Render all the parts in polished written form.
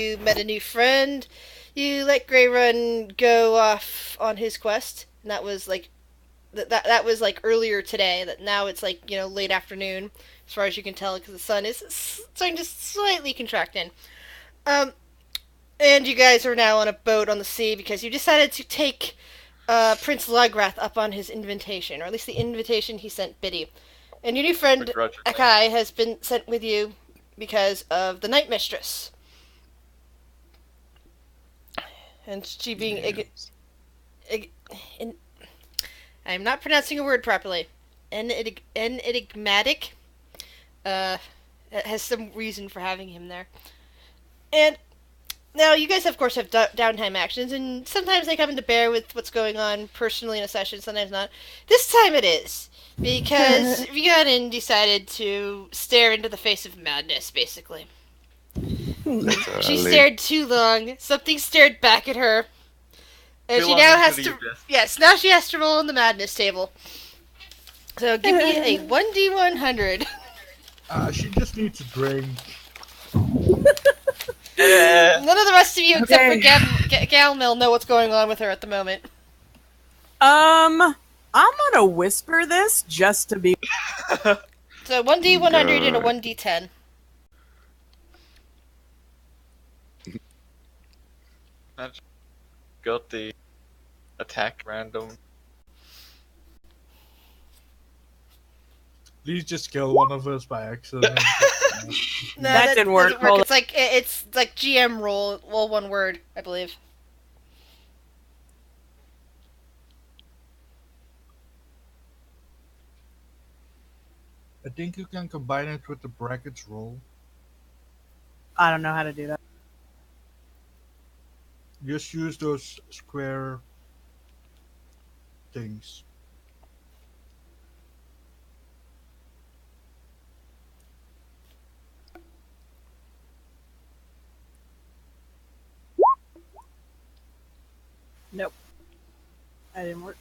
you met a new friend. You let Greyrun go off on his quest, and that was like that was like earlier today. That now it's like late afternoon, as far as you can tell, because the sun is starting to slightly contract in. Um, and you guys are now on a boat on the sea because you decided to take Prince Lagrath up on his invitation, or at least the invitation he sent Biddy. And your new friend Begrudgingly. Akai has been sent with you because of the Night Mistress. And she being I'm not pronouncing a word properly. Enigmatic. Has some reason for having him there. And now you guys, of course, have downtime actions, and sometimes they come to bear with what's going on personally in a session, sometimes not. This time it is. Because Rhiannon decided to stare into the face of madness, basically. Literally. She stared too long, something stared back at her, and Too she long now into has the to... abyss. Yes, now she has to roll on the madness table. So give me a 1d100. She just needs a drink. None of the rest of you, except for Galmil, know what's going on with her at the moment. I'm gonna whisper this just to be. So 1d100 and a 1d10. Got the attack random. Please just kill one of us by accident. No, That didn't work. doesn't work. It's like GM roll, well, one word, I believe. I think you can combine it with the brackets roll. I don't know how to do that. Just use those square things. Nope. That didn't work.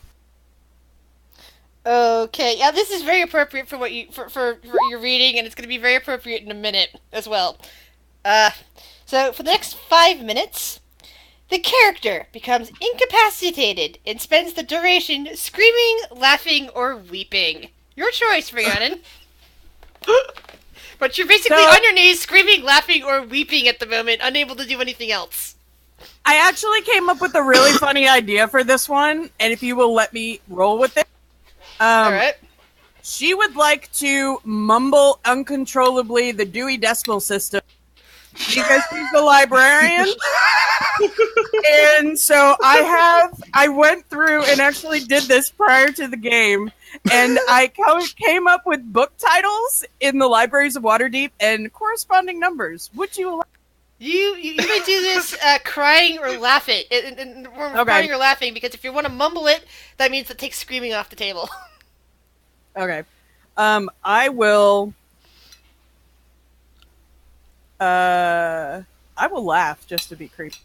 Okay, yeah, this is very appropriate for what you for your reading, and it's going to be very appropriate in a minute as well. So for the next 5 minutes, the character becomes incapacitated and spends the duration screaming, laughing, or weeping. Your choice, Rhiannon. But you're basically on your knees, screaming, laughing, or weeping at the moment, unable to do anything else. I actually came up with a really funny idea for this one, and if you will let me roll with it. Alright. She would like to mumble uncontrollably the Dewey Decimal System because she's a librarian. And so I went through and actually did this prior to the game, and I came up with book titles in the libraries of Waterdeep and corresponding numbers. Would you like? You may do this crying or laughing. Crying or laughing, because if you want to mumble it, that means it takes screaming off the table. Okay. I will laugh just to be creepy.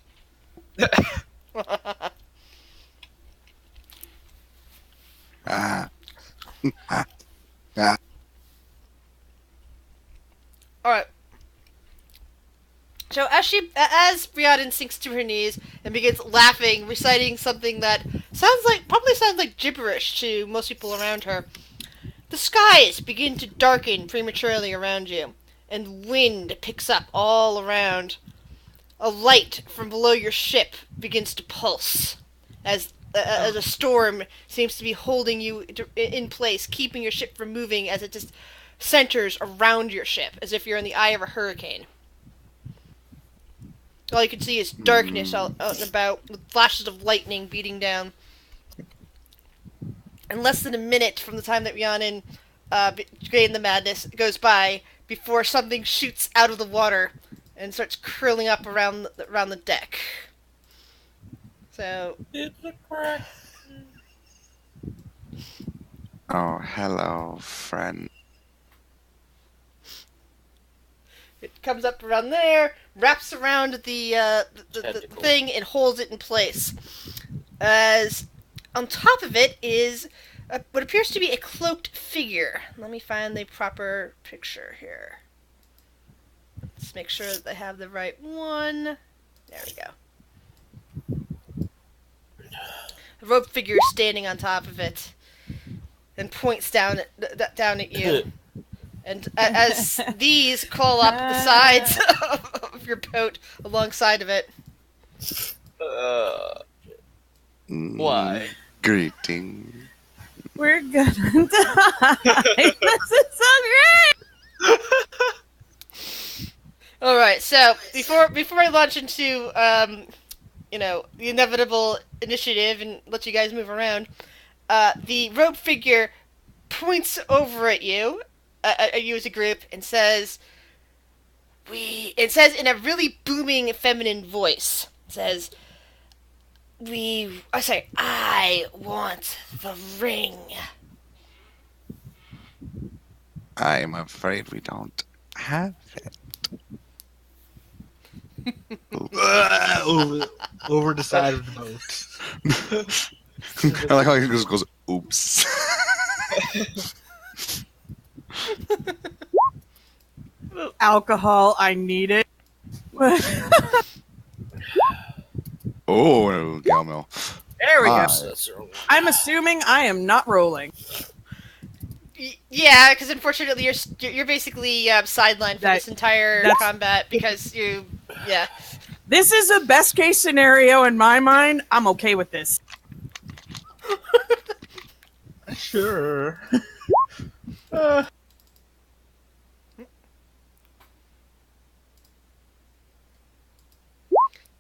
Alright. So as Rhiannon sinks to her knees and begins laughing, reciting something that probably sounds like gibberish to most people around her, the skies begin to darken prematurely around you, and wind picks up all around. A light from below your ship begins to pulse as a storm seems to be holding you in place, keeping your ship from moving as it just centers around your ship, as if you're in the eye of a hurricane. All you can see is darkness out and about, with flashes of lightning beating down. And less than a minute from the time that Rhiannon gained the madness goes by before something shoots out of the water and starts curling up around the deck. So It's a crack. Oh, hello, friend. it comes up around there, wraps around the thing, and holds it in place. As on top of it is what appears to be a cloaked figure. Let me find the proper picture here. Let's just make sure that I have the right one. There we go. A rope figure standing on top of it and points down at you. And as these crawl up the sides of your boat alongside of it. Why? Greeting. We're gonna die. This is so great. All right, so before I launch into the inevitable initiative and let you guys move around, the rope figure points over at you as a group and says, it says in a really booming feminine voice, I want the ring. I'm afraid we don't have it. over the side of the boat. I like how he just goes, oops. Alcohol, I need it. Oh, Galmel. There we go. Ah. I'm assuming I am not rolling. Yeah, because unfortunately you're basically sidelined for this entire combat because you. Yeah. This is a best case scenario in my mind. I'm okay with this. Sure.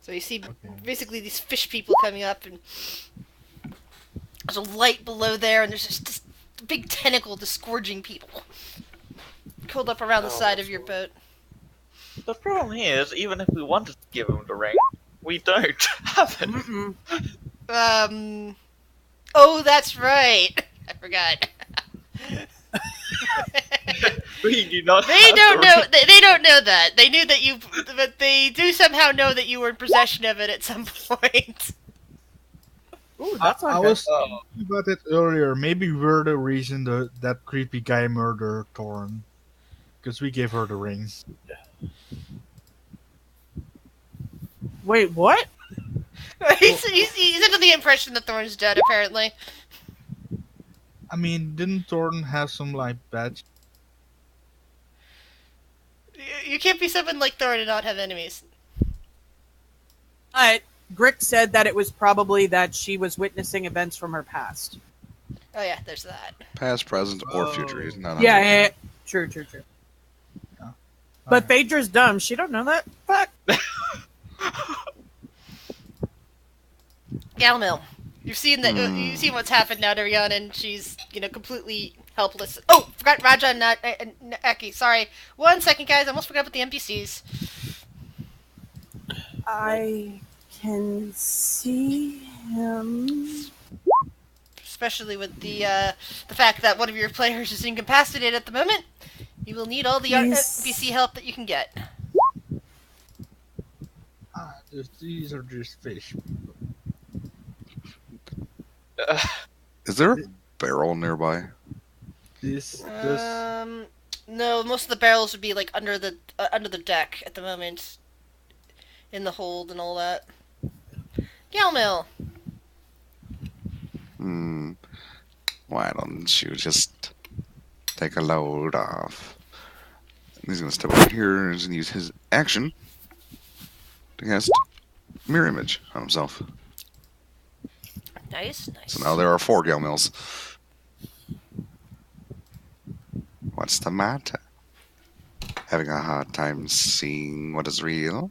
So you see basically these fish people coming up, and there's a light below there, and there's just this big tentacle disgorging people curled up around the side of your boat. The problem is, even if we wanted to give him the ring, we don't have it. Mm-mm. Oh, that's right. I forgot. We do not. They have don't the know. ring. They don't know that. They knew that you, but they do somehow know that you were in possession of it at some point. Ooh, that's I not was Oh. thinking about it earlier. Maybe we're the reason that creepy guy murdered Thorn. Because we gave her the ring. Wait, what? He's under the impression that Thorn's dead, apparently. I mean, didn't Thorn have some, badge? You can't be someone like Thorn and not have enemies. But Grick said that it was probably that she was witnessing events from her past. Oh yeah, there's that. Past, present, or future. He's not Yeah. True. Yeah. But Phaedra's dumb. She don't know that. Fuck. Galmil, you've seen that. You've seen what's happened now to Rihanna, and she's completely helpless. Oh, forgot Raja and Eki. Sorry, 1 second, guys. I almost forgot about the NPCs. I can see him. Especially with the fact that one of your players is incapacitated at the moment, you will need all the NPC help that you can get. These are just fish. Is there a barrel nearby? No, most of the barrels would be under the deck at the moment, in the hold and all that. Galmil. Why don't you just take a load off? He's gonna step over here and use his action to cast mirror image on himself. Nice. So now there are 4 Gale Mills. What's the matter? Having a hard time seeing what is real?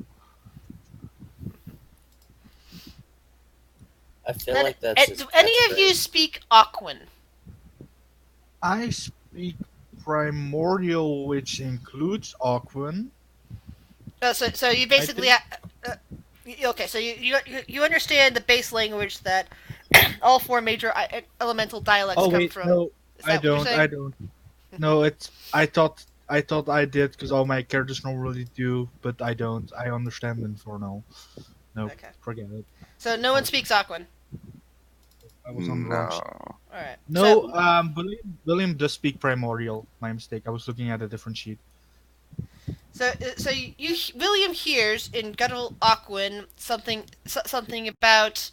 I feel like that's. Do any of you speak Aquan? I speak Primordial, which includes Aquan. So you basically okay. So you understand the base language that all 4 major elemental dialects come from. No, Is that what you're saying? I don't. No, I thought I did because all my characters normally do, but I don't. I understand them for now. No, Okay. forget it. So no one speaks Aquan. I was on the wrong sheet. No. All right. No, So, William does speak Primordial. My mistake. I was looking at a different sheet. So you William hears in guttural Aquan something about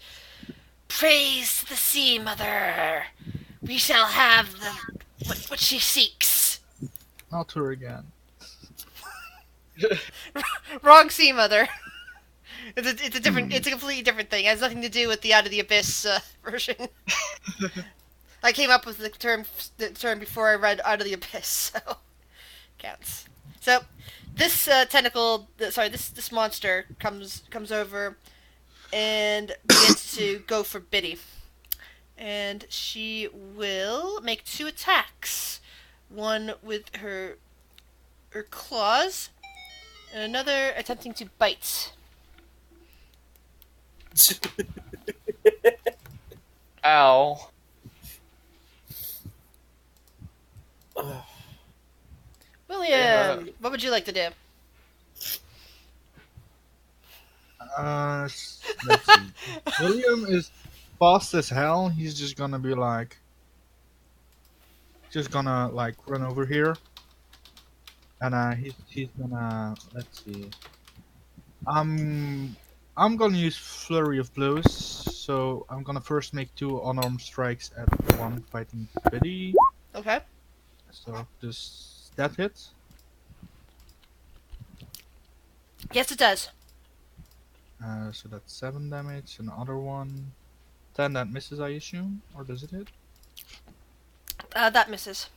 praise the sea mother. We shall have what she seeks. Not her again. Wrong sea mother. It's a different. It's a completely different thing. It has nothing to do with the Out of the Abyss version. I came up with the term before I read Out of the Abyss, so counts. So this this monster comes over and begins to go for Biddy, and she will make 2 attacks, one with her claws, and another attempting to bite. Ow. William, what would you like to do? Let's see. William is fast as hell. He's just gonna be like, run over here, and he's gonna, let's see. I'm gonna use flurry of blows. So I'm gonna first make 2 unarmed strikes at the one fighting Biddy. Okay. So does that hit? Yes, it does. So that's 7 damage. And the other one, 10 that misses, I assume, or does it hit? That misses.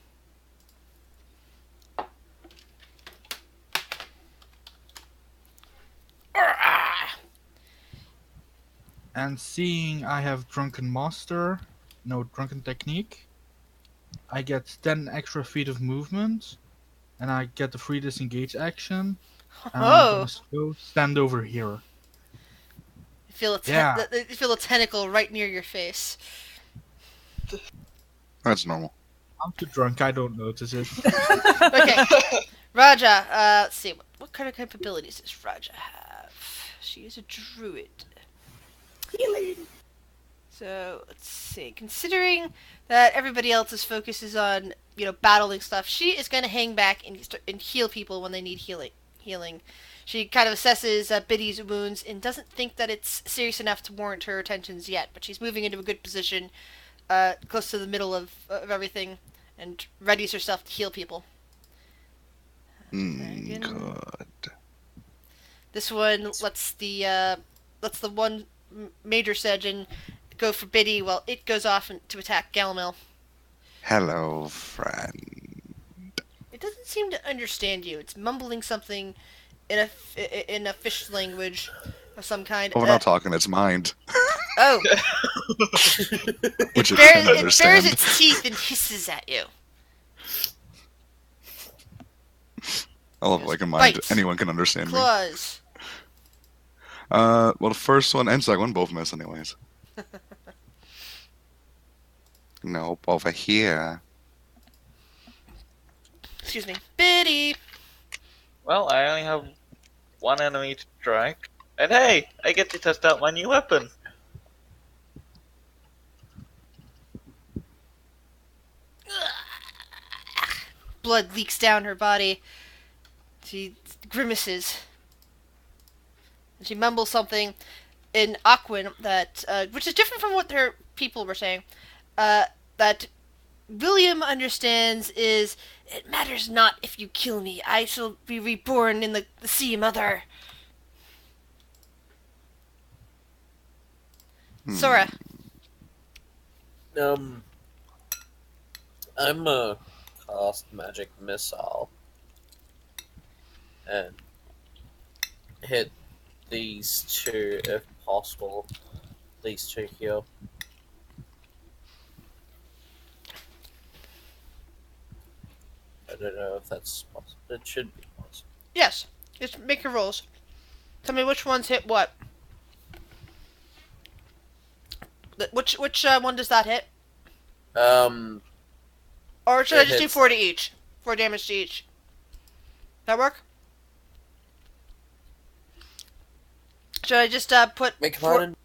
And seeing I have Drunken Master, no Drunken Technique, I get 10 extra feet of movement, and I get the free disengage action. And I'm gonna go stand over here. You feel you feel a tentacle right near your face. That's normal. I'm too drunk, I don't notice it. Okay, Raja. Let's see. What kind of capabilities does Raja have? She is a druid. Healing. So let's see. Considering that everybody else's focus is on battling stuff, she is going to hang back and heal people when they need healing. She kind of assesses Biddy's wounds and doesn't think that it's serious enough to warrant her attentions yet. But she's moving into a good position, close to the middle of everything, and readies herself to heal people. Good. This one lets the one major surgeon go for Biddy while it goes off to attack Galmil. Hello, friend. It doesn't seem to understand you. It's mumbling something in a fish language of some kind. Oh, we're not talking. It's mind. Oh. Which it can bares understand. its teeth and hisses at you. I love like a mind. Bites. Anyone can understand me. Claws. Well, the first one and second one both miss, anyways. Nope, over here. Excuse me. Biddy. Well, I only have 1 enemy to strike. And hey, I get to test out my new weapon. Blood leaks down her body. She grimaces. And she mumbles something in Aquan that, which is different from what her people were saying. That William understands is, it matters not if you kill me. I shall be reborn in the sea mother. Sora. I'm a cast magic missile and hit these 2 if possible. These 2 here. I don't know if that's possible. It should be possible. Yes. Just make your rolls. Tell me which ones hit what. Which one does that hit? Or should I just do 4 to each? 4 damage to each. That work? Should I just put... Wait, come on.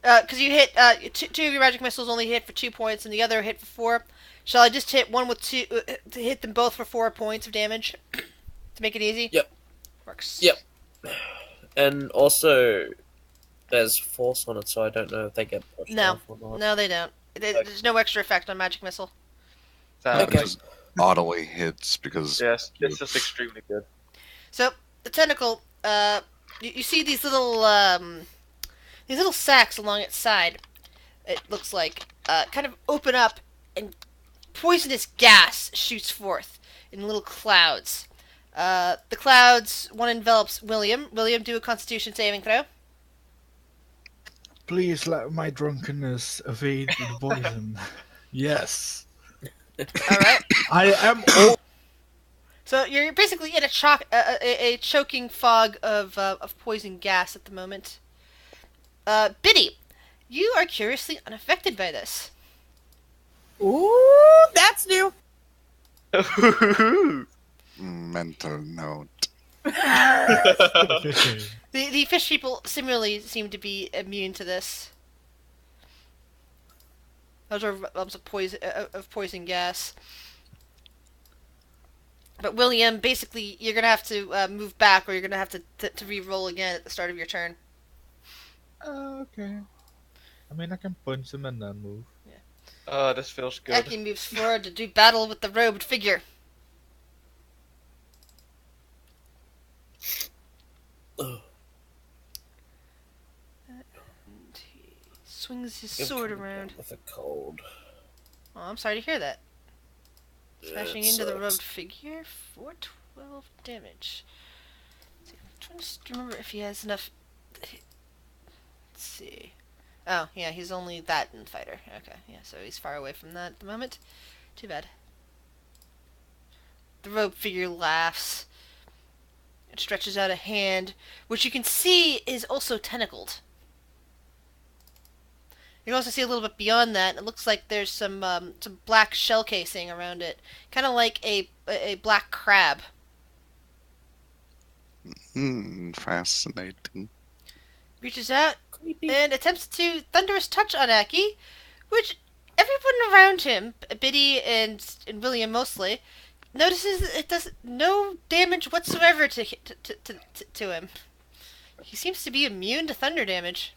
Because you hit... two of your magic missiles only hit for 2 points, and the other hit for 4. Shall I just hit one with 2... to hit them both for 4 points of damage? to make it easy? Yep. Works. Yep. And also, there's force on it, so I don't know if they get pushed No. off or not. No, they don't. There's no extra effect on magic missile. Sounds Okay. It just autoly hits because Yes, it's just extremely good. So the tentacle, you see these little sacs along its side. It looks like kind of open up, and poisonous gas shoots forth in little clouds. The clouds, one envelops William. William, do a Constitution saving throw. Please let my drunkenness evade the poison. Yes. All right. I am all. So you're basically in a choking fog of poison gas at the moment. Biddy, you are curiously unaffected by this. Ooh, that's new. mental note. The fish people similarly seem to be immune to this. Those are lumps of poison gas. But William, basically, you're gonna have to move back, or you're gonna have to re-roll again at the start of your turn. Okay. I mean, I can punch him and then move. Oh, this feels good. Aki moves forward to do battle with the robed figure. Ugh. And he swings his sword around. With a cold. Oh, I'm sorry to hear that. Smashing It into the sucks. robed figure for 12 damage. Let's see, I'm trying to just remember if he has enough. Let's see. Oh, yeah, he's only that in fighter. Okay, yeah, so he's far away from that at the moment. Too bad. The robed figure laughs. It stretches out a hand, which you can see is also tentacled. You can also see a little bit beyond that. It looks like there's some black shell casing around it, kind of like a black crab. Fascinating. Reaches out Creepy. and attempts to thunderous touch on Aki, which everyone around him, Biddy and William mostly, notices that it does no damage whatsoever to him. He seems to be immune to thunder damage.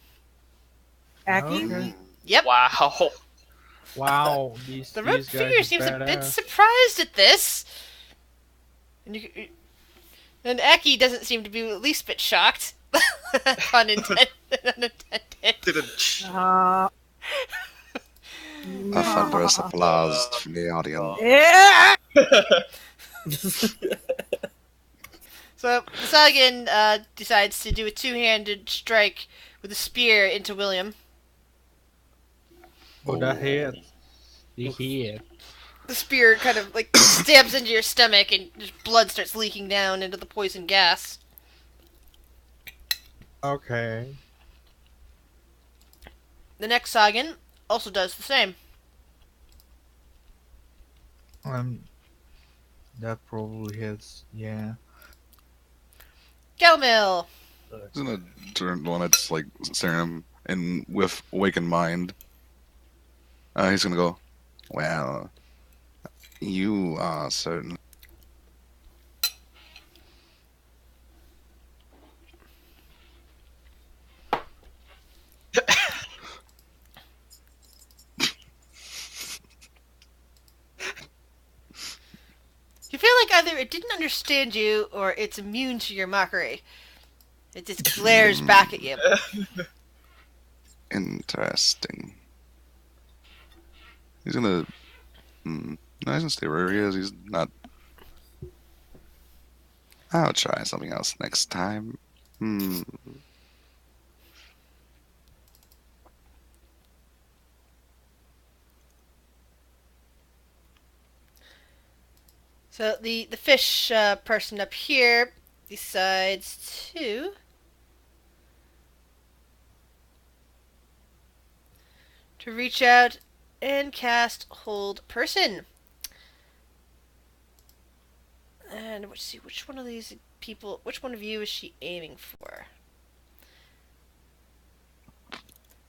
Aki? Okay. Yep. Wow. Wow, these The robed these guys figure are seems a bit badass. surprised at this. And Aki doesn't seem to be the least bit shocked. Pun intended. Didn't. Uh, A thunderous applause from the audience. yeah. So Sagan decides to do a two-handed strike with a spear into William. Oh, the head. The head. The spear kind of like stabs into your stomach, and just blood starts leaking down into the poison gas. Okay. The next Sagan also does the same. That probably hits. Yeah. Galmil. Isn't it turn one that's like staring him and with awakened mind? He's gonna go, well, you are certainly. You feel like either it didn't understand you or it's immune to your mockery. It just glares back at you. Interesting. He's gonna. No, he's gonna stay where he is. He's not. I'll try something else next time. So the fish person up here decides to reach out and cast Hold Person. And let's see, which one of these people, which one of you is she aiming for?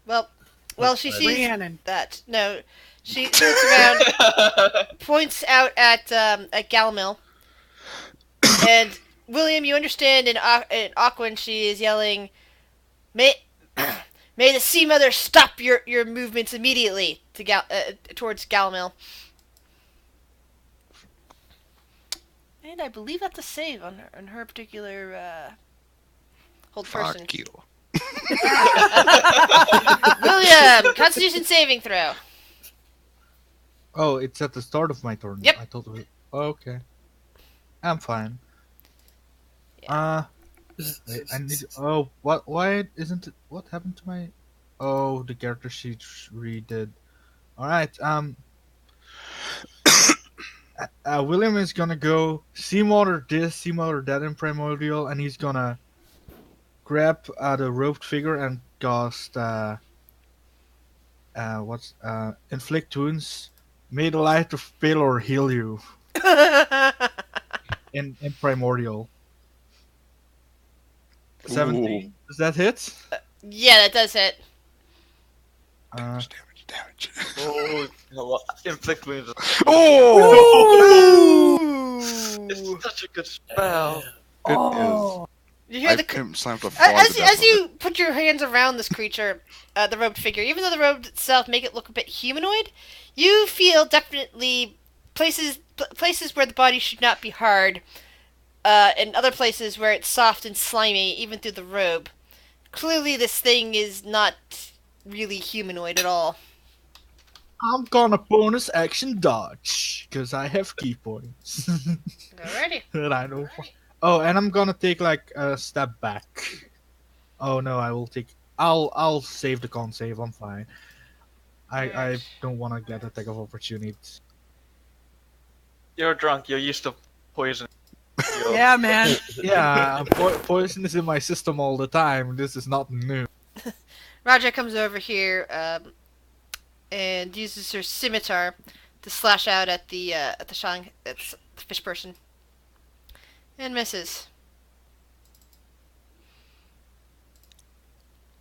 Well, she sees Rhiannon. that. No, she looks around, points out at Galmil, and William, you understand in Aquan she is yelling, May, may the Sea Mother stop your movements immediately towards Galamil. And I believe that's a save on her particular hold person. Fuck you. William, Constitution saving throw. Oh, it's at the start of my turn. Yep. I thought it was... Okay. I'm fine. Wait, I need... Oh, what? Why isn't it... What happened to my... Oh, the character sheet redid. Alright, William is gonna go Sea Mother this, Sea Mother that in Primordial, and he's gonna grab the roped figure and cast inflict wounds. May the light of Pelor heal you in Primordial. 17. Does that hit? Yeah, that does hit. Damage. Oh, inflict wounds. Oh! It's such a good spell. It is. You hear I the slammed the as you put your hands around this creature, the robed figure, even though the robes itself make it look a bit humanoid, you feel definitely places where the body should not be hard, and other places where it's soft and slimy, even through the robe. Clearly, this thing is not really humanoid at all. I'm gonna bonus action dodge because I have key points. Alrighty. That I know. Oh, and I'm gonna take like a step back. Oh no, I will take. I'll save the con save. I'm fine. I Alright. don't want to get attack of opportunity. You're drunk. You're used to poison. Yeah, man. Yeah, poison is in my system all the time. This is not new. Raja comes over here and uses her scimitar to slash out at the fish person, and misses.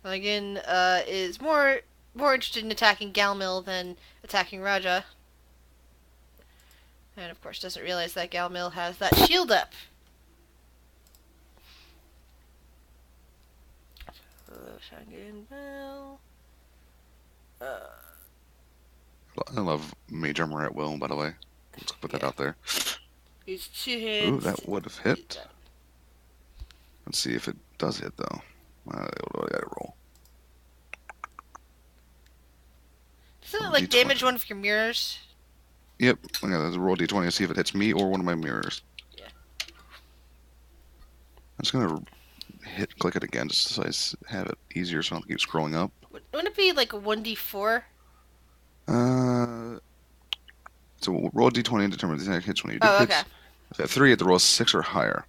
Again, is more interested in attacking Galmil than attacking Raja, and of course doesn't realize that Galmil has that shield up. Shotgun bell. I love Mage Armor at will, by the way. Let's put that out there. Use 2 hands. Ooh, that would have hit. Let's see if it does hit, though. I gotta roll. Doesn't it like D20. damage one of your mirrors? Yep, I gotta roll D20 to see if it hits me or one of my mirrors. Yeah. I'm just gonna click it again just so I have it easier so I don't keep scrolling up. Wouldn't it be like a 1d4? So roll D20 and determine if the attack hits when you do Oh, hits. okay. If at 3, you have to roll 6 or higher.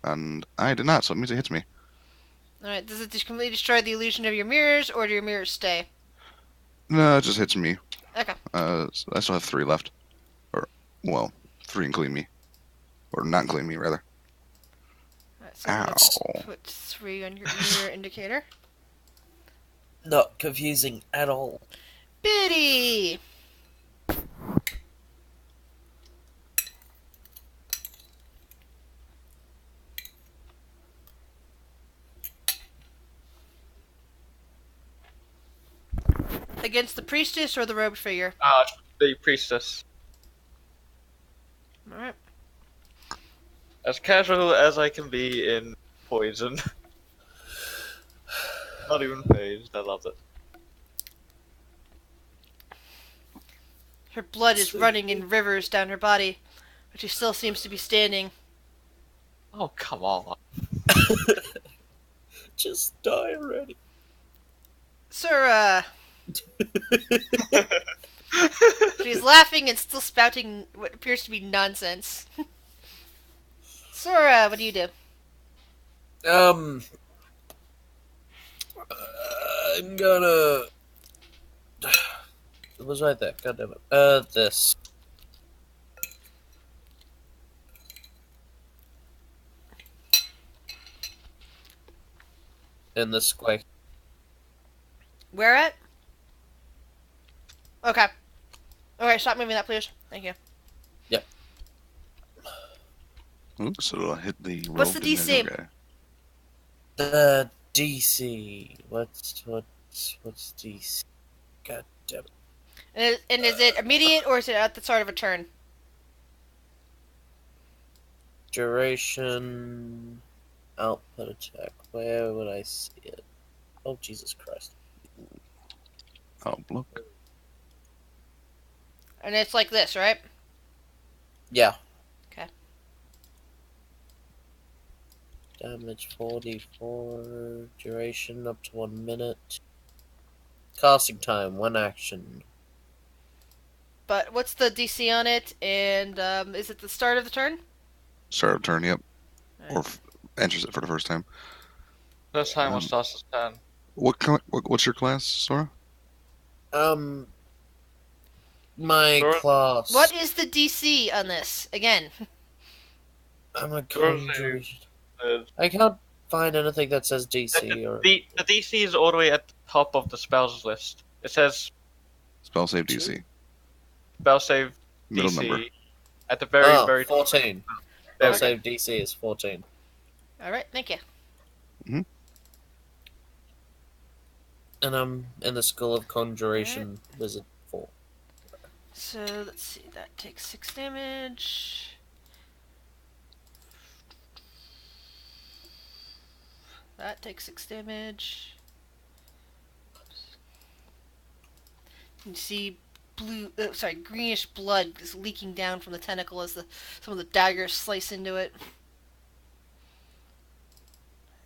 And I did not, so it means it hits me. Alright, does it just completely destroy the illusion of your mirrors, or do your mirrors stay? No, it just hits me. Okay. So I still have 3 left. Or, well, 3 including me. Or not including me, rather. Alright, so Ow. let's put 3 on your mirror indicator. Not confusing at all. Biddy! Against the priestess or the robed figure? The priestess. Alright. As casual as I can be in poison. Not even phased. I love it. Her blood is running in rivers down her body, but she still seems to be standing. Oh, come on. Just die already. Sir, she's laughing and still spouting what appears to be nonsense. Sora, what do you do? I'm gonna. It was right there. God damn it. This. In the square. Where at? Okay. Okay, stop moving that, please. Thank you. Yep. Ooh, so it'll hit the What's rope the and then DC? okay. The DC. What's DC? God damn it. And is it immediate or is it at the start of a turn? Duration. Output attack. Where would I see it? Oh, Jesus Christ. Oh, look. And it's like this, right? Yeah. Okay. Damage 44. Duration up to 1 minute. Casting time, 1 action. But what's the DC on it? And is it the start of the turn? Start of turn, yep. Or Alright. enters it for the first time. First time on starts his turn. What's your class, Sora? My Sure. class. What is the DC on this? Again. I'm a Sure. conjurer. Uh, I can't find anything that says DC or. the DC is all the way at the top of the spells list. It says Spell save DC. spell save Middle DC number. at the very, Oh, very top. 14. There Spell we go. save DC is 14. Alright, thank you. And I'm in the School of Conjuration Wizard 4. So, let's see. That takes 6 damage. That takes 6 damage. You see greenish blood is leaking down from the tentacle as some of the daggers slice into it.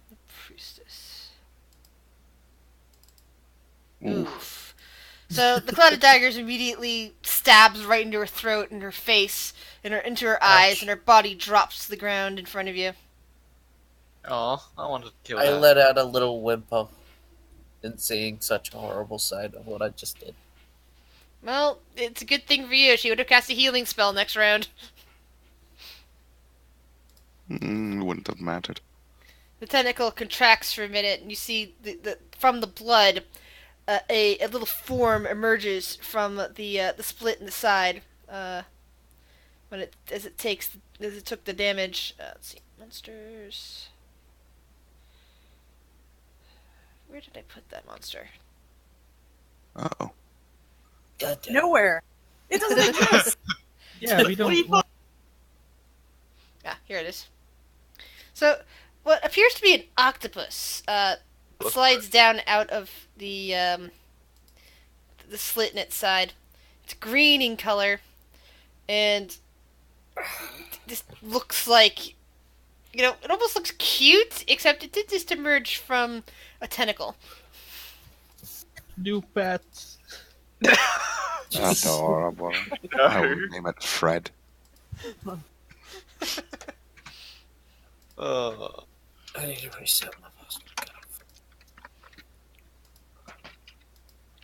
The priestess. Oof. So the cloud of daggers immediately stabs right into her throat and her face and into her eyes, and her body drops to the ground in front of you. Oh, I wanted to kill I that. let out a little whimper in seeing such a horrible sight of what I just did. Well, it's a good thing for you. She would have cast a healing spell next round. It wouldn't have mattered. The tentacle contracts for a minute, and you see from the blood, a little form emerges from the split in the side. As it took the damage. Let's see, monsters. Where did I put that monster? Uh-oh. God damn. Nowhere. It doesn't exist. Yeah, we don't. Ah, here it is. So, what appears to be an octopus slides down out of the slit in its side. It's green in color, and this looks like, it almost looks cute, except it did just emerge from a tentacle. New pets. Adorable. I would name it Fred. Oh. I need to reset my password.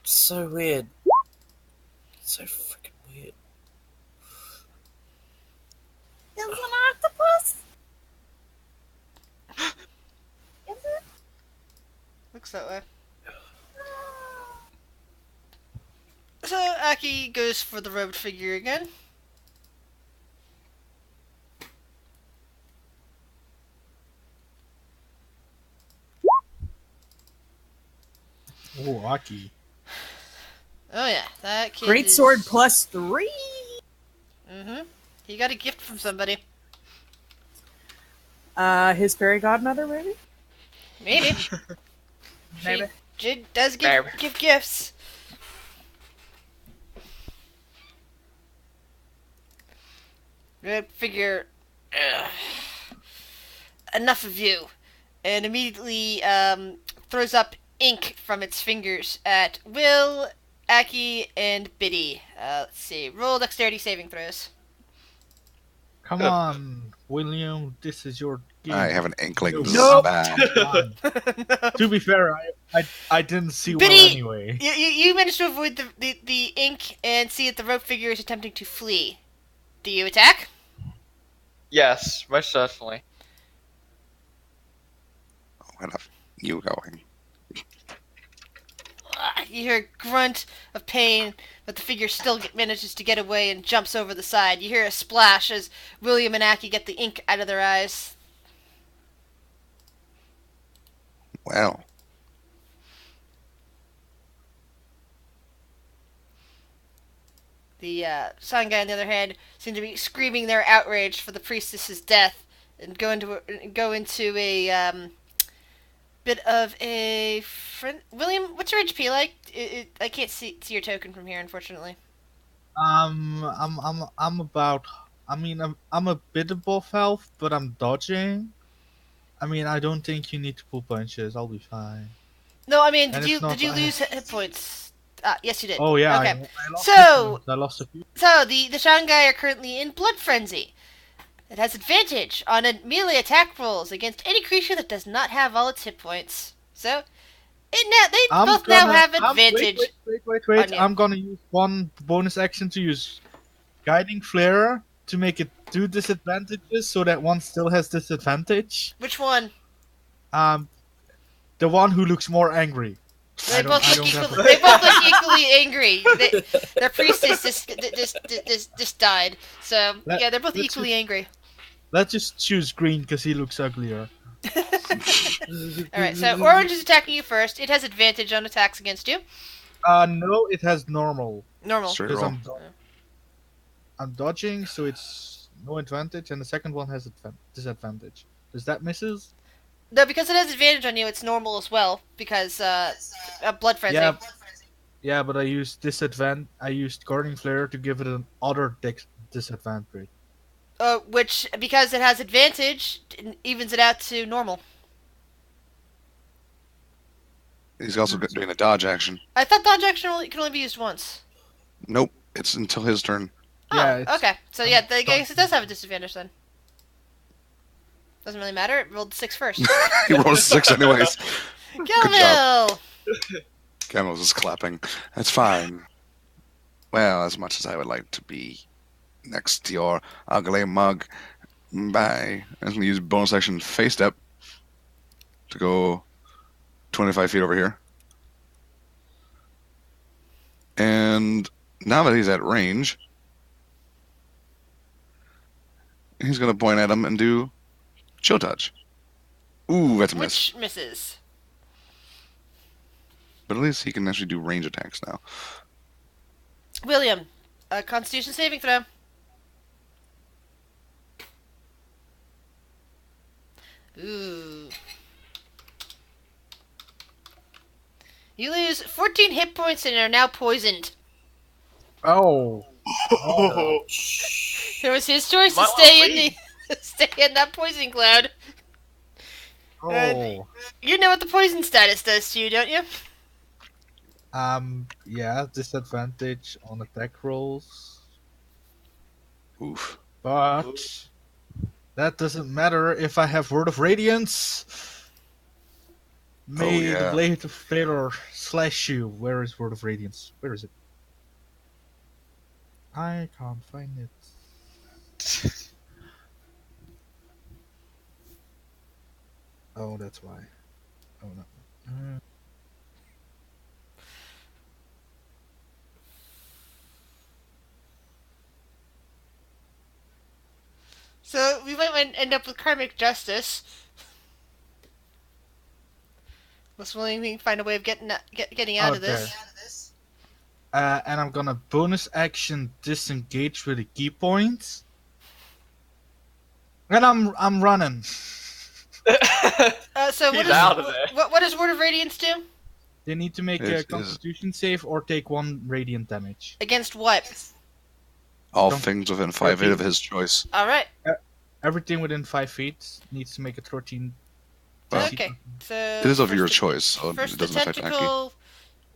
So weird. So freaking weird. Is an octopus? Is it? Looks that way. So Aki goes for the robed figure again. Oh, Aki. Oh yeah, that kid Great is... sword +3. Mm-hmm. He got a gift from somebody. His fairy godmother, maybe? Maybe. Maybe. She does give gifts. Red figure. Enough of you. And immediately throws up ink from its fingers at Will, Aki, and Biddy. Let's see. Roll dexterity saving throws. Come on, William. This is your game. I have an inkling this Nope. is bad. No. To be fair, I didn't see Biddy! well anyway. You managed to avoid the ink and see that the rope figure is attempting to flee. Do you attack? Yes, most certainly. Oh, enough. You going. You hear a grunt of pain, but the figure still manages to get away and jumps over the side. You hear a splash as William and Aki get the ink out of their eyes. Well, The sign guy, on the other hand, seem to be screaming their outrage for the priestess's death, and go into a bit of a friend. William, what's your HP like? I can't see your token from here, unfortunately. I'm about. I mean, I'm a bit above health, but I'm dodging. I mean, I don't think you need to pull punches. I'll be fine. No, I mean, And did you it's not. did you lose hit points? Yes, you did. Oh yeah, Okay. I lost. So, I lost a few. so the Shanghai are currently in blood frenzy. It has advantage on melee attack rolls against any creature that does not have all its hit points. So, they both now have advantage. Wait. on you. I'm gonna use one bonus action to use guiding flare to make it 2 disadvantages, so that one still has disadvantage. Which one? The one who looks more angry. They I both don't look have equally. They both look equally angry. Their priestess just died. So yeah, they're both let's equally angry. Let's just choose green because he looks uglier. All right. So orange is attacking you first. It has advantage on attacks against you. No, it has normal. Normal. straight Because roll. I'm dodging, so it's no advantage, and the second one has disadvantage. Does that misses? No, because it has advantage on you, it's normal as well. Because blood frenzy. Yeah, but I used I used guarding flare to give it an other disadvantage. Which because it has advantage, it evens it out to normal. He's also doing a dodge action. I thought dodge action can only be used once. Nope, it's until his turn. Yeah, Oh, it's- okay. So yeah, I guess it does have a disadvantage then. Doesn't really matter. It rolled 6 first. He rolls 6 anyways. Gilmil! Camels is clapping. That's fine. Well, as much as I would like to be next to your ugly mug, bye. I'm going to use bonus action face step to go 25 feet over here. And now that he's at range, he's going to point at him and do chill touch. Ooh, that's a miss. Which misses. But at least he can actually do range attacks now. William, Constitution saving throw. Ooh. You lose 14 hit points and are now poisoned. Oh. It was his choice to Might stay wanna in the stay in that poison cloud. Oh. You know what the poison status does to you, don't you? Yeah, disadvantage on attack rolls. Oof. But that doesn't matter if I have Word of Radiance. May yeah. the blade of Failure slash you. Where is Word of Radiance? Where is it? I can't find it. Oh, that's why. Oh no. So we might end up with karmic justice. Unless William can find a way of getting out of this. And I'm gonna bonus action disengage with a key point. And I'm running. So He's out of there. what does Word of Radiance do? They need to make It a is- Constitution save or take 1 radiant damage. Against what? All Don't- things within 5 feet of his choice. Alright. Everything within 5 feet needs to make a 13. Well, Okay. So It is of your first choice, so First it the doesn't affect Aki. tentacle.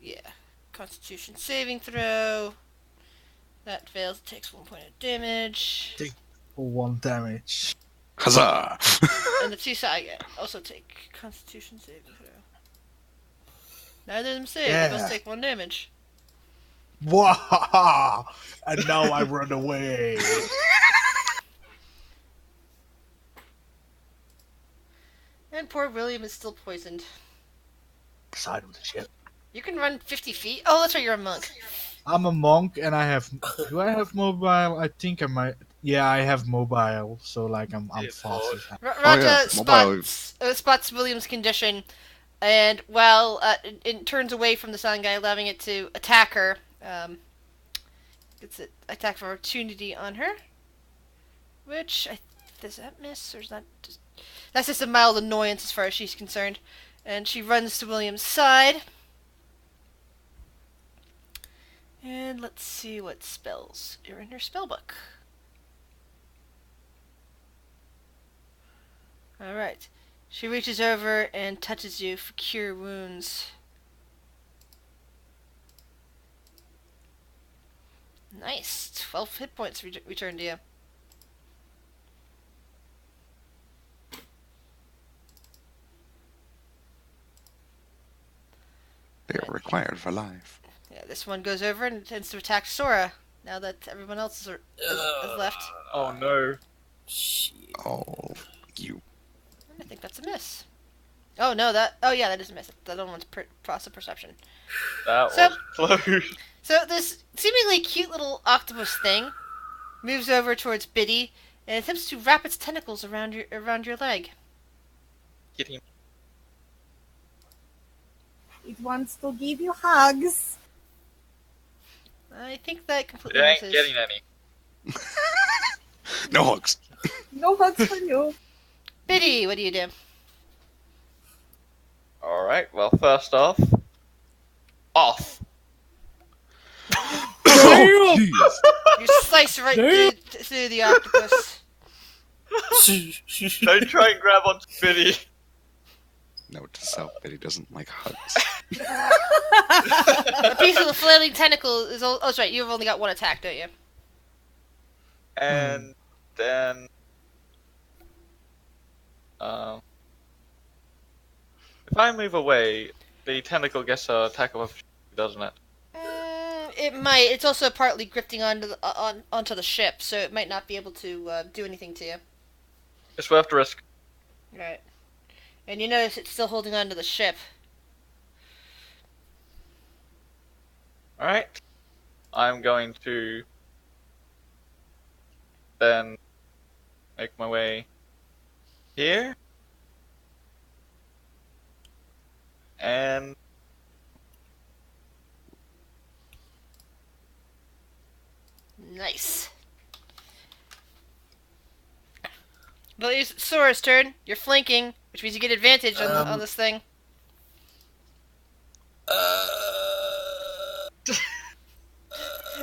Yeah. Constitution saving throw. That fails. It takes 1 point of damage. For 1 damage. Huzzah! And the two side also take Constitution saving throw. Neither of them save. They Yeah. both take 1 damage. Wahaha! And now I run away. And poor William is still poisoned. Side of the ship. You can run 50 feet? Oh, that's right, you're a monk. I'm a monk and I have. Do I have mobile? I think I might. Yeah, I have mobile, so like I'm Dear fast Lord. as hell. Oh yeah, Raja mobile. spots William's condition, and while it turns away from the sun guy, allowing it to attack her, gets an attack of opportunity on her, which does that miss or is that just that's just a mild annoyance as far as she's concerned, and she runs to William's side. And let's see what spells are in her spell book. Alright. She reaches over and touches you for cure wounds. Nice. 12 hit points returned to you. They are required for life. Yeah, this one goes over and tends to attack Sora, now that everyone else is left. Oh no. Shit. Oh, you. I think that's a miss. Oh no, that is a miss. The other one's process perception. That So- was close. So this seemingly cute little octopus thing moves over towards Biddy and attempts to wrap its tentacles around your leg. Get him. It wants to give you hugs. I think that completely It ain't misses. getting any. No hugs. No hugs for you. Biddy, what do you do? Alright, well, first off. Off. Oh, jeez. You slice right through the octopus. Don't try and grab onto Biddy. Note to self that he doesn't like hugs. A piece of the flailing tentacle is. Oh, that's right. You've only got one attack, don't you? And then. If I move away, the tentacle gets an attack of opportunity, doesn't it? It might. It's also partly grifting onto the ship, so it might not be able to do anything to you. It's worth the risk. Right. And you notice it's still holding on to the ship. Alright. I'm going to then make my way here. And Nice. But it's Sora's turn. You're flanking, which means you get advantage on this thing.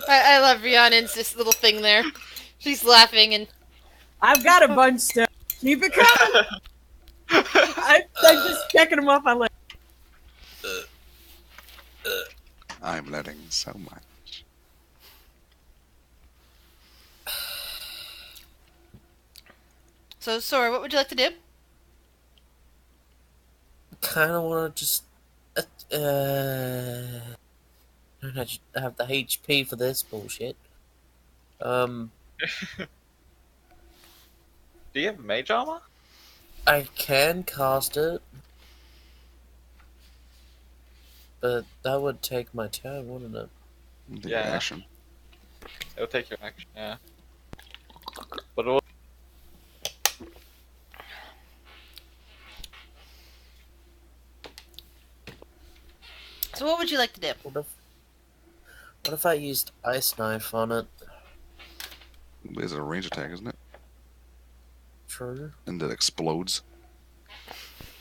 I love Rhiannon's this little thing there. She's laughing and I've got a bunch still. Keep it coming. I'm just checking them off my list. I'm letting so much. so Sora, what would you like to do? Kind of want to just don't have the HP for this bullshit. do you have mage armor? I can cast it, but that would take my turn, wouldn't it? The Yeah. action. It'll take your action, yeah. But it'll... So what would you like to do? What if I used ice knife on it? It's a range attack, isn't it? True. And it explodes.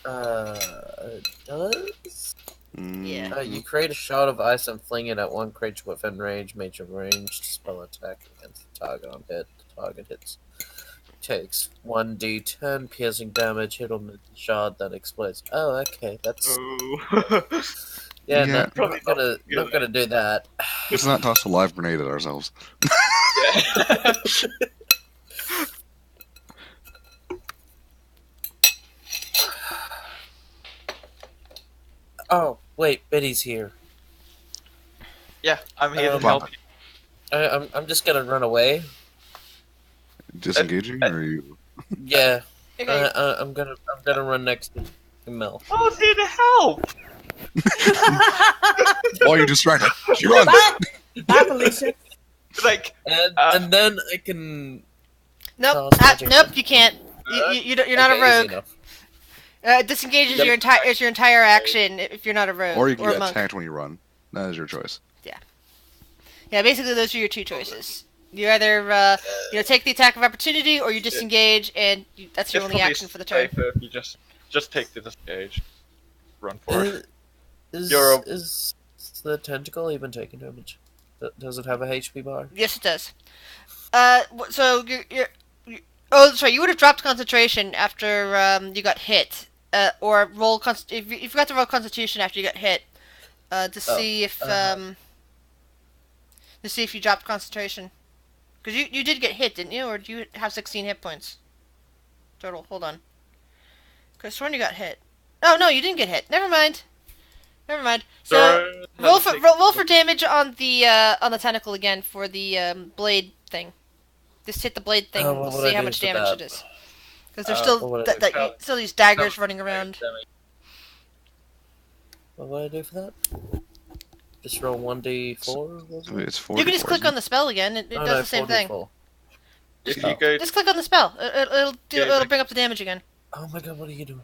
It does? Yeah. You create a shot of ice and fling it at one creature within range. Make a ranged spell attack against the target on hit. The target hits. Takes 1d10 piercing damage. Hit on the shard that explodes. Oh, okay. That's Oh. no, Yeah. Probably not gonna do that. Let's not toss a live grenade at ourselves. Oh, wait, Biddy's here. Yeah, I'm here to Um, help you. I'm just gonna run away. Disengaging, or are you? Yeah, Okay. I'm gonna run next to Mel. I was here to help! While you're distracted, she runs. Bye, bye, Felicia. Like, And then I can. Nope. Cast magic. Nope. You can't. You're not a Okay, easy rogue. enough. Disengages Yep. your entire action if you're not a rogue Or you can a get monk. attacked when you run. That is your choice. Yeah, basically those are your two choices. You either take the attack of opportunity, or you disengage, and that's your it's only probably action for the turn. safer if you just take the disengage, run for it. Is You're a- is the tentacle even taking damage? Does it have a HP bar? Yes, it does. So oh, sorry. You would have dropped concentration after you got hit, or roll if you forgot to roll Constitution after you got hit, to see if you dropped concentration. Because you did get hit, didn't you? Or do you have 16 hit points total? Hold on. Because sworn you got hit. Oh no, you didn't get hit. Never mind. So roll for damage on the tentacle again for the blade thing. Just hit the blade thing. What We'll would I see how do much for damage that? it is. Because there's what would I do? still these daggers running around. What would I do for that? Just roll 1d4? Was it? It's 4. You can just click on the spell again. It Oh, does no, the same thing. 4d4. If you go, Just click on the spell. It'll bring up the damage again. Oh my god, what are you doing?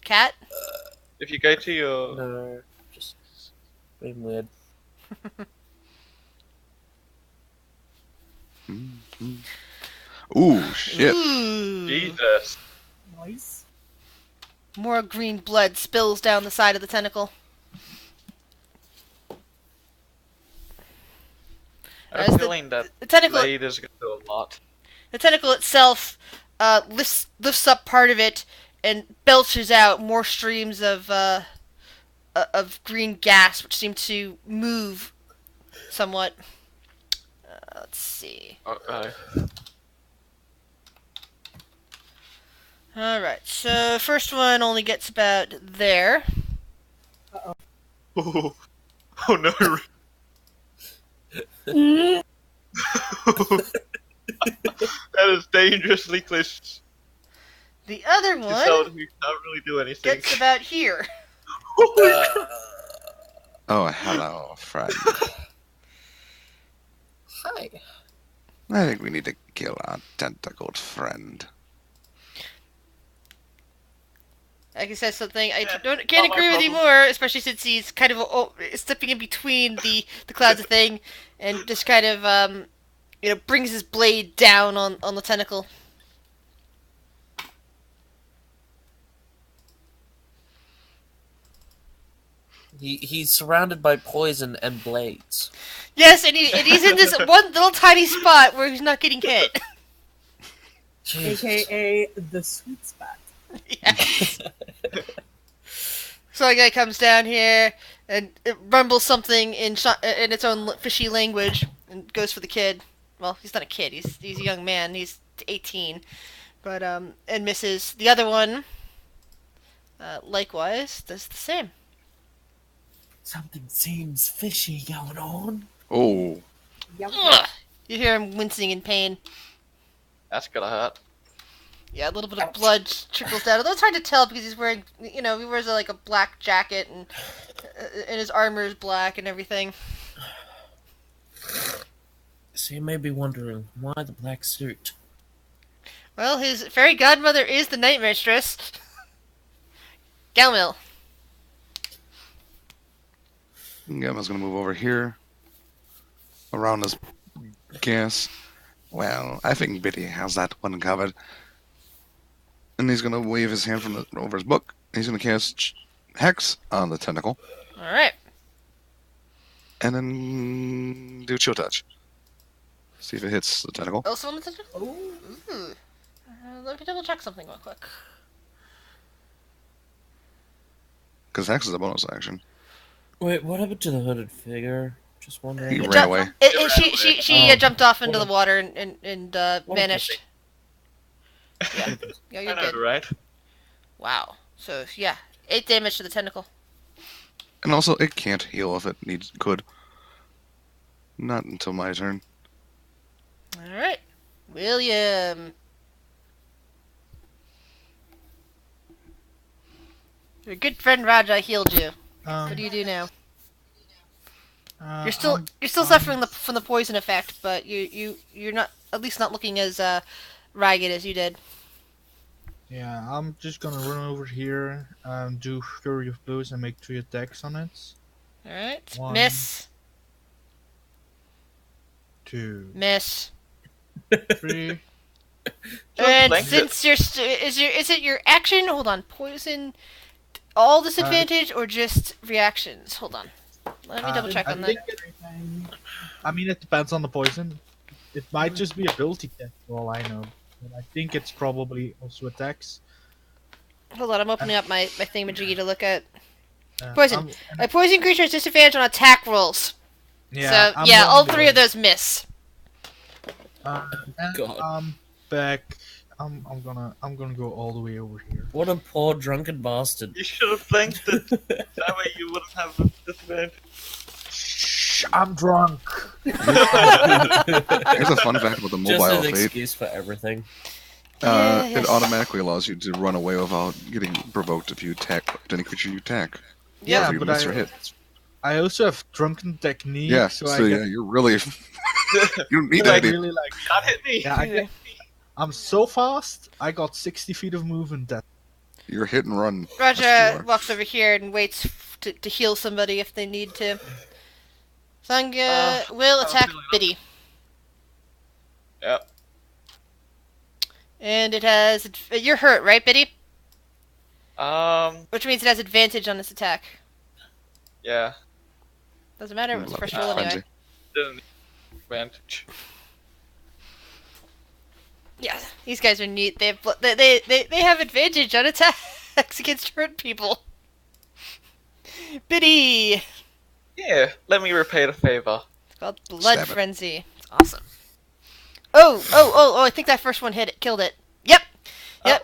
Cat. if you go to your, No, just being weird. Ooh, shit. Ooh. Jesus, Nice. More green blood spills down the side of the tentacle. I As have a the- feeling that The tentacle. blade is going to do a lot. The tentacle itself lifts up part of it and belches out more streams of green gas, which seem to move somewhat. Let's see. All right, so first one only gets about there. Oh, oh no! That is dangerously close The other to one someone who can't really do anything. gets about here. Oh, hello, friend. Hi. I think we need to kill our tentacled friend. Like I said, something I Yeah, can't not my agree with you problem. more, especially since he's kind of stepping in between the clouds of thing, and just kind of brings his blade down on the tentacle. He's surrounded by poison and blades. Yes, and he's in this one little tiny spot where he's not getting hit. Jesus. AKA the sweet spot. Yes. So a guy comes down here and it rumbles something in its own fishy language and goes for the kid. Well, he's not a kid. He's a young man. He's 18, but and misses. The other one, likewise, does the same. Something seems fishy going on. Oh, Yep. Ugh. You hear him wincing in pain. That's gonna hurt. Yeah, a little bit of blood trickles down. Although it's hard to tell because he's wearing, he wears like a black jacket and his armor is black and everything. So you may be wondering, why the black suit? Well, his fairy godmother is the night mistress. Galmil. Gamma's gonna move over here. Around this gas. Well, I think Biddy has that one covered. And he's gonna wave his hand from over his book. He's gonna cast Hex on the tentacle. Alright. And then do Chill Touch. See if it hits the tentacle. Also on the tentacle? Ooh. Let me double check something real quick. Because Hex is a bonus action. Wait, what happened to the hooded figure? Just wondering. He It ran jumped- away. She Oh. jumped off into What the water and What a vanished. Yeah, I you're know, good. right? Wow. So, yeah. 8 damage to the tentacle. And also, it can't heal if it could. Not until my turn. Alright. William. Your good friend Raja healed you. Um, What do you do now? uh, You're still suffering from the poison effect, but you're not, at least not looking as ragged as you did. Yeah, I'm just gonna run over here, do Flurry of Blows and make 3 attacks on it. All right, One. miss, 2, miss. 3. And Thanks. since is it your action? Hold on, poison. All disadvantage or just reactions? Hold on. Let me double check I on that. think I mean, it depends on the poison. It might just be ability test for all I know. But I think it's probably also attacks. Hold on, I'm opening up my thingamajiggy to look at. Uh, Poison. I'm- A poison creature has disadvantage on attack rolls. yeah, So yeah, I'm all running 3 away. of those miss. And God. I'm back. I'm gonna go all the way over here. What a poor drunken bastard. You should have flanked it. That way you wouldn't have the disadvantage. Shh, I'm drunk. Here's a fun fact about the Just mobile an fate. excuse for everything. Yes. It automatically allows you to run away without getting provoked if you attack any creature you attack. Yeah, Whether you but miss or hit. I also have drunken technique. Yeah, so so I yeah, get you're really you need like that. really like. God hit me. Yeah, I'm so fast. I got 60 feet of movement. That You're hit and run. That's what you Raja are. walks over here and waits to heal somebody if they need to. Sangha will attack feeling up. Biddy. Yep. And it has... You're hurt, right, Biddy? Which means it has advantage on this attack. Yeah. Doesn't matter, it was Love first that roll frenzy. anyway. Didn't need advantage. Yeah, these guys are neat. They have advantage on attacks against hurt people. Biddy! Yeah, let me repay the favor. It's called Blood Stab it. Frenzy. It's awesome. Oh, I think that first one hit it, killed it. Yep.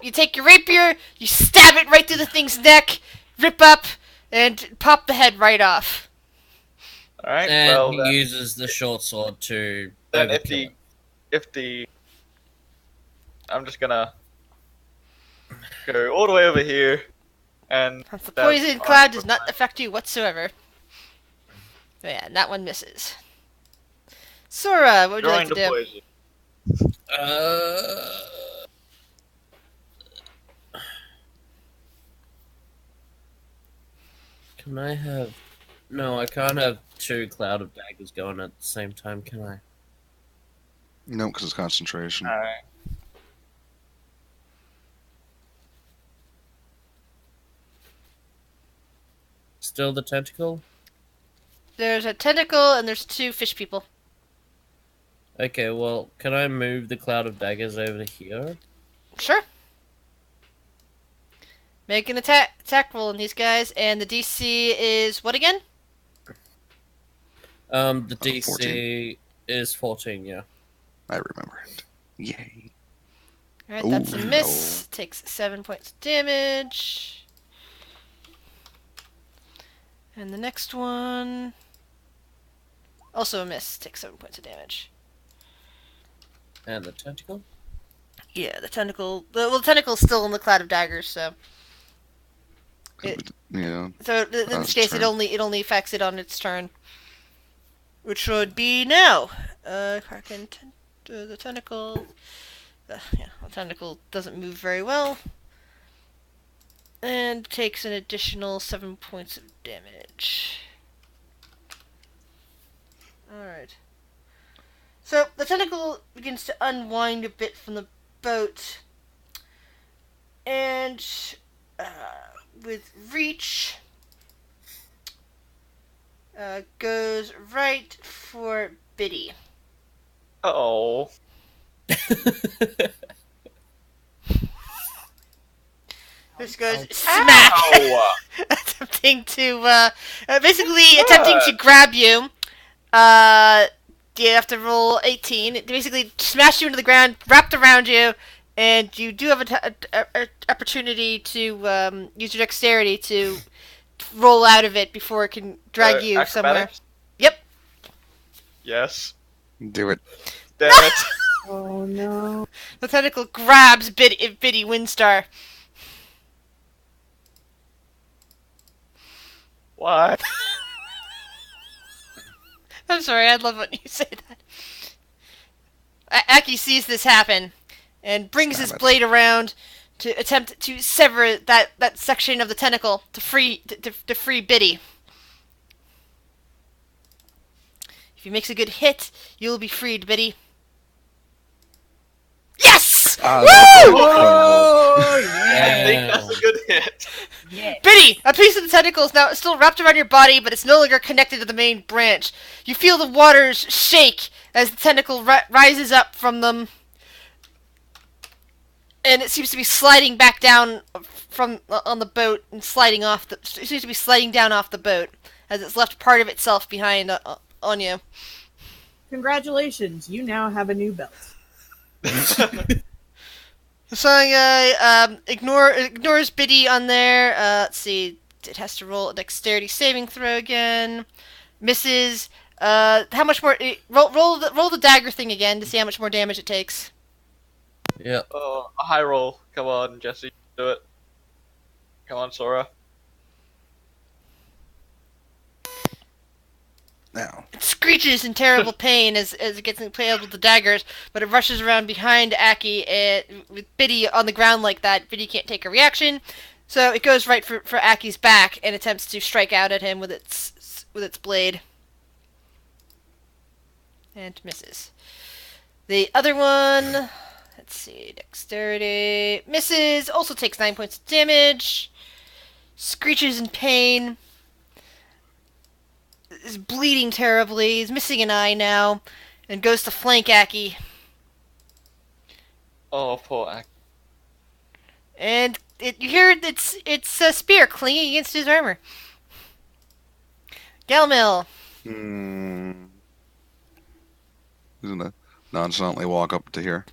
You take your rapier, you stab it right through the thing's neck, rip up, and pop the head right off. Alright, And well he then, uses the short sword to then overkill if the it. I'm just gonna go all the way over here and The that's poison fine. cloud does not affect you whatsoever. So yeah, that one misses. Sora, what would you like drawing to the do? poison. Can I have... No, I can't have 2 Cloud of Daggers going at the same time, can I? No, because it's concentration. Alright. Still the tentacle? There's a tentacle and there's 2 fish people. Okay, well, can I move the Cloud of Daggers over to here? Sure. Make an attack roll on these guys, and the DC is what again? The DC 14. is 14, yeah. I remember it. Yay. Alright, that's a Ooh, miss. Takes 7 points of damage. And the next one... Also a miss. Takes 7 points of damage. And the tentacle? Yeah, the tentacle... Well, the tentacle's still in the cloud of daggers, so... Yeah. So in this Last case, turn. it only affects it on its turn, which would be now. Kraken, the tentacle. Yeah, the tentacle doesn't move very well, and takes an additional 7 points of damage. All right. So the tentacle begins to unwind a bit from the boat, and. With reach, goes right for Biddy. Oh. This goes smack, Ow! attempting to, attempting to grab you. You have to roll 18. It basically smashed you into the ground, wrapped around you, and you do have an opportunity to use your dexterity to roll out of it before it can drag you somewhere. Acrobatics? Yep. Yes. Do it. Damn it. Oh no. The tentacle grabs Biddy Windstar. Why? I'm sorry, I love when you say that. Aki sees this happen and brings his Damn it. blade around to attempt to sever that section of the tentacle to free Biddy. If he makes a good hit, you will be freed, Biddy. Yes! Ah, Woo! Oh, I think yeah. that's a good hit. Yeah. Biddy, a piece of the tentacle is now still wrapped around your body, but it's no longer connected to the main branch. You feel the waters shake as the tentacle rises up from them, and it seems to be sliding back down from on the boat and sliding off. It seems to be sliding down off the boat as it's left part of itself behind on you. Congratulations, you now have a new belt. The song ignores Biddy on there. Let's see. It has to roll a dexterity saving throw again. Misses. How much more? Roll the dagger thing again to see how much more damage it takes. Yeah. Oh, a high roll. Come on, Jesse. Do it. Come on, Sora. Now. It screeches in terrible pain as it gets impaled with the daggers, but it rushes around behind Aki with Biddy on the ground like that. Biddy can't take a reaction, so it goes right for Aki's back and attempts to strike out at him with its blade. And misses. The other one, let's see, dexterity, misses, also takes 9 points of damage, screeches in pain, is bleeding terribly, is missing an eye now, and goes to flank Aki. Oh, poor Ak. And you hear it's a spear clinging against his armor. Galmil. He's gonna nonchalantly walk up to here.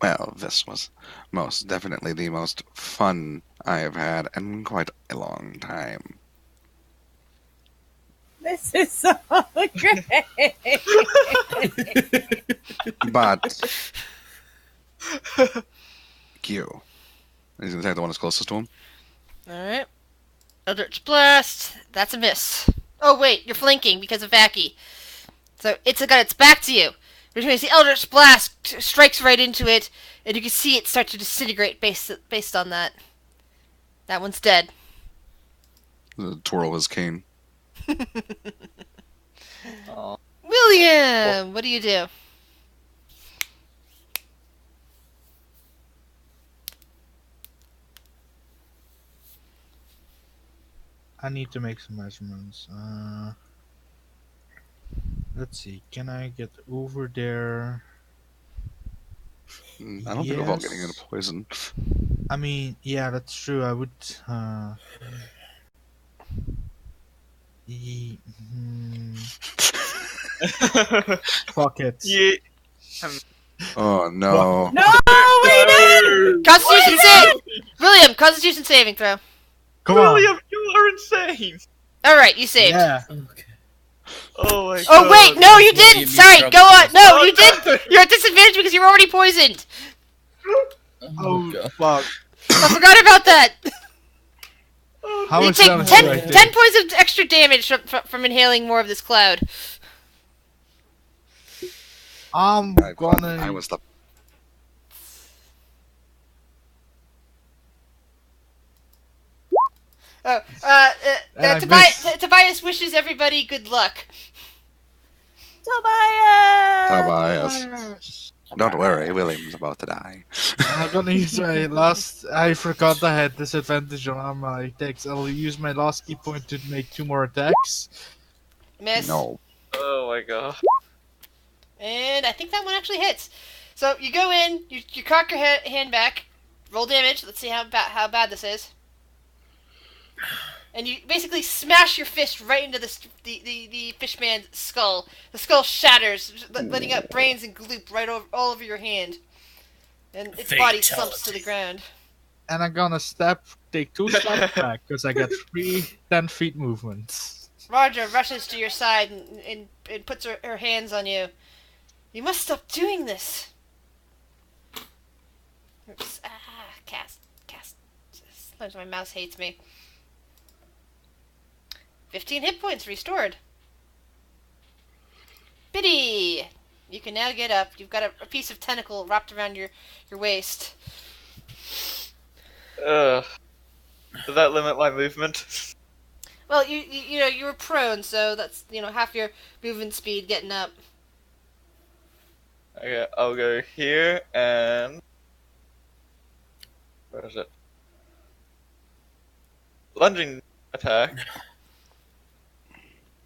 Well, this was most definitely the most fun I have had in quite a long time. This is so great. But Q. He's gonna attack the one that's closest to him. Alright. Eldritch Blast. That's a miss. Oh, wait, you're flanking because of Aki. So it's got its back to you. Which means the Eldritch Blast strikes right into it, and you can see it start to disintegrate based on that. That one's dead. Twirl his cane. Oh. William! What do you do? I need to make some measurements. Let's see. Can I get over there? I don't think we're all getting Yes. into poison. I mean, yeah, that's true. I would. Fuck it. Yeah. Oh no. No, we didn't! Constitution save! William, Constitution saving throw. Come on. William, you are insane. Alright, you saved. Yeah. Okay. Oh my god. Oh, wait, no, you William, didn't! you Sorry, dropped go on! it. No, you did! You're at disadvantage because you're already poisoned! Oh, God. Fuck. I forgot about that! How You much take damage 10, do I take? 10 points of extra damage from inhaling more of this cloud. I'm I gonna. was the Oh, And I Tobias wishes everybody good luck. Tobias. Don't worry, William's about to die. I'm gonna use my last. I forgot I had disadvantage on my attacks. I'll use my last key point to make 2 more attacks. Miss. No. Oh my god. And I think that one actually hits. So you go in, you cock your hand back, roll damage. Let's see how bad this is. And you basically smash your fist right into the fishman's skull. The skull shatters, letting out brains and gloop all over your hand. And its body slumps to the ground. And I'm gonna take 2 steps back because I got 3 10 feet movements. Roger rushes to your side and puts her hands on you. You must stop doing this. Oops. Cast. Sometimes my mouse hates me. 15 hit points restored. Biddy! You can now get up. You've got a piece of tentacle wrapped around your waist. Does that limit my movement? Well, you were prone, so that's, half your movement speed getting up. Okay, I'll go here and... Where is it? Lunging attack.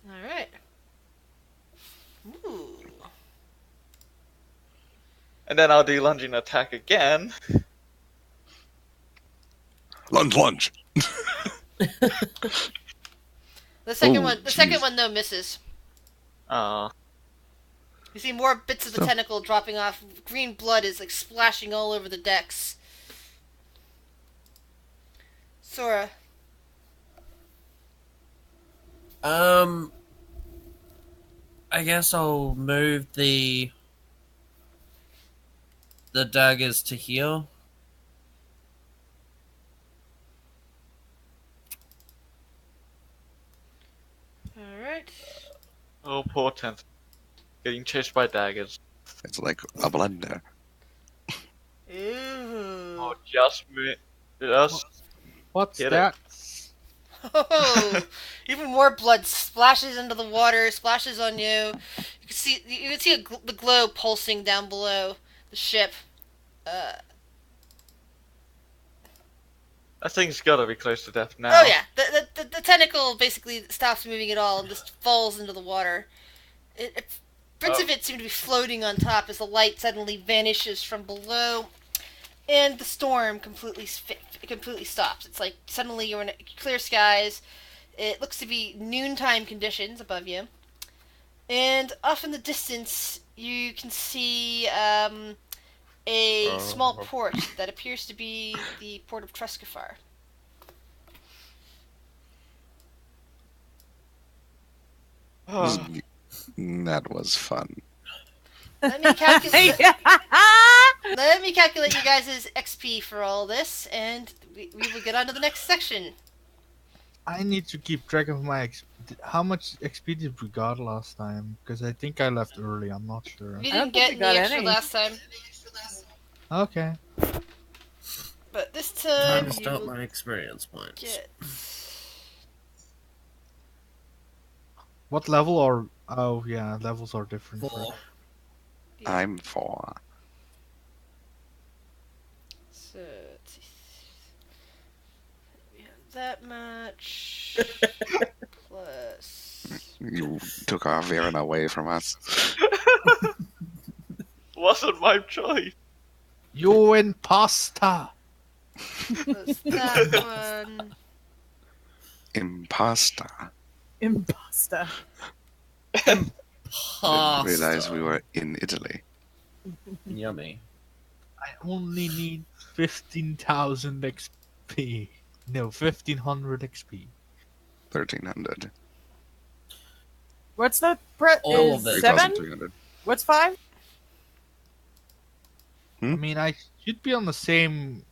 Alright. Ooh. And then I'll do lunging attack again. Lunge. The second Oh, one, jeez. though, misses. Aw. You see more bits of the So- tentacle dropping off. Green blood is like splashing all over the decks. Sora. I guess I'll move the daggers to here. Alright. Oh, poor tenth. Getting chased by daggers. It's like a blender. Ooh. Oh, just What's Get it. that? Oh, even more blood splashes into the water, splashes on you. You can see the glow pulsing down below the ship. That thing's gotta be close to death now. Oh yeah, the tentacle basically stops moving at all and just falls into the water. Bits of it seem to be floating on top as the light suddenly vanishes from below, and the storm completely stops. It's like suddenly you're in clear skies. It looks to be noontime conditions above you, and off in the distance you can see a small port that appears to be the port of Treskafar. That was fun. Let me calculate. Let me calculate you guys' XP for all this, and we will get on to the next section. I need to keep track of my how much XP did we got last time? Because I think I left early. I'm not sure. You I don't didn't think get we any got extra any. last time, Okay. but this Time time to you start will my experience points. get. What level are? Oh yeah, levels are different. 4. I'm 4. So let's see. We have that much plus. You took our Viren away from us. Wasn't my choice. You imposter! Plus that one. Imposter. Imposter. Didn't realize we were in Italy. Yummy. I only need 15,000 XP. No, 1,500 XP. 1,300. What's the All is of it. 7? 3,300. What's 5? I mean, I should be on the same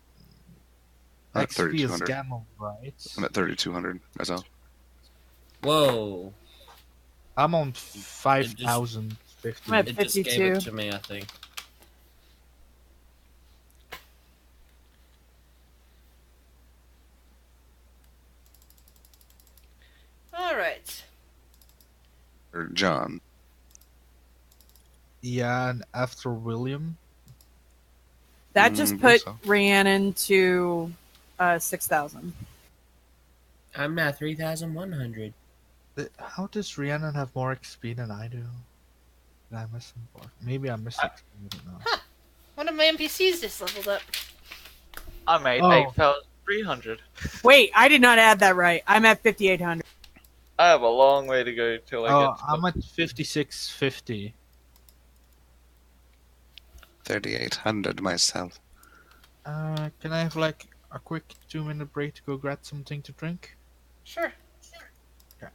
At XP as 3,200. Gamma, right? I'm at 3,200 myself. Whoa. I'm on 5,050. I'm at It just gave 52. it to me, I think. All right. Or John. Yeah, and after William. That just I put think so. Rhiannon to 6,000. I'm at 3,100. How does Rhiannon have more XP than I do? Did I miss some part? Maybe I missed XP. I don't know. One of my NPCs just leveled up. I made Oh. 8,300. Wait, I did not add that right. I'm at 5,800. I have a long way to go till I Oh, get to I'm at 5650. 3,800 myself. Can I have like a quick 2-minute break to go grab something to drink? Sure. Okay.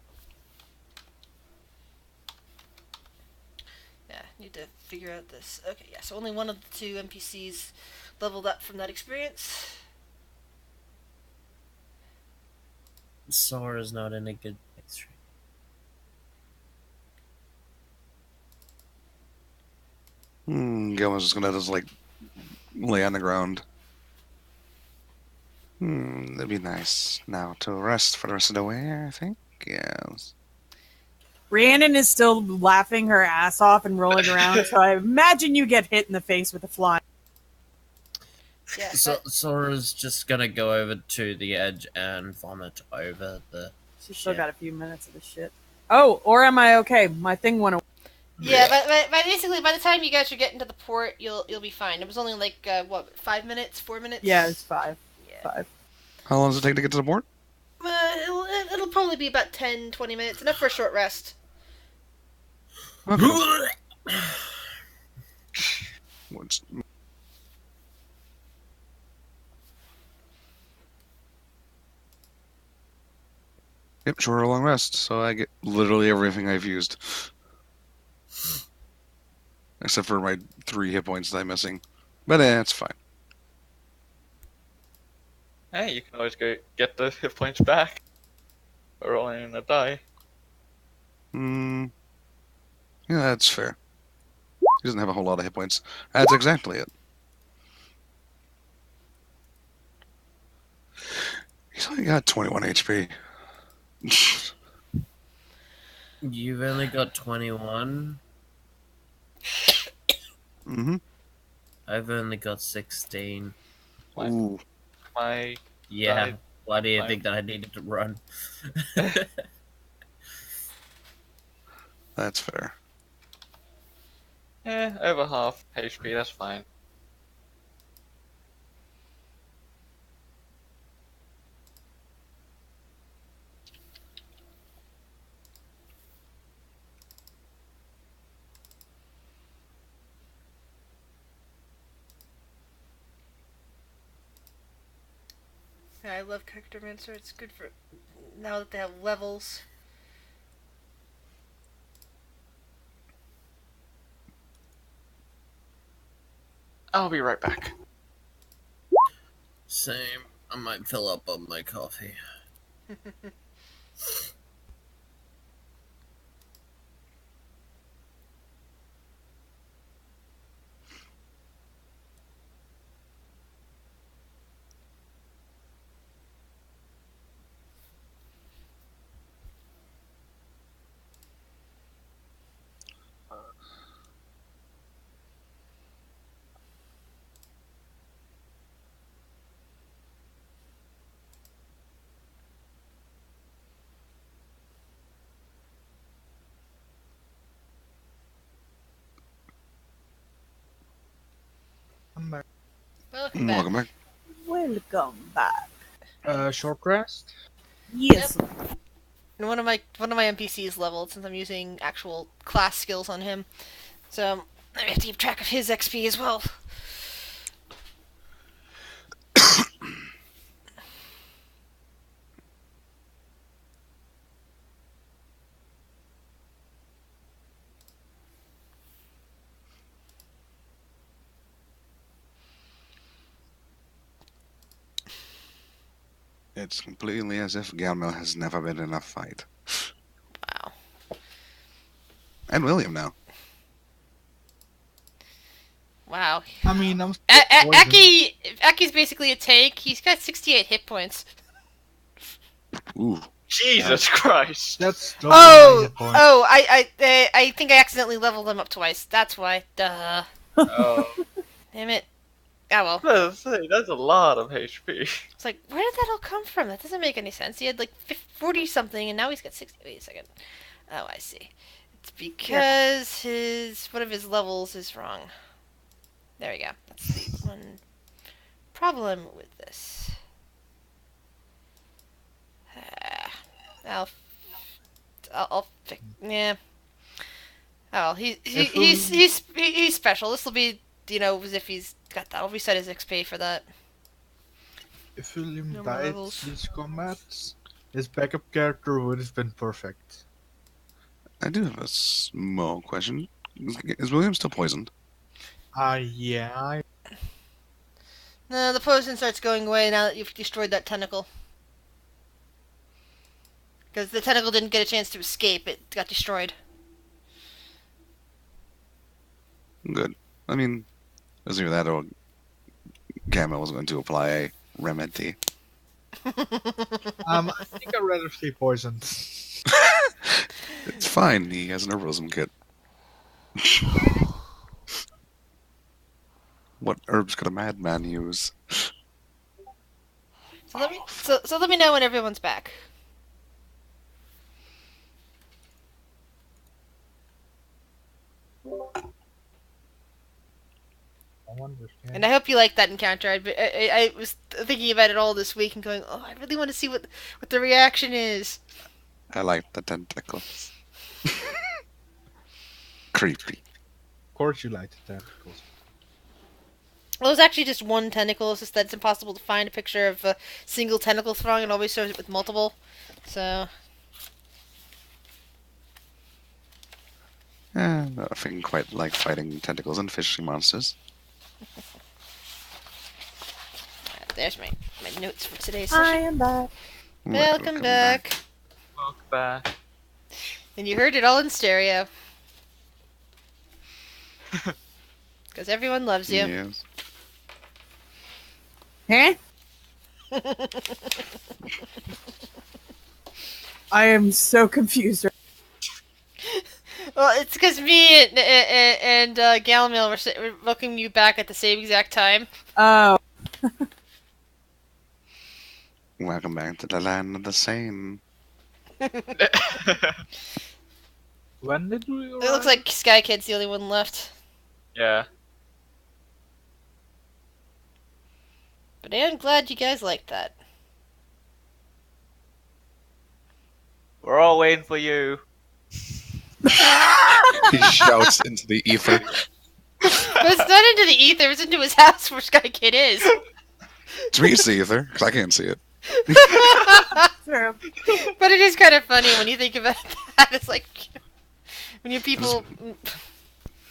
Yeah, need to figure out this. Okay, yeah, so only one of the two NPCs leveled up from that experience. Sora's not in a good place right Gilman's just gonna just like lay on the ground. That'd be nice. Now to rest for the rest of the way, I think. Yes. Rhiannon is still laughing her ass off and rolling around, so I imagine you get hit in the face with a fly. Yeah. So Sora's just gonna go over to the edge and vomit over the. She's still got a few minutes of this shit. Oh, or am I okay? My thing went away. Yeah, but basically, by the time you guys are getting to the port, you'll be fine. It was only like 5 minutes, 4 minutes. Yeah, it's 5. Yeah. 5. How long does it take to get to the port? It'll probably be about 10, 20 minutes, enough for a short rest. Okay. What's... Yep, short or long rest, so I get literally everything I've used. Except for my 3 hit points that I'm missing. But it's fine. Hey, you can always go get the hit points back. Or rolling a die. Yeah, that's fair. He doesn't have a whole lot of hit points. That's exactly it. He's only got 21 HP. You've only got 21. Mm-hmm. I've only got 16. Ooh. My Yeah. Right. Why do you Right. think that I needed to run? That's fair. over half HP, that's fine. Yeah, I love Charactermancer. It's good for now that they have levels. I'll be right back. Same. I might fill up on my coffee. I'm back. Welcome back. Welcome back. Welcome back. Short rest. Yes. And one of my NPCs is leveled since I'm using actual class skills on him. So I have to keep track of his XP as well. It's completely as if Galmel has never been in a fight. Wow. And William now. Wow. I mean, I'm Aki's basically a tank. He's got 68 hit points. Ooh. Jesus Christ! That's double my hit points. I think I accidentally leveled him up twice. That's why. Duh. Oh, Damn it. Oh well. that's a lot of HP. It's like, where did that all come from? That doesn't make any sense. He had like 40 something, and now he's got 60. Wait a second. Oh, I see. It's because one of his levels is wrong. There we go. That's the one problem with this. I'll fix. Yeah. Oh, he's special. This will be, as if he's got that. I'll reset his XP for that. If William No more died levels. these combats, his backup character would have been perfect. I do have a small question. Is William still poisoned? Yeah. No, the poison starts going away now that you've destroyed that tentacle. Because the tentacle didn't get a chance to escape, it got destroyed. Good. I mean, it was either that or Gamma was going to apply a remedy. I think I'd rather stay poisoned. It's fine. He has an herbalism kit. What herbs could a madman use? So let me know when everyone's back. I understand. And I hope you like that encounter. I was thinking about it all this week and going, oh, I really want to see what the reaction is. I like the tentacles. Creepy. Of course you like the tentacles. Well, it was actually just one tentacle. It's just that it's impossible to find a picture of a single tentacle throng. It always shows it with multiple. So, Nothing quite like fighting tentacles and fishing monsters. there's my notes for today's I session. am back. Welcome back. Welcome back. And you heard it all in stereo. Because everyone loves you. Yes. Huh? I am so confused. Well, it's because me and Galamil were welcoming you back at the same exact time. Oh, Welcome back to the land of the sane. When did we arrive? It looks like Sky Kid's the only one left. Yeah. But I am glad you guys liked that. We're all waiting for you. He shouts into the ether. But it's not into the ether, it's into his house where Sky Kid is. To me, it's the ether, because I can't see it. true. But it is kind of funny when you think about that. It's like when you people.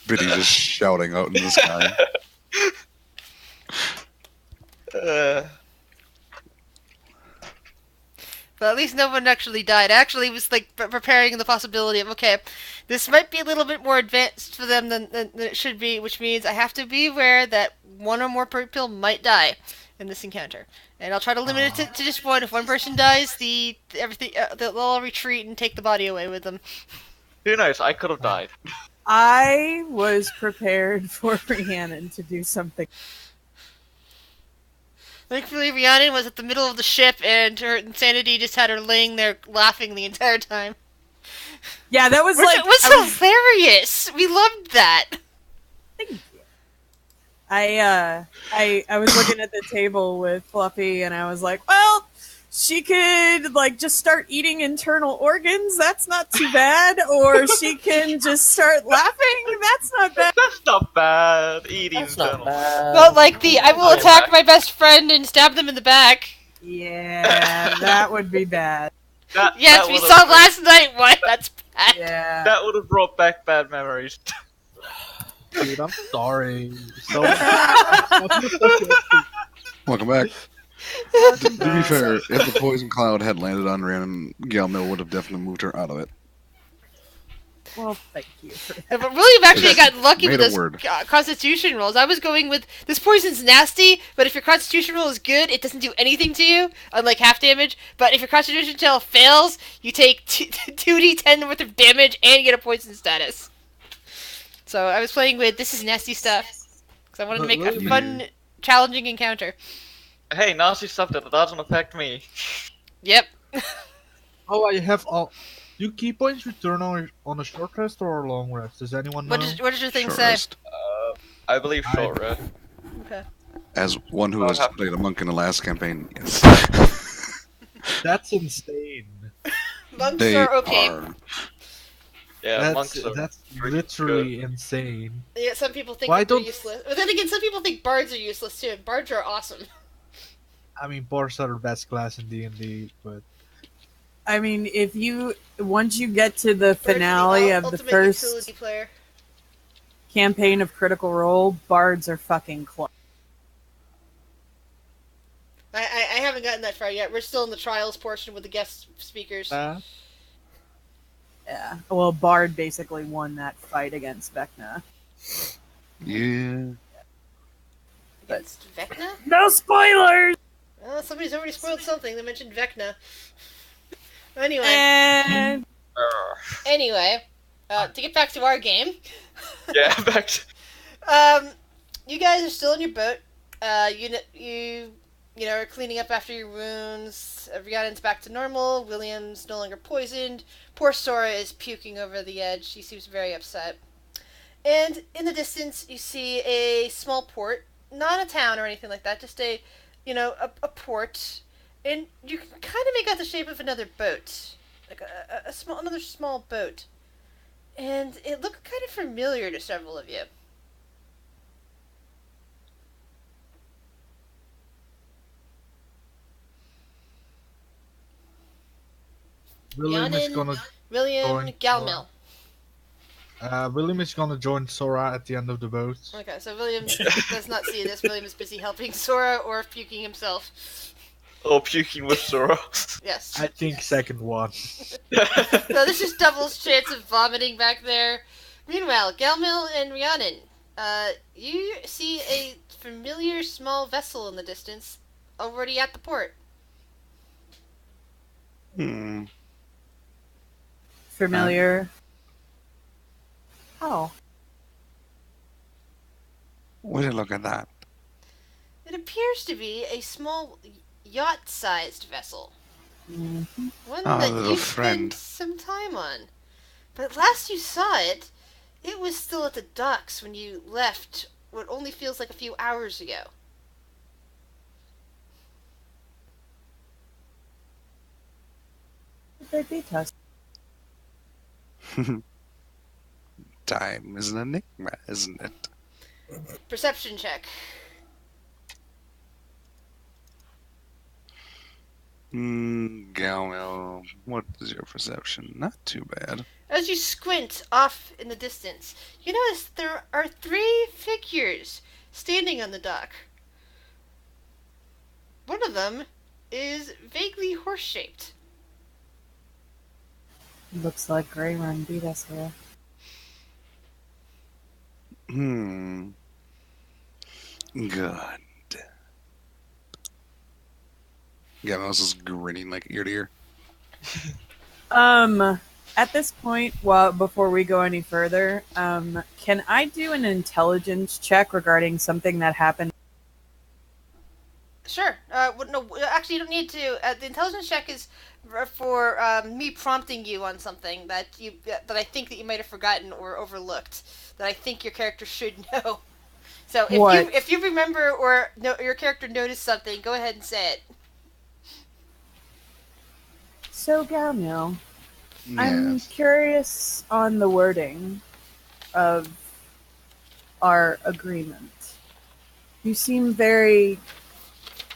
Biddy just shouting out in the sky. But at least no one actually died. I actually was like preparing the possibility of, okay, this might be a little bit more advanced for them than it should be, which means I have to be aware that one or more people might die in this encounter. And I'll try to limit it to just one. If one person dies, they'll all retreat and take the body away with them. Who knows? I could have died. I was prepared for Rhiannon to do something. Thankfully, Rhiannon was at the middle of the ship, and her insanity just had her laying there laughing the entire time. Yeah, that was Which like was hilarious. We loved that. I was looking at the table with Fluffy, and I was like, well, she could like just start eating internal organs. That's not too bad. Or she can just start laughing. That's not bad. That's not bad. Eating That's not internal. bad. Well, like I will attack my best friend and stab them in the back. Yeah, that would be bad. Yes, That we would've- saw last night. What? That's bad. Yeah. That would have brought back bad memories. Dude, I'm sorry. So Welcome back. To be fair, if the poison cloud had landed on Rhiannon, Galmil would have definitely moved her out of it. Well, thank you. For that. But William actually got lucky Made with a those word. constitution rolls. I was going with, this poison's nasty, but if your constitution roll is good, it doesn't do anything to you, unlike half damage. But if your constitution roll fails, you take 2d10 worth of damage and you get a poison status. So I was playing with, this is nasty stuff. Because I wanted to make a fun, challenging encounter. Hey, nasty stuff that doesn't affect me. Yep. oh, I have all. Do key points return on a short rest or a long rest? Does anyone know? What does your thing Short say? rest. I believe short rest. Okay. As one who I'll has have- played a monk in the last campaign, yes. That's insane. Monks They are okay. are. Yeah, monks are That's pretty literally insane. Yeah, some people think Why they're don't- useless. But then again, some people think bards are useless too, and bards are awesome. I mean, bards are the best class in D&D, but I mean, once you get to the finale of the Ultimate first utility player. campaign of Critical Role, bards are fucking close. I haven't gotten that far yet. We're still in the trials portion with the guest speakers. Yeah. Well, Bard basically won that fight against Vecna. Yeah. Against Vecna? No spoilers. Well, somebody's already spoiled something. They mentioned Vecna. Anyway, And anyway, to get back to our game, Yeah, back to... you guys are still in your boat. You are cleaning up after your wounds. Rhiannon's back to normal. William's no longer poisoned. Poor Sora is puking over the edge. She seems very upset. And in the distance, you see a small port, not a town or anything like that, just a port, and you can kind of make out the shape of another boat, like another small boat, and it looked kind of familiar to several of you. William is Rhiannon, gonna William, join Galmel. William is gonna join Sora at the end of the boat. Okay, so William does not see this. William is busy helping Sora or puking himself. Oh, puking with Sora. Yes. I think second one. So this is Double's chance of vomiting back there. Meanwhile, Galmil and Rhiannon, you see a familiar small vessel in the distance, already at the port. Hmm. familiar. Oh, Would you look at that? It appears to be a small yacht-sized vessel. mhm. One Ah, that little you friend. spent some time on. But last you saw it, it was still at the docks when you left what only feels like a few hours ago. They beat us. Time is an enigma, isn't it? Perception check. Galmel, what is your perception? Not too bad. As you squint off in the distance, you notice there are 3 figures standing on the dock. One of them is vaguely horse-shaped. Looks like Grey Run beat us here. Good. Galmel's just grinning like ear to ear. At this point, well, before we go any further, can I do an intelligence check regarding something that happened? Sure. No, actually, you don't need to. The intelligence check is for me prompting you on something that I think that you might have forgotten or overlooked. That I think your character should know. So if you remember or your character noticed something, go ahead and say it. So, Galmil, I'm curious on the wording of our agreement. You seem very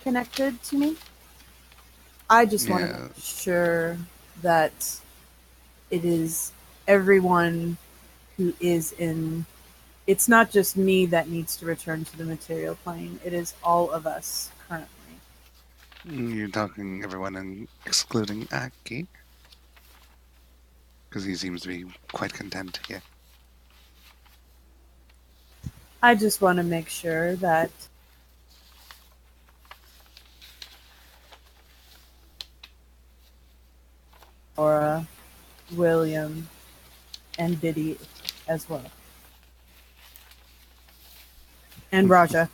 connected to me. I just want to make sure that it is everyone who is in. It's not just me that needs to return to the material plane. It is all of us currently. You're talking everyone excluding Aki? Because he seems to be quite content here. I just want to make sure that Laura, William, and Biddy as well. And Raja.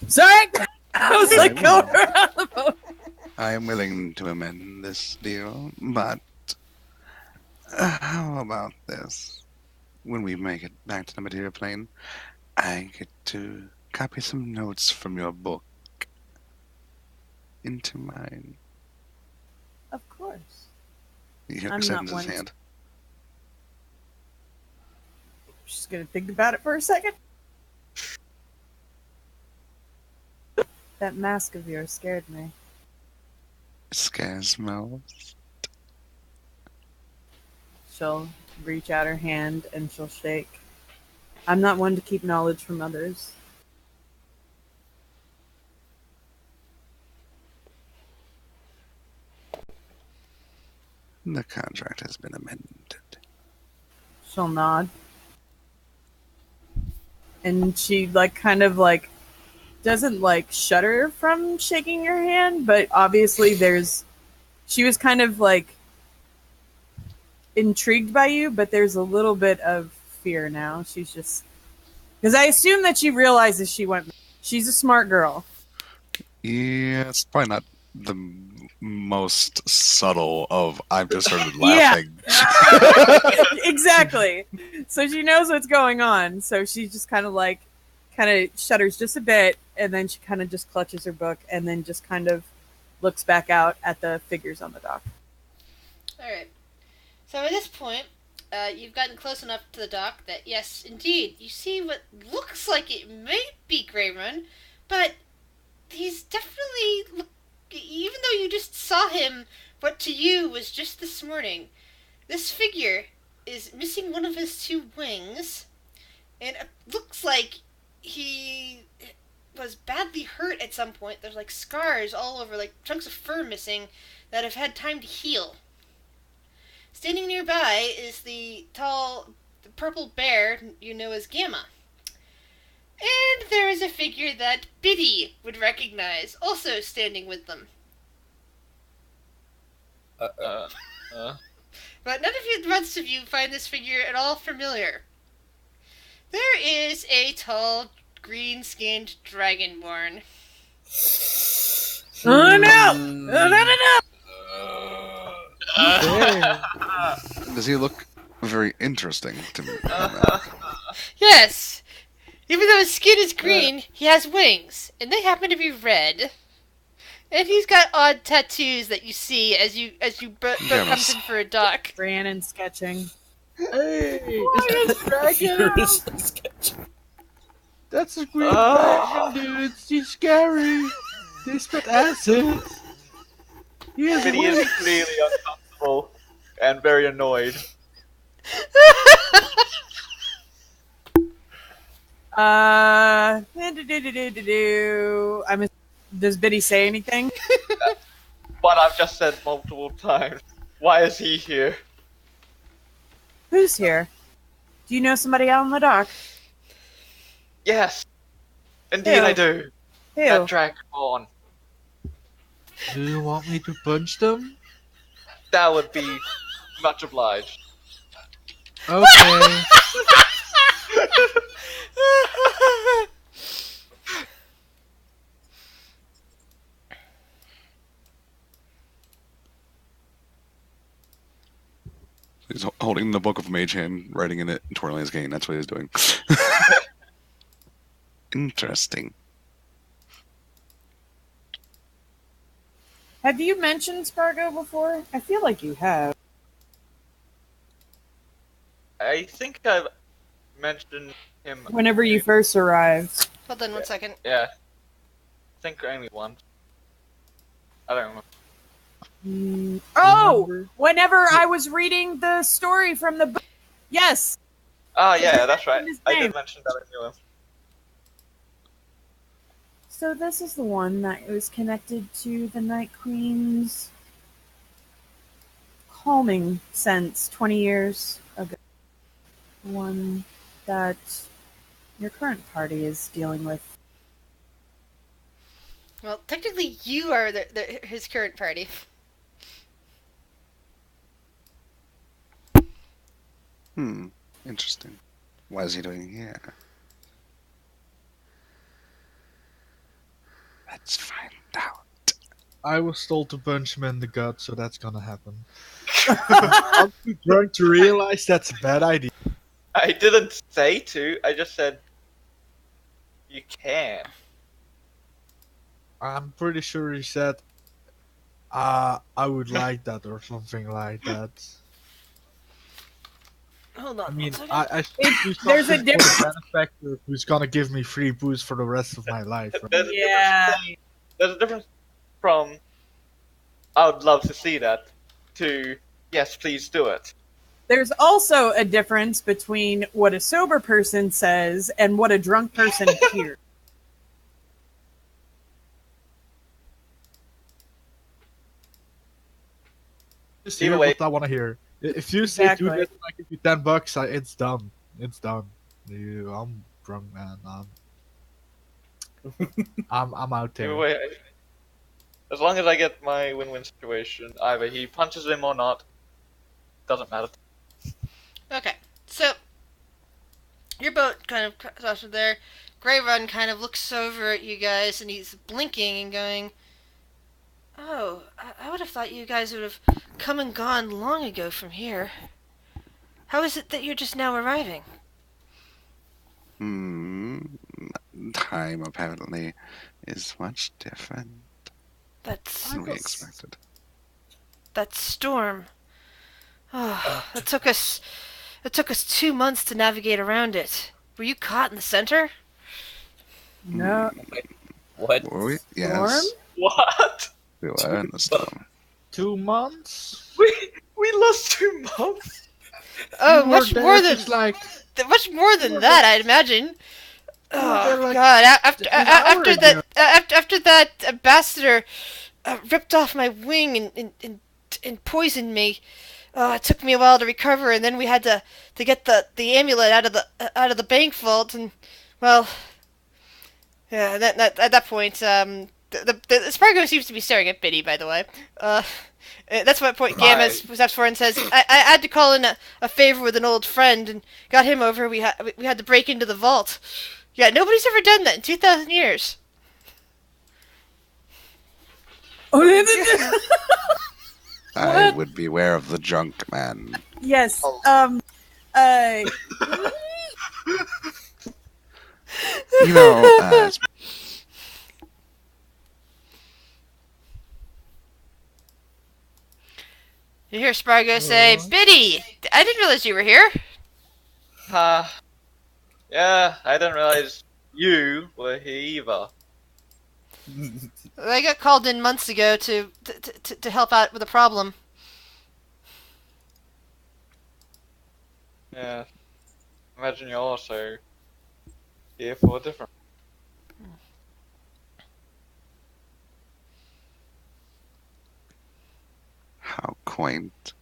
Sorry! I was like going around the boat. I am willing to amend this deal, but how about this? When we make it back to the material plane, I get to copy some notes from your book into mine. Of course. He I'm extends not his one hand. Just gonna think about it for a second. That mask of yours scared me. Scares most. She'll reach out her hand and she'll shake. I'm not one to keep knowledge from others. The contract has been amended. She'll nod. and she like kind of like doesn't like shudder from shaking your hand, but obviously she was kind of like intrigued by you, but there's a little bit of fear now. She's just because I assume that she realizes she went. She's a smart girl. Yeah, it's probably not the most subtle of I've just started Yeah. laughing. Exactly. So she knows what's going on. So she just kind of shudders just a bit, and then she kind of just clutches her book, and then just kind of looks back out at the figures on the dock. Alright. So at this point, you've gotten close enough to the dock that, yes, indeed, you see what looks like it may be Greyrun, but he's definitely, even though you just saw him, what to you was just this morning, this figure is missing one of his two wings, and it looks like he was badly hurt at some point. There's like scars all over, like chunks of fur missing that have had time to heal. Standing nearby is the purple bear you know as Gamma. And there is a figure that Biddy would recognize, also standing with them. But none of the rest of you find this figure at all familiar. There is a tall, green-skinned dragonborn. Oh no! Oh, no! Does he look very interesting to me? Yes! Even though his skin is green, he has wings, and they happen to be red. And he's got odd tattoos that you see as you boat comes in for a dock. Brandon sketching. Hey, it's a dragon! Furiously sketching. That's a green dragon, dude. He's scary. They spit acid. He has Biddy is wings. clearly uncomfortable and very annoyed. Does Biddy say anything? But I've just said multiple times. Why is he here? Who's here? Do you know somebody out on the dock? Yes. Indeed Who? I do. Who? That dragon. Do you want me to punch them? That would be much obliged. Okay. He's holding the book of Mage Hand, writing in it, and twirling his cane. That's what he's doing. Interesting. Have you mentioned Spargo before? I feel like you have. I think I've mentioned him. Whenever you first arrived. Hold on 1 second. Yeah. I think only once. I don't remember. Oh! Whenever I was reading the story from the book. Yes! Oh yeah, that's right. His I name. did mention that I knew him. So this is the one that was connected to the Night Queen's calming sense 20 years ago. The one that your current party is dealing with. Well, technically you are his current party. Interesting. What is he doing here? Let's find out. I was told to punch him in the gut, so that's gonna happen. I'm too drunk to realize that's a bad idea. I didn't say to. I just said you can. I'm pretty sure he said, I would like that or something like that. Hold on. I mean, 1 second. I should do There's a something for the benefactor who's gonna give me free booze for the rest of my life. Right? There's a difference from I would love to see that to yes, please do it. There's also a difference between what a sober person says and what a drunk person hears. Just Either hear way. what I want to hear. If you say do Exactly. this and I give you $10, it's done. It's done. I'm drunk, man. I'm out there. Either way, as long as I get my win-win situation, either he punches him or not, doesn't matter. Okay, so your boat kind of crosses there. Grey Run kind of looks over at you guys, and he's blinking and going, "Oh, I would have thought you guys would have come and gone long ago from here. How is it that you're just now arriving?" Time apparently is much different That's than we expected. that storm. Oh, it took us 2 months to navigate around it. Were you caught in the center? No. What? Were we? Yes, What? we were in the storm. 2 months? We lost 2 months. Oh, You were much there more than just like much more than that, I'd imagine. Oh there like God! After an hour ago. after that ambassador ripped off my wing and poisoned me. It took me a while to recover, and then we had to get the amulet out of the bank vault, and well, yeah. At that point, the Spargo seems to be staring at Biddy. By the way, that's what point Gamma steps forward and says, I had to call in a favor with an old friend and got him over. We had to break into the vault. Yeah, nobody's ever done that in 2,000 years. Oh, I would beware of the junk man. yes. You know, You hear Spargo say, "Biddy, I didn't realize you were here." Yeah, I didn't realize you were here either. I got called in months ago to help out with a problem. Yeah. Imagine you're also here for a different. how quaint.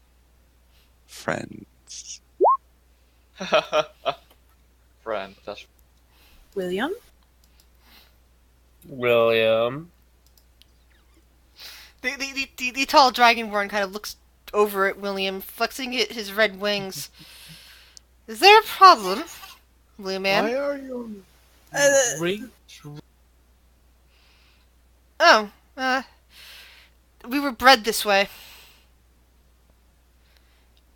Friends. Friend, that's William? William. The tall dragonborn kind of looks over at William, flexing his red wings. Is there a problem, Blue Man? why are you ring? Oh, we were bred this way.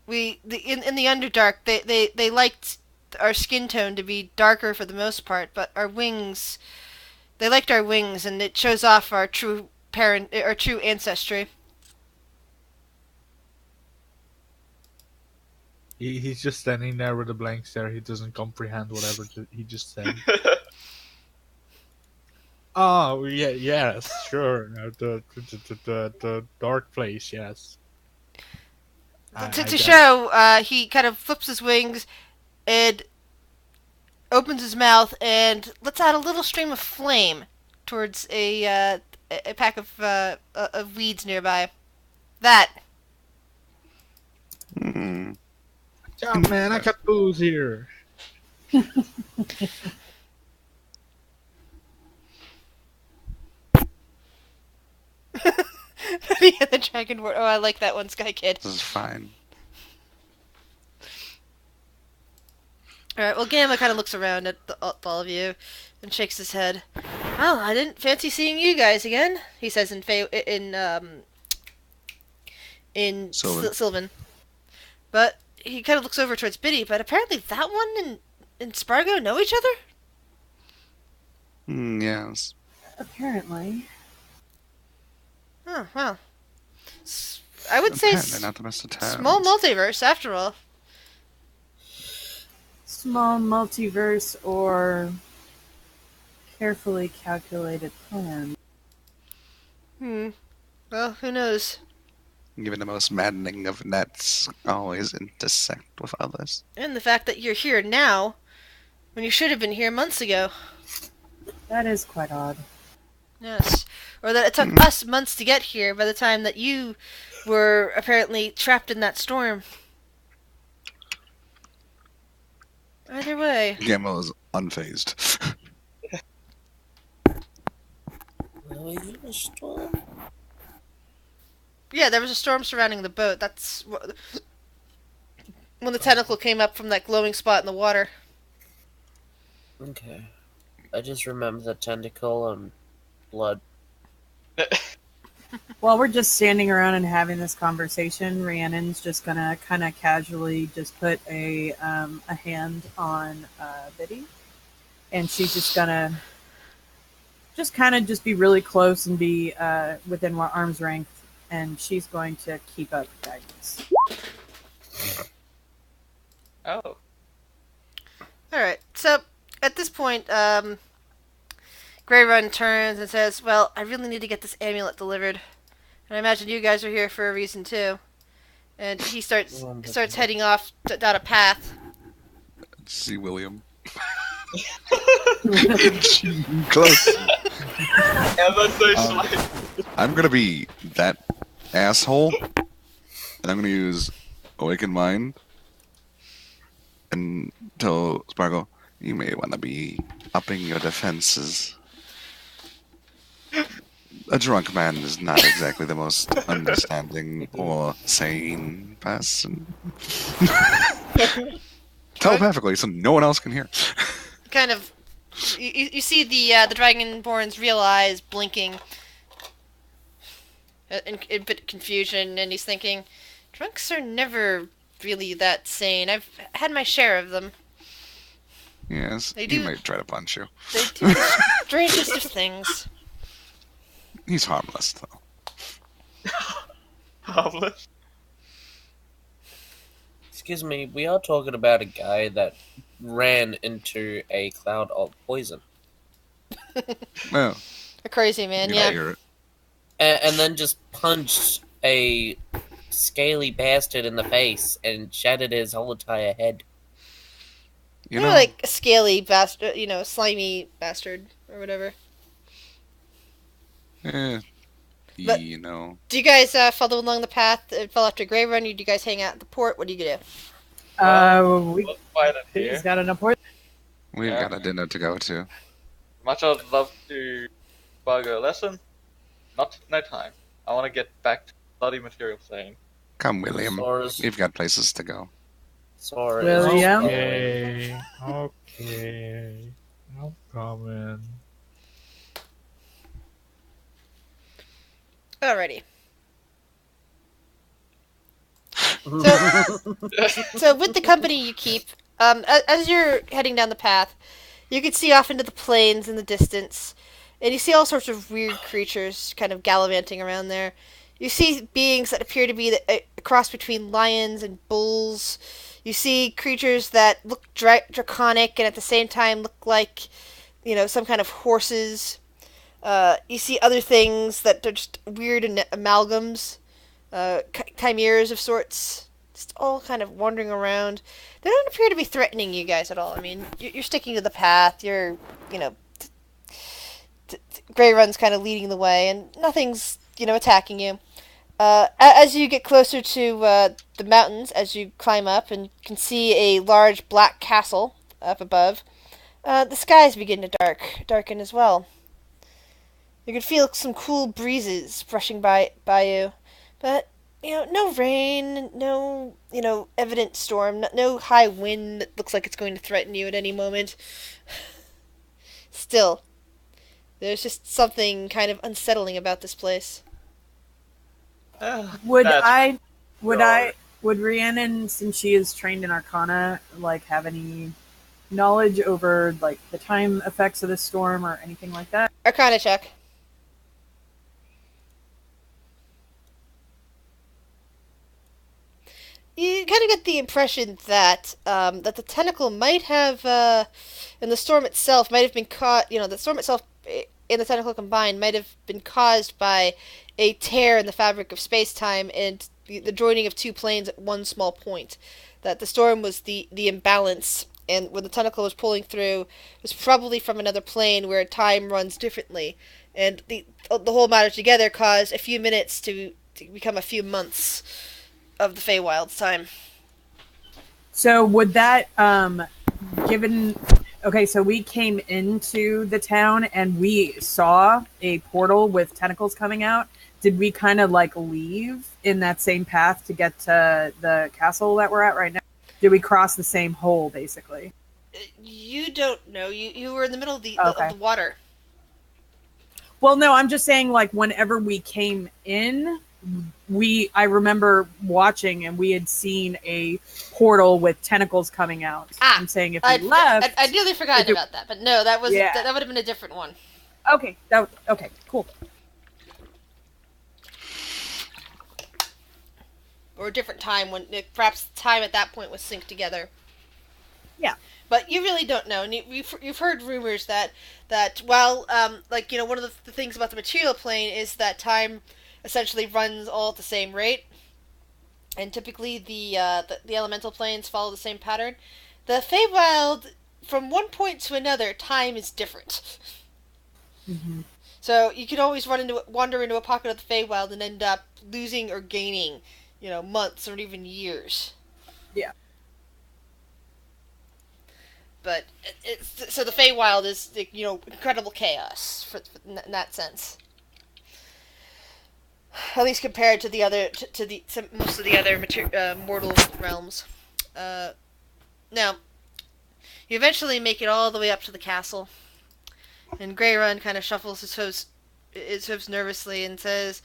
In the Underdark, they liked our skin tone to be darker for the most part, but our wings, they liked our wings, and it shows off our true ancestry. He's just standing there with a blank stare. He doesn't comprehend whatever he just said. Oh yeah, yes, sure. No, the dark place, yes. To show, he kind of flips his wings and opens his mouth and lets out a little stream of flame towards a pack of weeds nearby. That. Hmm. Oh man, I got booze here. Yeah, the dragon word. Oh, I like that one, Sky Kid. This is fine. Alright, well, Gamma kind of looks around at all of you and shakes his head. Well, I didn't fancy seeing you guys again, he says in Sylvan. Sylvan. But he kind of looks over towards Biddy, but apparently that one and Spargo know each other? Yes. Apparently. Oh, well. I would say Apparently not the best of times. small multiverse, after all. Small multiverse or carefully calculated plan. Well, who knows? Even the most maddening of nets always intersect with others. And the fact that you're here now, when you should have been here months ago. That is quite odd. Yes. Or that it took us months to get here by the time that you were apparently trapped in that storm. Either way. Gamma was unfazed. Really, you a storm? Yeah, there was a storm surrounding the boat. That's when the tentacle came up from that glowing spot in the water. Okay. I just remember the tentacle and blood. While we're just standing around and having this conversation, Rhiannon's just gonna kind of casually just put a hand on Biddy, and she's just gonna just kind of just be really close and be within arm's length, and she's going to keep up guidance. Oh. Alright, so at this point, Grey Run turns and says, well, I really need to get this amulet delivered. And I imagine you guys are here for a reason too. And he starts heading off down a path. See William. Close. Ever so slightly. I'm gonna be that asshole, and I'm gonna use Awaken Mind and tell Sparkle, you may want to be upping your defenses. A drunk man is not exactly the most understanding or sane person. Telepathically, so no one else can hear. Kind of, you see the Dragonborn's real eyes blinking in a bit of confusion, and he's thinking, drunks are never really that sane. I've had my share of them. Yes, They he do- might try to punch you. They do the strangest of things. He's harmless, though. Harmless. Excuse me, we are talking about a guy that ran into a cloud of poison. Well, A crazy man, you yeah. hear it. And then just punched a scaly bastard in the face and shattered his whole entire head. You More know, like a scaly bastard, slimy bastard, or whatever. eh, But- you know. Do you guys follow along the path and follow after Grey Run, or do you guys hang out at the port? What do you do? We've Find it here. got an appointment. We've Yeah. got a dinner to go to. Much I'd love to bug a lesson. No time. I want to get back to bloody material thing. Come, William. Sora's, We've got places to go. Sora William? Okay. Okay. I'm coming. Alrighty. So with the company you keep, as you're heading down the path, you can see off into the plains in the distance, and you see all sorts of weird creatures kind of gallivanting around there. You see beings that appear to be a cross between lions and bulls. You see creatures that look draconic and at the same time look like, some kind of horses. You see other things that are just weird amalgams, chimeras of sorts, just all kind of wandering around. They don't appear to be threatening you guys at all. I mean, you're sticking to the path. You're, Grey Run's kind of leading the way, and nothing's, attacking you. As you get closer to the mountains, as you climb up and can see a large black castle up above, the skies begin to darken as well. You can feel some cool breezes brushing by you, but no rain, no evident storm, no high wind that looks like it's going to threaten you at any moment. Still, there's just something kind of unsettling about this place. Would That's would Rhiannon, since she is trained in Arcana, have any knowledge over the time effects of this storm or anything like that? Arcana check. You kind of get the impression that that the tentacle might have, and the storm itself might have been caught. The storm itself and the tentacle combined might have been caused by a tear in the fabric of space-time and the joining of two planes at one small point. That the storm was the imbalance, and when the tentacle was pulling through, it was probably from another plane where time runs differently, and the whole matter together caused a few minutes to become a few months of the Feywild's time. So would that, given Okay, so we came into the town and we saw a portal with tentacles coming out. Did we kind of like leave in that same path to get to the castle that we're at right now? Did we cross the same hole, basically? You don't know. You were in the middle of of Okay. the water. Well, no, I'm just saying, like, whenever we came in, I remember watching and we had seen a portal with tentacles coming out. I'm saying if we left, I'd nearly forgotten about that, but no, that was Yeah. that would have been a different one. okay, okay, cool. Or a different time when perhaps the time at that point was synced together. Yeah. But you really don't know, and you've heard rumors that while like one of the things about the material plane is that time essentially runs all at the same rate, and typically the elemental planes follow the same pattern. The Feywild, from one point to another, time is different. Mm-hmm. So you can always wander into a pocket of the Feywild and end up losing or gaining, months or even years. Yeah. But so the Feywild is incredible chaos in that sense. At least compared to the other to most of the other mortal realms. Now you eventually make it all the way up to the castle, and Greyrun kind of shuffles his hooves nervously and says,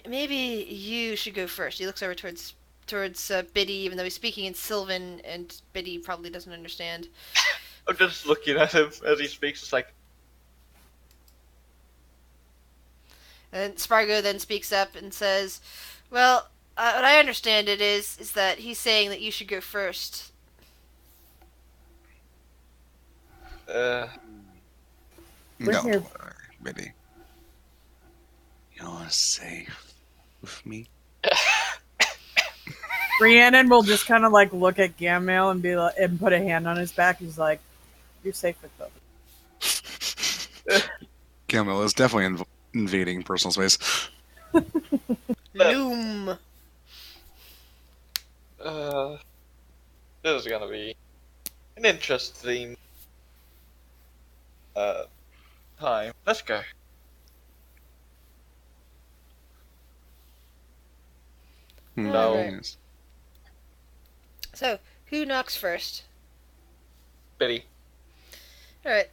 "Maybe you should go first." He looks over towards Biddy, even though he's speaking in Sylvan, and Biddy probably doesn't understand. I'm just looking at him as he speaks. It's like, And Spargo then speaks up and says, "Well, what I understand it is that he's saying that you should go first." Don't here. worry, Biddy. You're safe with me. Rhiannon will just kind of like look at Gammail and be like, and put a hand on his back. He's like, "You're safe with both." Camille is definitely invading personal space. Loom. this is gonna be an interesting time. Let's go. No. Alright. Yes. So, who knocks first? Biddy. Alright.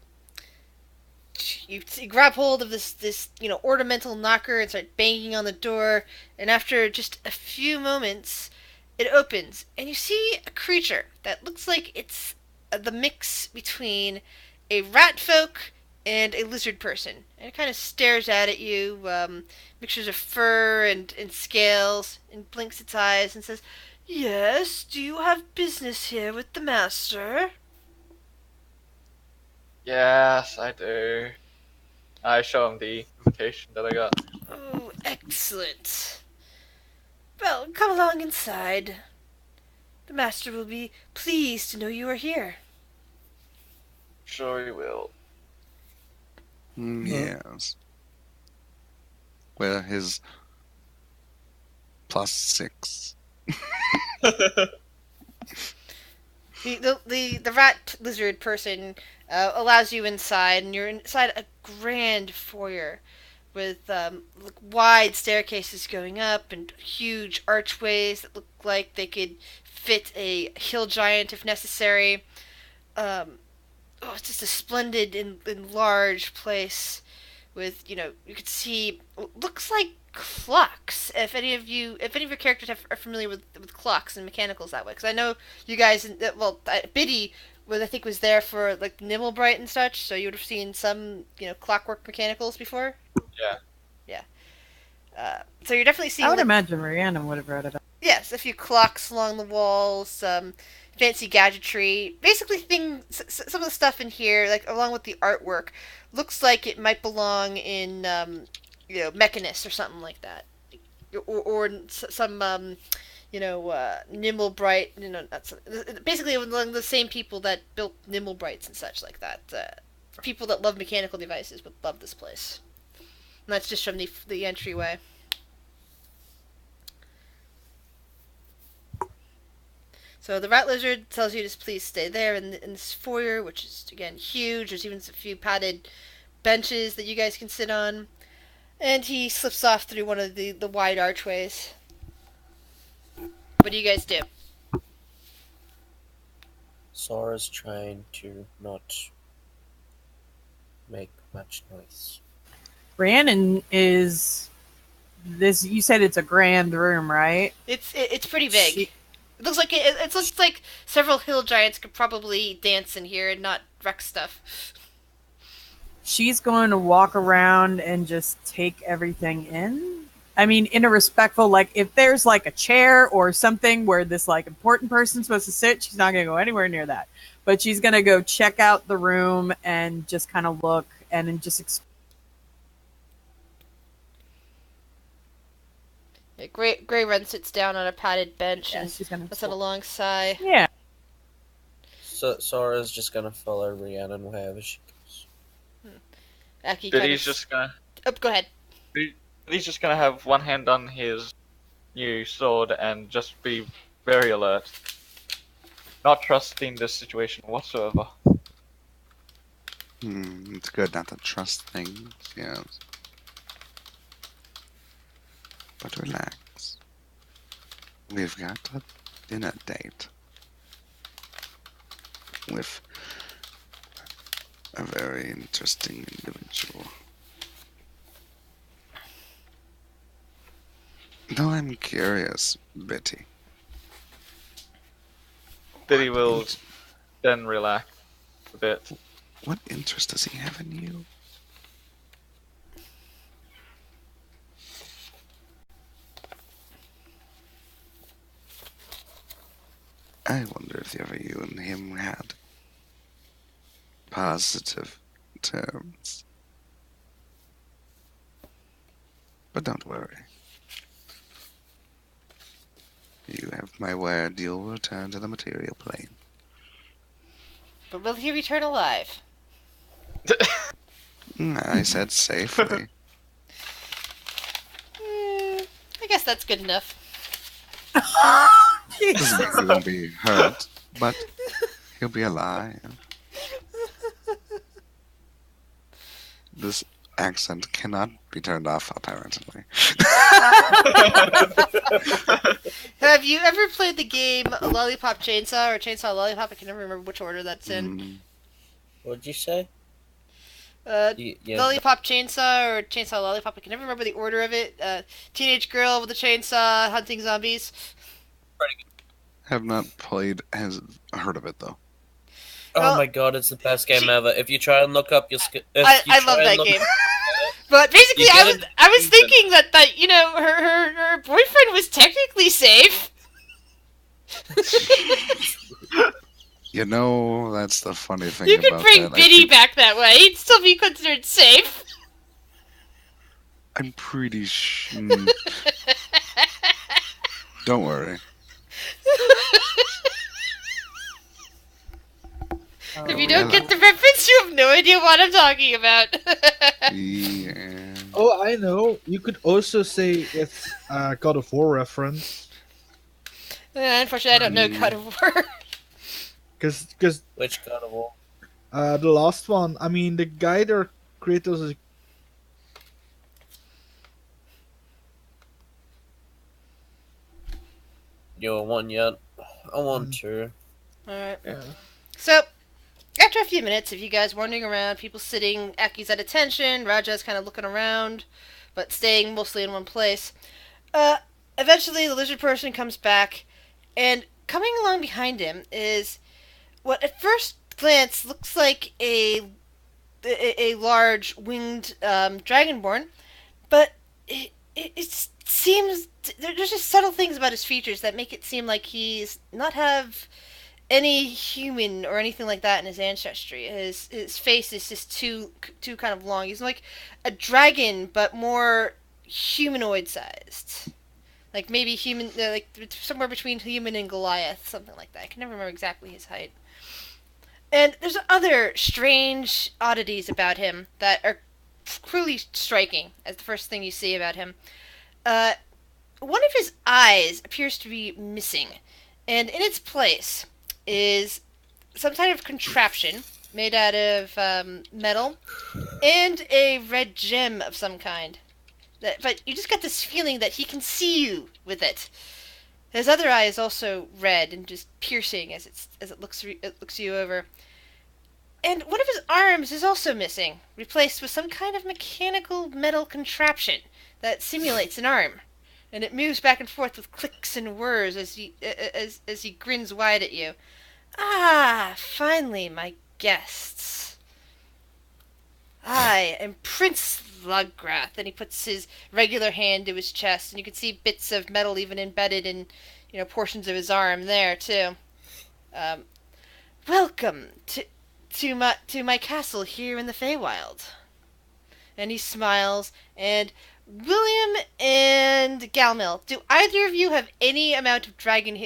You grab hold of this ornamental knocker and start banging on the door, and after just a few moments, it opens, and you see a creature that looks like it's the mix between a rat folk and a lizard person. And it kind of stares out at you, mixtures of fur and scales, and blinks its eyes and says, "Yes, do you have business here with the master?" Yes, I do. I show him the invitation that I got. Oh, excellent. Well, come along inside. The master will be pleased to know you are here. Sure he will. Yes. Where his +6. The rat lizard person allows you inside, and you're inside a grand foyer with wide staircases going up and huge archways that look like they could fit a hill giant if necessary. It's just a splendid and large place with, you could see, looks like clocks. If any of your characters are familiar with clocks and mechanicals that way, because I know you guys, Biddy I think was there for like Nimblebright and such, so you would have seen some clockwork mechanicals before. Yeah. So you're definitely seeing. I would imagine Rhiannon would have read it. Yes, a few clocks along the walls, fancy gadgetry. Basically, some of the stuff in here, like along with the artwork, looks like it might belong in, Mechanist or something like that, or some, Nimblebright. That's basically among the same people that built Nimblebrights and such like that. People that love mechanical devices would love this place. And that's just from the entryway. So the rat lizard tells you to please stay there in this foyer, which is again huge. There's even a few padded benches that you guys can sit on, and he slips off through one of the wide archways. What do you guys do? Sora's trying to not make much noise. Rhiannon is this. You said it's a grand room, right? It's pretty big. She- It looks like it looks like several hill giants could probably dance in here and not wreck stuff. She's going to walk around and just take everything in. I mean, in a respectful, like, if there's like a chair or something where this like important person's supposed to sit, she's not going to go anywhere near that. But she's going to go check out the room and just kind of look and then just Yeah, Grey Run sits down on a padded bench yeah, and she's going lets out a to long sigh. yeah. So Sora's just gonna follow Rhiannon wherever she goes. Aki kind Diddy's of... just gonna Go ahead. Diddy's just gonna have one hand on his new sword and just be very alert. Not trusting this situation whatsoever. It's good not to trust things, yes. But relax. We've got a dinner date with a very interesting individual. Though I'm curious, Betty. Diddy will then relax a bit. What interest does he have in you? I wonder if ever you and him had positive terms. But don't worry. You have my word, you'll return to the material plane. But will he return alive? I said safely. I guess that's good enough. Doesn't mean he won't be hurt, but he'll be alive. This accent cannot be turned off, apparently. Have you ever played the game Lollipop Chainsaw or Chainsaw Lollipop? I can never remember which order that's in. What'd you say? Yeah. Lollipop Chainsaw or Chainsaw Lollipop. I can never remember the order of it. Teenage girl with a chainsaw hunting zombies. Have not played, has heard of it though. Oh Well, my god, it's the best game ever. If you try and look up your I love that game. But basically, You I get was it I was even. thinking that you know her boyfriend was technically safe. You know, that's the funny thing You about could bring that. Biddy back that way; he'd still be considered safe. I'm pretty sure. Don't worry. If you don't get the reference, you have no idea what I'm talking about. Yeah. Oh, I know. You could also say it's a God of War reference. Unfortunately, I don't know God of War. Because Which God of War? the last one, I mean, the guy there, Kratos, is You want one yet? I want to. Alright. So, after a few minutes of you guys wandering around, people sitting, Aki's at attention, Raja's kind of looking around, but staying mostly in one place, eventually the lizard person comes back, and coming along behind him is what at first glance looks like a large winged dragonborn, but it seems there's just subtle things about his features that make it seem like he's not have any human or anything like that in his ancestry. His face is just too kind of long. He's like a dragon, but more humanoid sized. Like maybe human, like somewhere between human and Goliath, something like that. I can never remember exactly his height. And there's other strange oddities about him that are truly striking as the first thing you see about him. One of his eyes appears to be missing, and in its place is some kind of contraption made out of metal and a red gem of some kind. But you just got this feeling that he can see you with it. His other eye is also red and just piercing as it looks you over. And one of his arms is also missing, replaced with some kind of mechanical metal contraption that simulates an arm. And it moves back and forth with clicks and whirs as he grins wide at you. Ah, finally, my guests. I am Prince Sluggrath, and he puts his regular hand to his chest, and you can see bits of metal even embedded in, portions of his arm there too. Welcome to my castle here in the Feywild. And he smiles, and William and Galmil, do either of you have any amount of dragon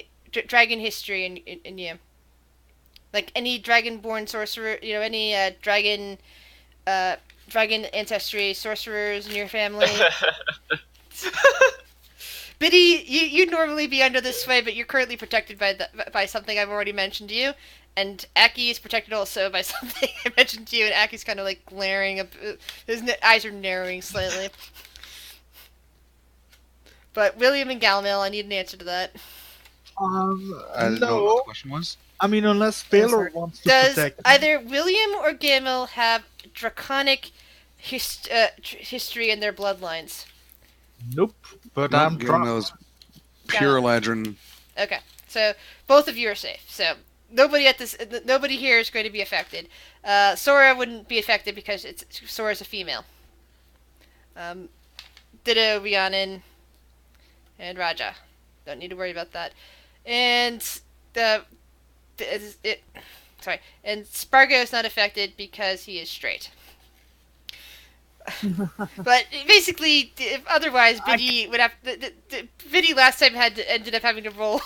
history in you? Like any dragonborn sorcerer, any dragon ancestry sorcerers in your family? Biddy, you'd normally be under this sway, but you're currently protected by something I've already mentioned to you. And Aki is protected also by something I mentioned to you, and Aki's kind of like glaring up. His eyes are narrowing slightly. But William and Galmil, I need an answer to that. I don't know what the question was. I mean, unless Baylor wants to Does protect. either William or Gamil have draconic history in their bloodlines? Nope. But Nope, I'm getting drunk. those pure Eladrin. Okay, so both of you are safe. So nobody here is going to be affected. Sora wouldn't be affected because Sora's a female. Ditto Rhiannon and Raja. Don't need to worry about that. And and Spargo is not affected because he is straight. But basically, if otherwise, Biddy would have. Biddy last time ended up having to roll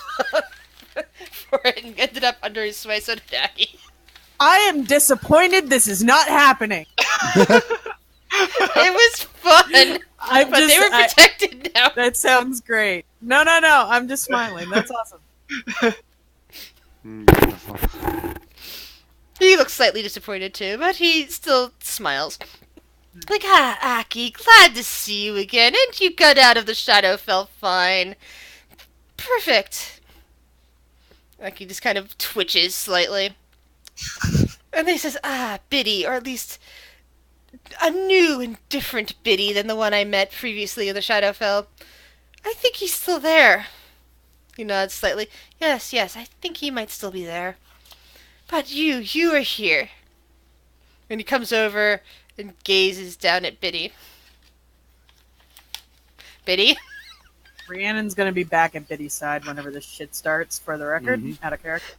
for it and ended up under his sway. So did Aki. I am disappointed. This is not happening. It was fun, but they were protected now. That sounds great. No. I'm just smiling. That's awesome. Beautiful. He looks slightly disappointed too, but he still smiles. Like, Aki, glad to see you again, and you got out of the Shadowfell fine. Perfect. Aki just kind of twitches slightly. And then he says, Biddy, or at least a new and different Biddy than the one I met previously in the Shadowfell. I think he's still there. He nods slightly. Yes, I think he might still be there. But you are here. And he comes over and gazes down at Biddy. Biddy? Rhiannon's gonna be back at Biddy's side whenever this shit starts, for the record. Out of character.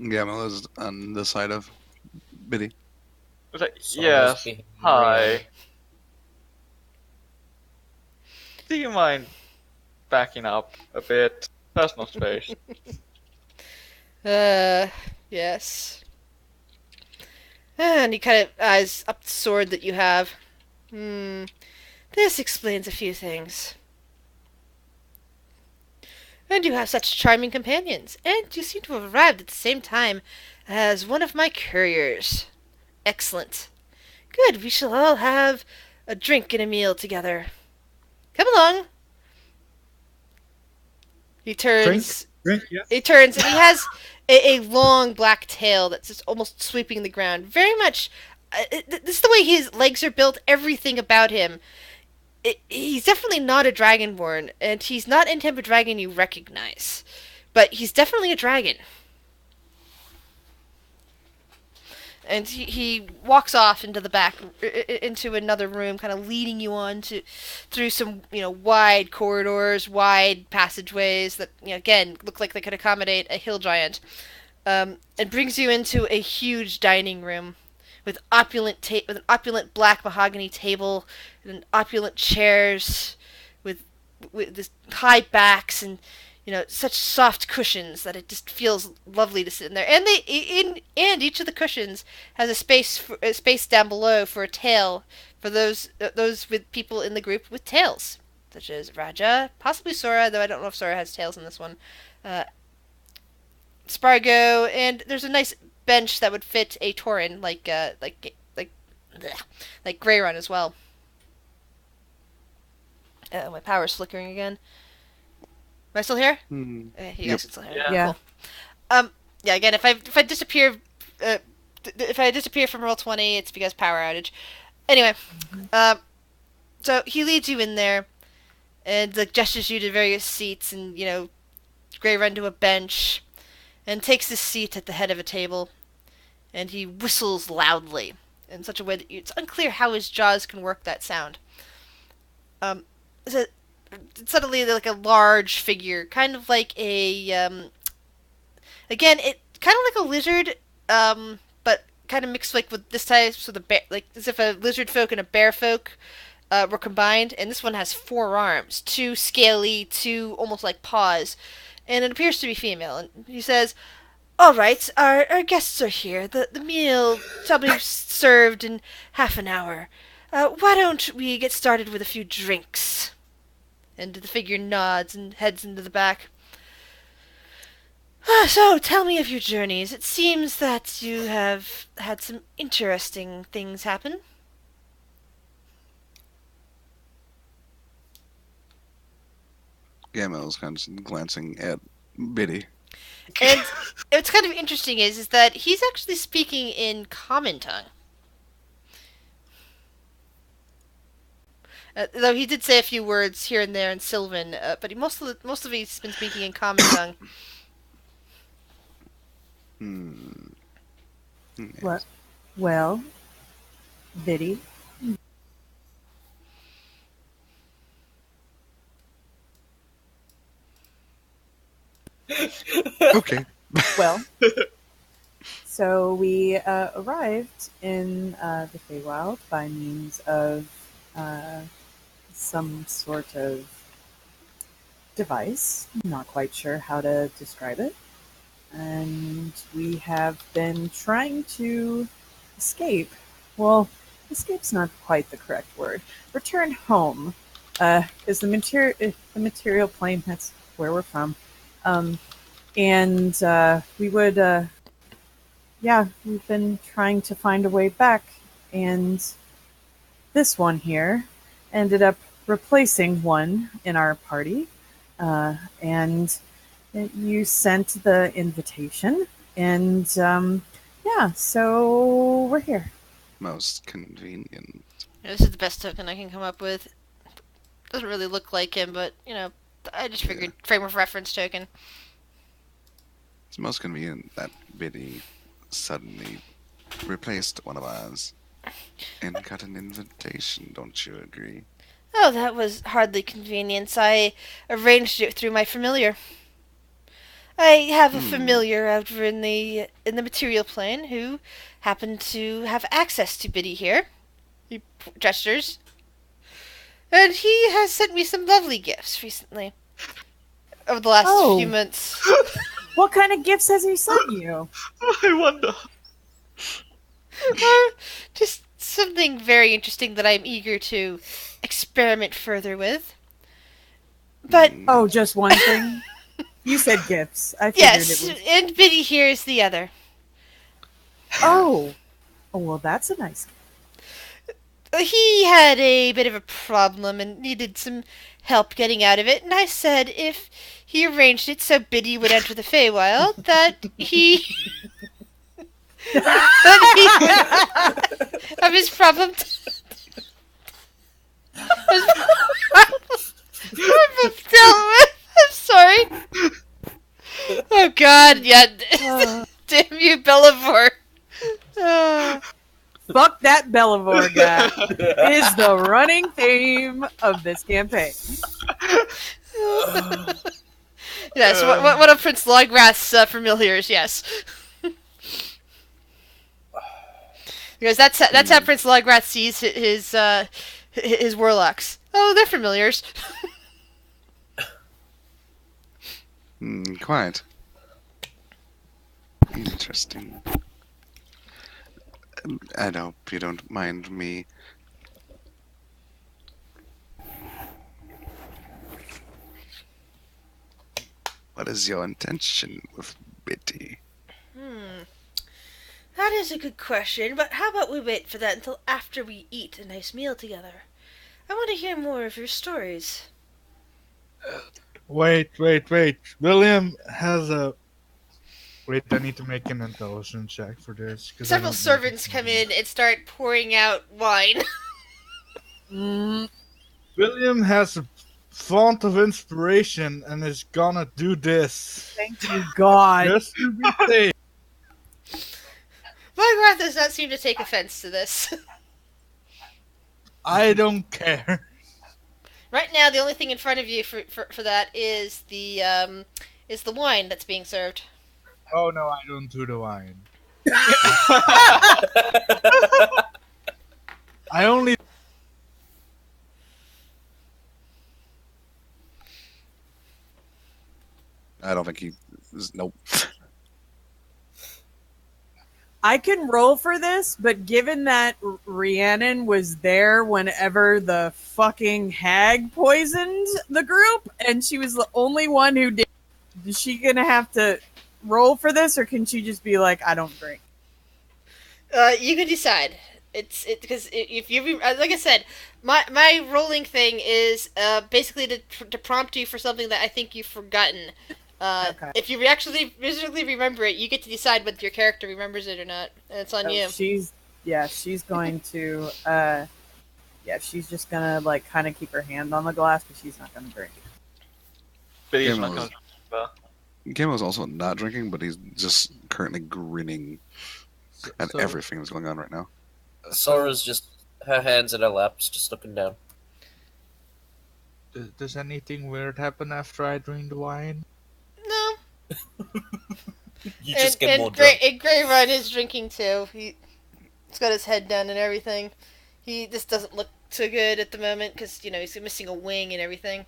Gamel is on the side of Biddy. Yes. Hi. Do you mind backing up a bit? Personal space. Yes. And he kind of eyes up the sword that you have. This explains a few things. And you have such charming companions, and you seem to have arrived at the same time as one of my couriers. Excellent. Good, we shall all have a drink and a meal together. Come along. He turns. Drink, yeah. He turns, and he has a long black tail that's just almost sweeping the ground. Very much. This is the way his legs are built. Everything about him. He's definitely not a dragonborn, and he's not any type of dragon you recognize. But he's definitely a dragon. And he walks off into the back, into another room, kind of leading you on through some, wide corridors, wide passageways that, again, look like they could accommodate a hill giant. And brings you into a huge dining room with with an opulent black mahogany table and opulent chairs with this high backs and such soft cushions that it just feels lovely to sit in there. And and each of the cushions has a space down below for a tail for those with people in the group with tails, such as Raja, possibly Sora, though I don't know if Sora has tails in this one. Spargo, and there's a nice bench that would fit a Tauren, like Greyrun as well. My power's flickering again. Am I still here? Hmm. You Yep. guys are still here. Yeah. Yeah. Cool. Yeah. Again, if I disappear, if I disappear from Roll20, it's because power outage. Anyway, so he leads you in there, and like gestures you to various seats, and Gray run to a bench, and takes his seat at the head of a table, and he whistles loudly in such a way that it's unclear how his jaws can work that sound. So suddenly like a large figure, kind of like again, it kind of like a lizard, but kind of mixed like with this type, so the bear, like as if a lizard folk and a bear folk were combined, and this one has 4 arms, 2 scaly, 2 almost like paws, and it appears to be female. And he says, "All right, our guests are here. The meal shall be served in half an hour. Why don't we get started with a few drinks?" And the figure nods and heads into the back. So, tell me of your journeys. It seems that you have had some interesting things happen. Gamel's kind of glancing at Biddy. And what's kind of interesting is that he's actually speaking in common tongue. Though he did say a few words here and there in Sylvan, but most of he's been speaking in common tongue. Hmm. Yes. What? Well, Biddy. Okay. Well, so we arrived in the Feywild by means of some sort of device. Not quite sure how to describe it. And we have been trying to escape. Well, escape's not quite the correct word. Return home. Is the material plane, that's where we're from. And we would, we've been trying to find a way back, and this one here ended up replacing one in our party, and you sent the invitation, and so we're here. Most convenient. This is the best token I can come up with. Doesn't really look like him, but I just figured frame of reference token. It's most convenient that Biddy suddenly replaced one of ours and got an invitation. Don't you agree? Oh, that was hardly convenience. I arranged it through my familiar. I have a familiar over in the material plane who happened to have access to Biddy here. He gestures. And he has sent me some lovely gifts recently. Over the last few months. What kind of gifts has he sent you? I wonder. Just something very interesting that I'm eager to experiment further with. But Oh, just one thing? You said gifts. I figured yes, it was... and Biddy here is the other. Oh, well, that's a nice gift. He had a bit of a problem and needed some help getting out of it, and I said if he arranged it so Biddy would enter the Feywild, that he would have his problem dealt with. I'm sorry. Oh God, yeah. Damn you, Bellavor. Fuck that Bellavor guy is the running theme of this campaign. Yes, one of Prince Loggrath's familiars, yes. Because that's how Prince Loggrath sees his warlocks. Oh, they're familiars. Quite. Interesting. I hope you don't mind me. What is your intention with Bitty? That is a good question, but how about we wait for that until after we eat a nice meal together? I want to hear more of your stories. Wait. William has a. Wait, I need to make an intelligence check for this. 'Cause I Several don't know servants this come name. in and start pouring out wine. William has a font of inspiration and is gonna do this. Thank you, God. Just to be safe. Margaret does not seem to take offense to this. I don't care. Right now, the only thing in front of you for that is the wine that's being served. Oh no, I don't do the wine. I only. I don't think he. Nope. I can roll for this, but given that Rhiannon was there whenever the fucking hag poisoned the group, and she was the only one who did, is she gonna have to roll for this, or can she just be like, I don't drink? You can decide. Because if you like I said, my rolling thing is basically to prompt you for something that I think you've forgotten. Okay. If you actually visually remember it, you get to decide whether your character remembers it or not, and it's on you. She's going to, she's just gonna like kind of keep her hand on the glass, but she's not gonna drink. Billy's not going to. Gamo's also not drinking, but he's just currently grinning at So- everything that's going on right now. Sora's just her hands in her laps, just looking down. Does anything weird happen after I drink the wine? No. You just get more Grey, drunk. and Grey Run is drinking too. He's got his head down and everything. He just doesn't look too good at the moment because he's missing a wing and everything.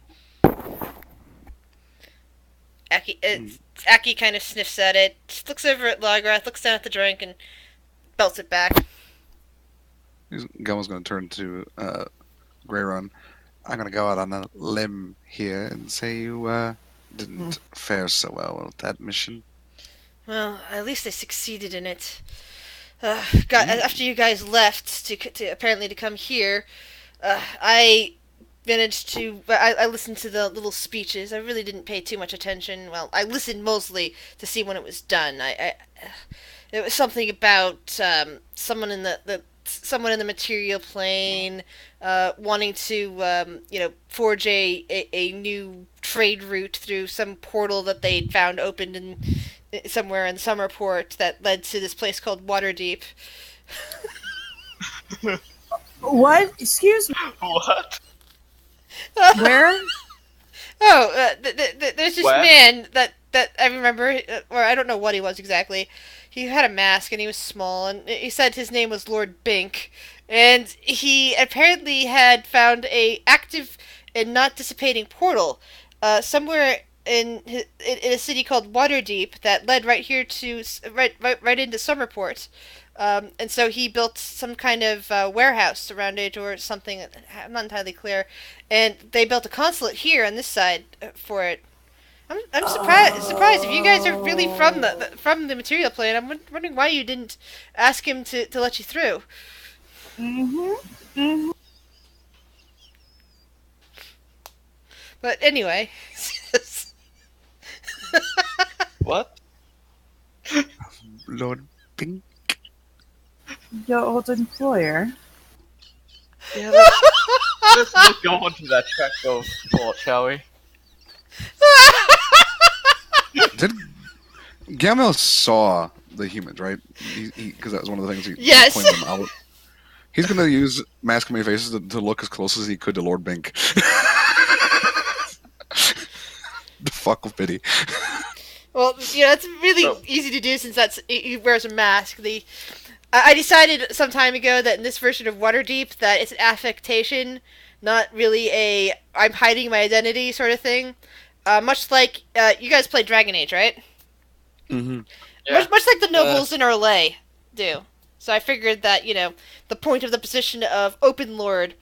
Aki kind of sniffs at it, looks over at Lagrath, looks down at the drink, and belts it back. Gamo's going to turn to Greyron. I'm going to go out on a limb here and say you didn't fare so well with that mission. Well, at least I succeeded in it. After you guys left to apparently to come here, I managed to. I listened to the little speeches. I really didn't pay too much attention. Well, I listened mostly to see when it was done. It was something about someone in the material plane wanting to forge a new trade route through some portal that they'd found opened in somewhere in Summerport that led to this place called Waterdeep. What? Excuse me. What? Where? There's this Where? man that I remember, or I don't know what he was exactly. He had a mask and he was small, and he said his name was Lord Bink, and he apparently had found a active and not dissipating portal somewhere in a city called Waterdeep that led right here to right into Summerport. And so he built some kind of warehouse around it or something. I'm not entirely clear. And they built a consulate here on this side for it. I'm surprised if you guys are really from the material plane. I'm wondering why you didn't ask him to let you through. But anyway, What? Lord Pink. Your old employer. Yeah, let's not go on to that track of thought, shall we? Did Gamel saw the humans, right? Because that was one of the things he Yes. pointed them out. He's going to use mask many faces to look as close as he could to Lord Bink. The fuck with Biddy. Well, it's really easy to do since he wears a mask. I decided some time ago that in this version of Waterdeep that it's an affectation, not really a I'm hiding my identity sort of thing. Much like you guys play Dragon Age, right? Mm-hmm. Yeah. Much like the nobles in Orlais do. So I figured that the point of the position of Open Lord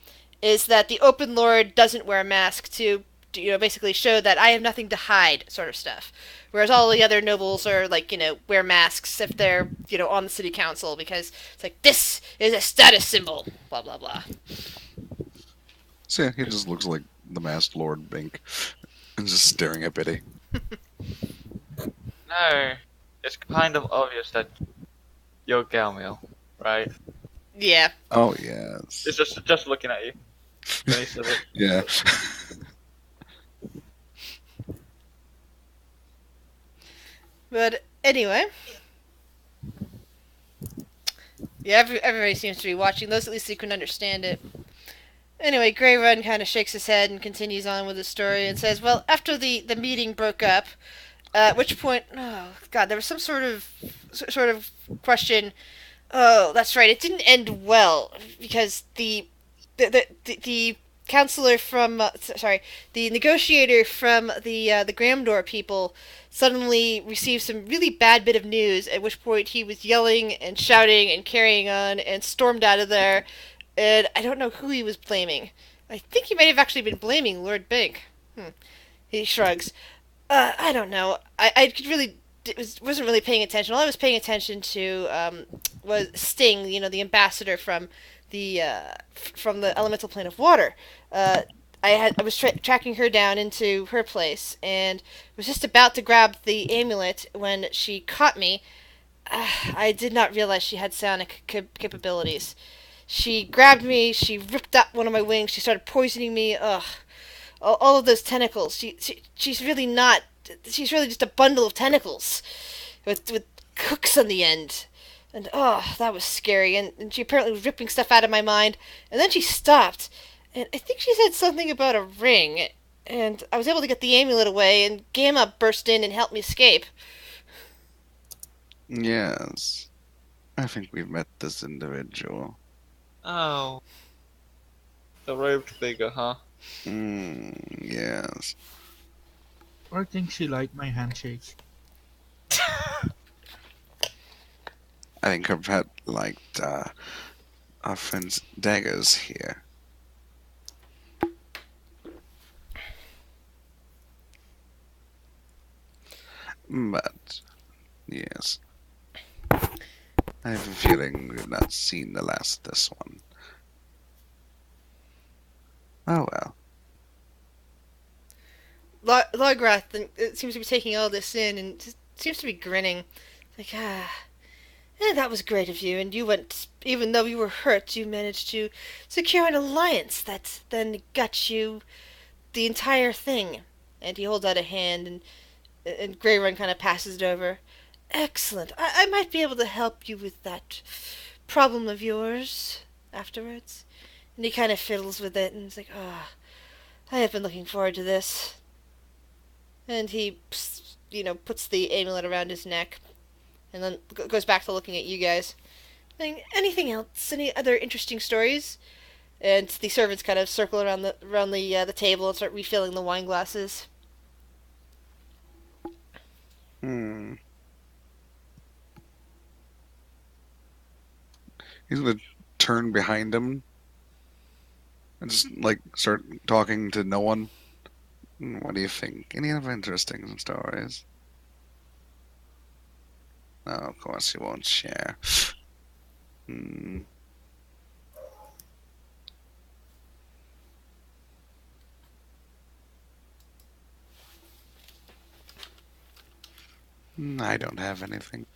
is that the Open Lord doesn't wear a mask to basically show that I have nothing to hide, sort of stuff. Whereas all the other nobles are like, wear masks if they're, on the city council because it's like, this is a status symbol, blah, blah, blah. So yeah, he just looks like the masked Lord Bink and just staring at Biddy. No, it's kind of obvious that you're Galmiel, right? Yeah. Oh yes. It's just looking at you. When he says it. Yeah. But anyway. Yeah, everybody seems to be watching. Those at least who can understand it. Anyway, Grey Run kind of shakes his head and continues on with the story and says, well, after the meeting broke up, at which point, oh god, there was some sort of question. Oh, that's right, it didn't end well because the counselor from the negotiator from the Gramdor people suddenly received some really bad bit of news. At which point he was yelling and shouting and carrying on and stormed out of there. And I don't know who he was blaming. I think he might have actually been blaming Lord Bink. He shrugs. I don't know. I could really wasn't really paying attention. All I was paying attention to was Sting, the ambassador from the elemental plane of water. I was tracking her down into her place and was just about to grab the amulet when she caught me. I did not realize she had psionic capabilities. She grabbed me, she ripped out one of my wings, she started poisoning me. Ugh. All of those tentacles. She's really not. She's really just a bundle of tentacles with hooks on the end. And oh, that was scary. And she apparently was ripping stuff out of my mind. And then she stopped. And I think she said something about a ring. And I was able to get the amulet away, and Gamma burst in and helped me escape. Yes. I think we've met this individual. Oh. The robed figure, huh? Yes. I think she liked my handshake. I think her pet liked our friend's daggers here. But, yes. I have a feeling we've not seen the last of this one. Oh well. Lograth seems to be taking all this in and just seems to be grinning. Like, that was great of you, and you went, even though you were hurt, you managed to secure an alliance that then got you the entire thing. And he holds out a hand, and Grey Run kind of passes it over. Excellent. I might be able to help you with that problem of yours afterwards. And he kind of fiddles with it, and he's like, I have been looking forward to this. And he, puts the amulet around his neck, and then goes back to looking at you guys. Anything else? Any other interesting stories? And the servants kind of circle around the table and start refilling the wine glasses. He's gonna turn behind him and just start talking to no one. What do you think? Any other interesting stories? No, of course he won't share. I don't have anything.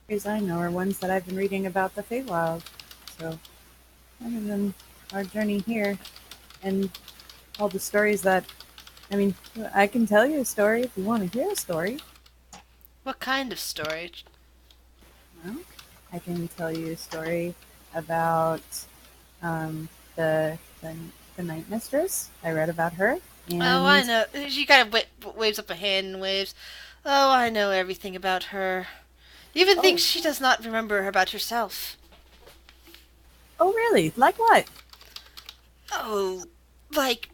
Stories I know are ones that I've been reading about the Feywild. So, other than our journey here and all the stories that, I can tell you a story if you want to hear a story. What kind of story? Well, I can tell you a story about the Night Mistress. I read about her. And Oh, I know. She kind of waves up a hand and waves. Oh, I know everything about her. Even thinks she does not remember about herself. Oh, really? Like what? Oh, like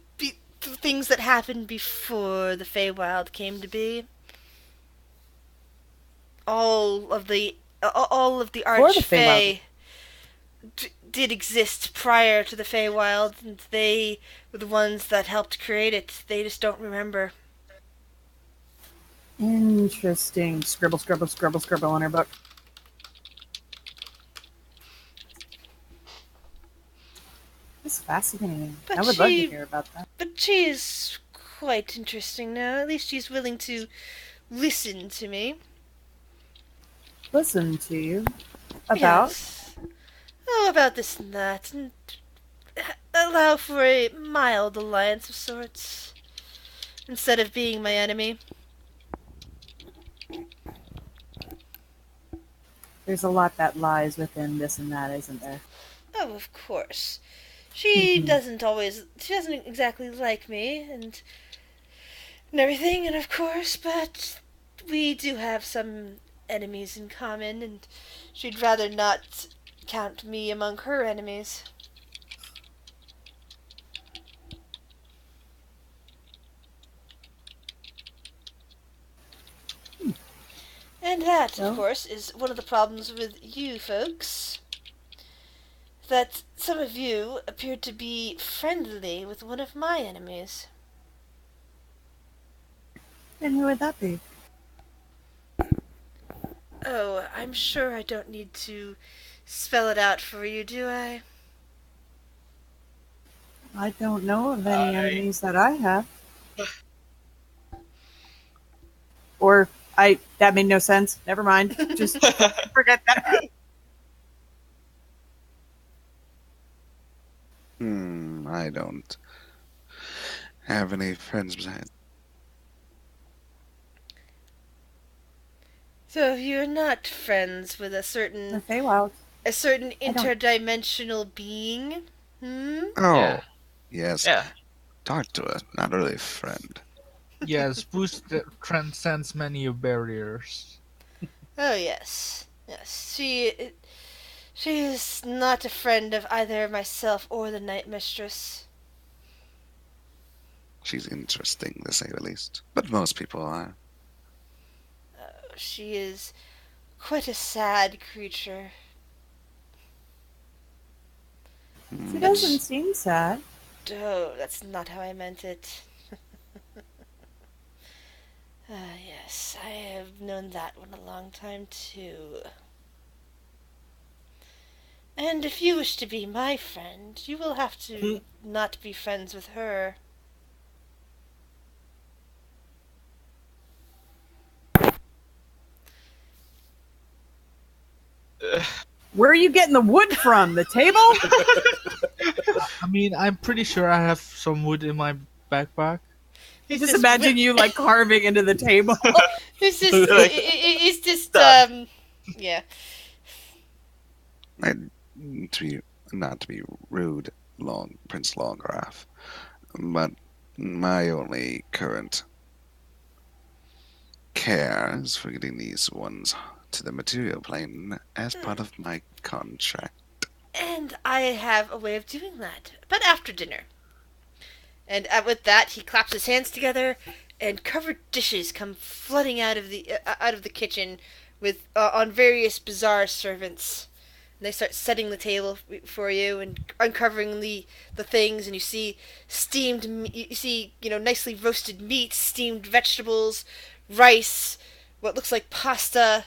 things that happened before the Feywild came to be. all of the For the Feywild. Archfey did exist prior to the Feywild, and they were the ones that helped create it. They just don't remember. Interesting. Scribble, scribble, scribble, scribble on her book. That's fascinating. But I would love to she- hear about that. But she is quite interesting now. At least she's willing to listen to me. Listen to you about. Yes. Oh, about this and that, and allow for a mild alliance of sorts, instead of being my enemy. There's a lot that lies within this and that, isn't there? Oh, of course. She doesn't exactly like me, and everything, and of course, but we do have some enemies in common, and she'd rather not count me among her enemies. And that, Well. of course, is one of the problems with you folks. That some of you appear to be friendly with one of my enemies. And who would that be? Oh, I'm sure I don't need to spell it out for you, do I? I don't know of any enemies that I have. Or that made no sense. Never mind. Just forget that. I don't have any friends besides. So you're not friends with The a certain Feywild. certain I don't- interdimensional being? Hmm? Oh, Yeah. yes. Yeah. Talk to her. Not really a friend. Yes, boost that transcends many barriers. Oh yes. Yes. She is not a friend of either myself or the Night Mistress. She's interesting, to say the least. But most people are. She is quite a sad creature. She doesn't seem sad. Oh, that's not how I meant it. Yes, I have known that one a long time too. And if you wish to be my friend, you will have to not be friends with her. Where are you getting the wood from? The table? I mean, I'm pretty sure I have some wood in my backpack. Just imagine you like carving into the table. It's just, it's just, yeah. Not to be rude, Prince Longgraf, but my only current care is for getting these ones to the material plane as part of my contract. And I have a way of doing that, but after dinner. And with that, he claps his hands together, and covered dishes come flooding out of the kitchen with on various bizarre servants. And they start setting the table for you and uncovering the things, and you see nicely roasted meat, steamed vegetables, rice, what looks like pasta,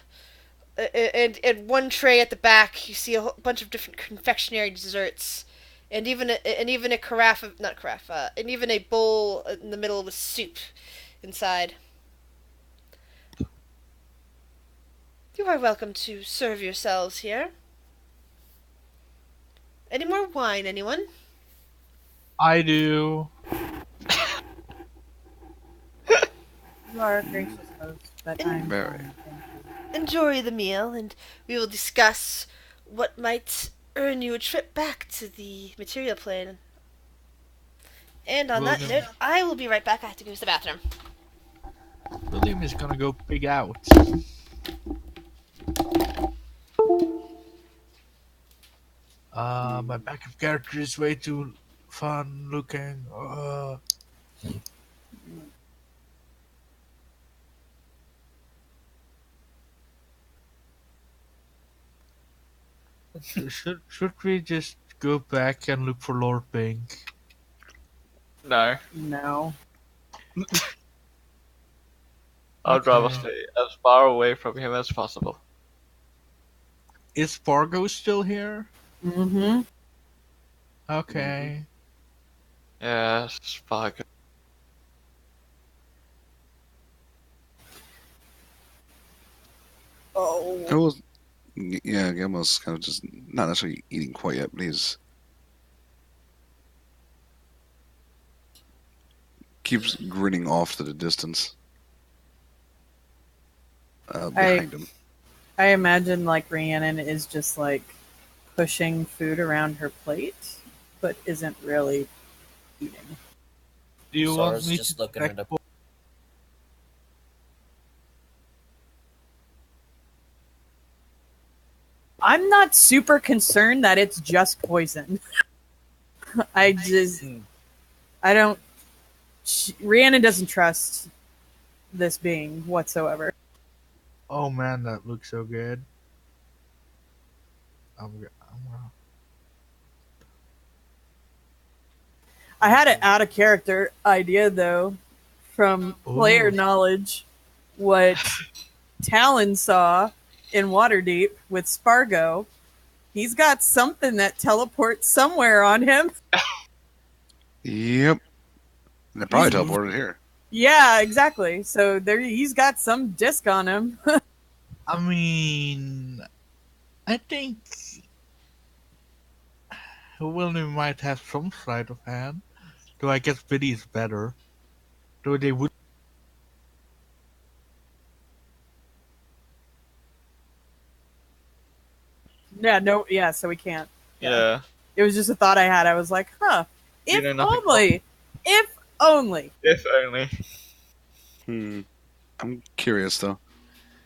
and one tray at the back you see a whole bunch of different confectionery desserts, and even a carafe of not carafe, and even a bowl in the middle with soup inside. You are welcome to serve yourselves here. Any more wine, anyone? I do. You are a gracious host, but I'm Very. fine, thank you. Enjoy the meal, and we will discuss what might earn you a trip back to the material plane. And on that William. note, I will be right back. I have to go to the bathroom. William is gonna go pig out. My backup character is way too fun looking. Should we just go back and look for Lord Pink? No, No. I'd rather Okay. stay as far away from him as possible. Is Fargo still here? Mm-hmm. Okay. Yes, fuck. Oh. It was, yeah, Gilmo's kind of just not necessarily eating quite yet, but he's keeps grinning off to the distance behind him. I imagine like Rhiannon is just like pushing food around her plate, but isn't really eating. Do you Sora's want me just to looking check at a for- I'm not super concerned that it's just poison. I just, I don't. Rhiannon doesn't trust this being whatsoever. Oh man, that looks so good. I had an out of character idea though, from player Ooh. knowledge, what Talon saw in Waterdeep with Spargo. He's got something that teleports somewhere on him. Yep. And they probably He's- teleported here. Yeah, exactly. So there, he's got some disc on him. I mean, I think William might have some sleight of hand. Though I guess Biddy is better. Though they would. Yeah, so we can't. Yeah. It was just a thought I had. I was like, huh, You if know nothing only. If only. If only. I'm curious though.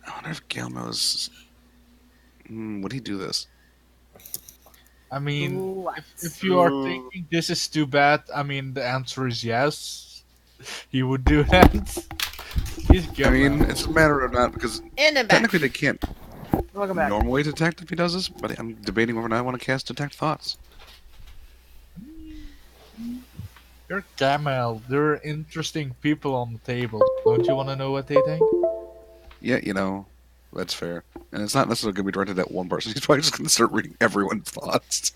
I wonder if Gilmo's. Would he do this? I mean, What? if you are Ooh. thinking this is too bad, I mean, the answer is yes. He would do that. He's good. I mean, it's a matter of not because And I'm back. technically they can't Welcome back. normally detect if he does this, but I'm debating whether or not I want to cast Detect Thoughts. You're Gamal. They're interesting people on the table. Don't you want to know what they think? Yeah, that's fair. And it's not necessarily going to be directed at one person. He's probably just going to start reading everyone's thoughts.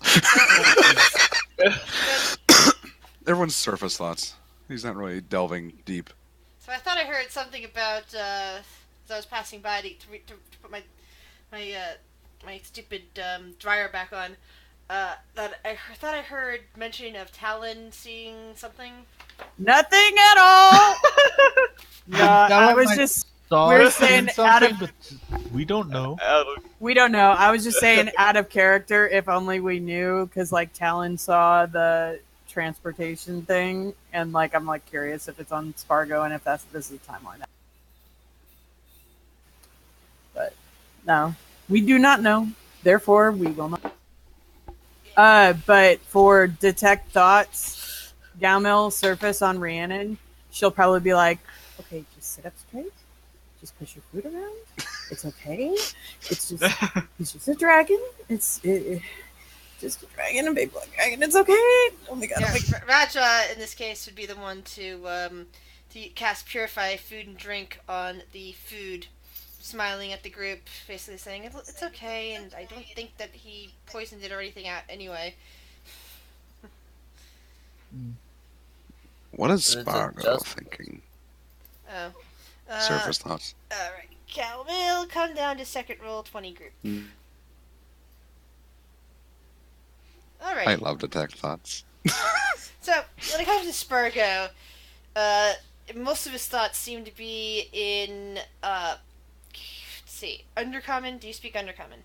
Everyone's surface thoughts. He's not really delving deep. So I thought I heard something about as I was passing by to put my stupid dryer back on. That thought I heard mention of Talon seeing something. Nothing at all. No, I was might just. Saw We're it saying in out of- something, but we don't know. We don't know. I was just saying out of character. If only we knew, because like Talon saw the transportation thing, and like I'm like curious if it's on Spargo and if this is the timeline. But no, we do not know. Therefore, we will not. But for detect thoughts, Gamil surface on Rhiannon, she'll probably be like, "Okay, just sit up straight. Just push your food around. It's okay. It's just he's just a dragon. It's just a dragon, a big black dragon. It's okay. Oh my god. Yeah, Oh my god. Raja in this case would be the one to cast Purify Food and Drink on the food, smiling at the group, basically saying it's okay, and I don't think that he poisoned it or anything out anyway. What is It's a Spargo just- thinking? Oh. Surface thoughts. Alright. Cal will come down to second roll 20 group. Alright. I love Detect Thoughts. So, when it comes to Spargo, most of his thoughts seem to be in, let's see, Undercommon. Do you speak Undercommon?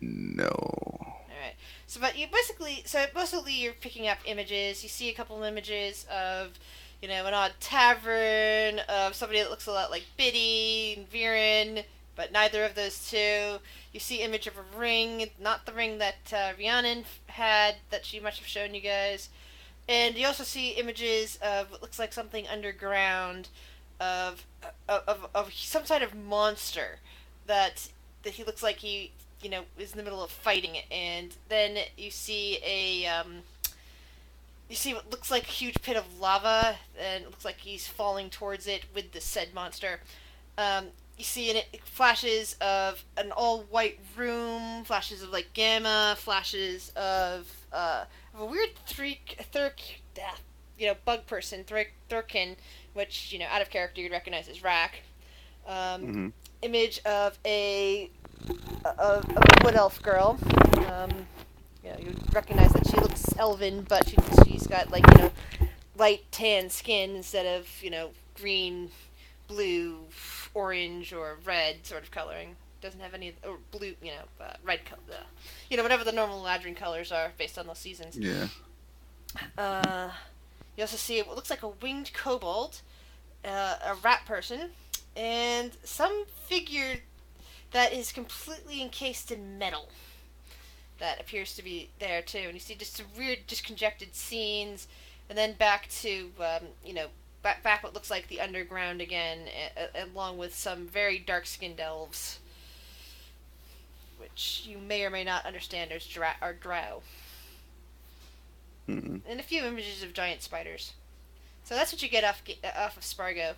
No. Alright. So, but you mostly you're picking up images. You see a couple of images of, an odd tavern, of somebody that looks a lot like Biddy and Viren, but neither of those two. You see image of a ring, not the ring that Rhiannon had, that she must have shown you guys. And you also see images of what looks like something underground, of some sort of monster that he looks like he is in the middle of fighting it, and then you see you see what looks like a huge pit of lava, and it looks like he's falling towards it with the said monster. You see in it flashes of an all-white room, flashes of like gamma, flashes of a weird bug person, Thurkin, which out of character you'd recognize as Rack. Hmm. Image of a wood elf girl. You recognize that she looks elven, but she's got light tan skin instead of green, blue, orange, or red sort of coloring. Doesn't have any or blue, red color. Whatever the normal Ladrin colors are based on those seasons. Yeah. You also see what looks like a winged kobold, a rat person, and some figure that is completely encased in metal that appears to be there too. And you see just some weird, disconjected scenes, and then back to back what looks like the underground again, along with some very dark-skinned elves, which you may or may not understand are drow, Hmm. and a few images of giant spiders. So that's what you get off of Spargo.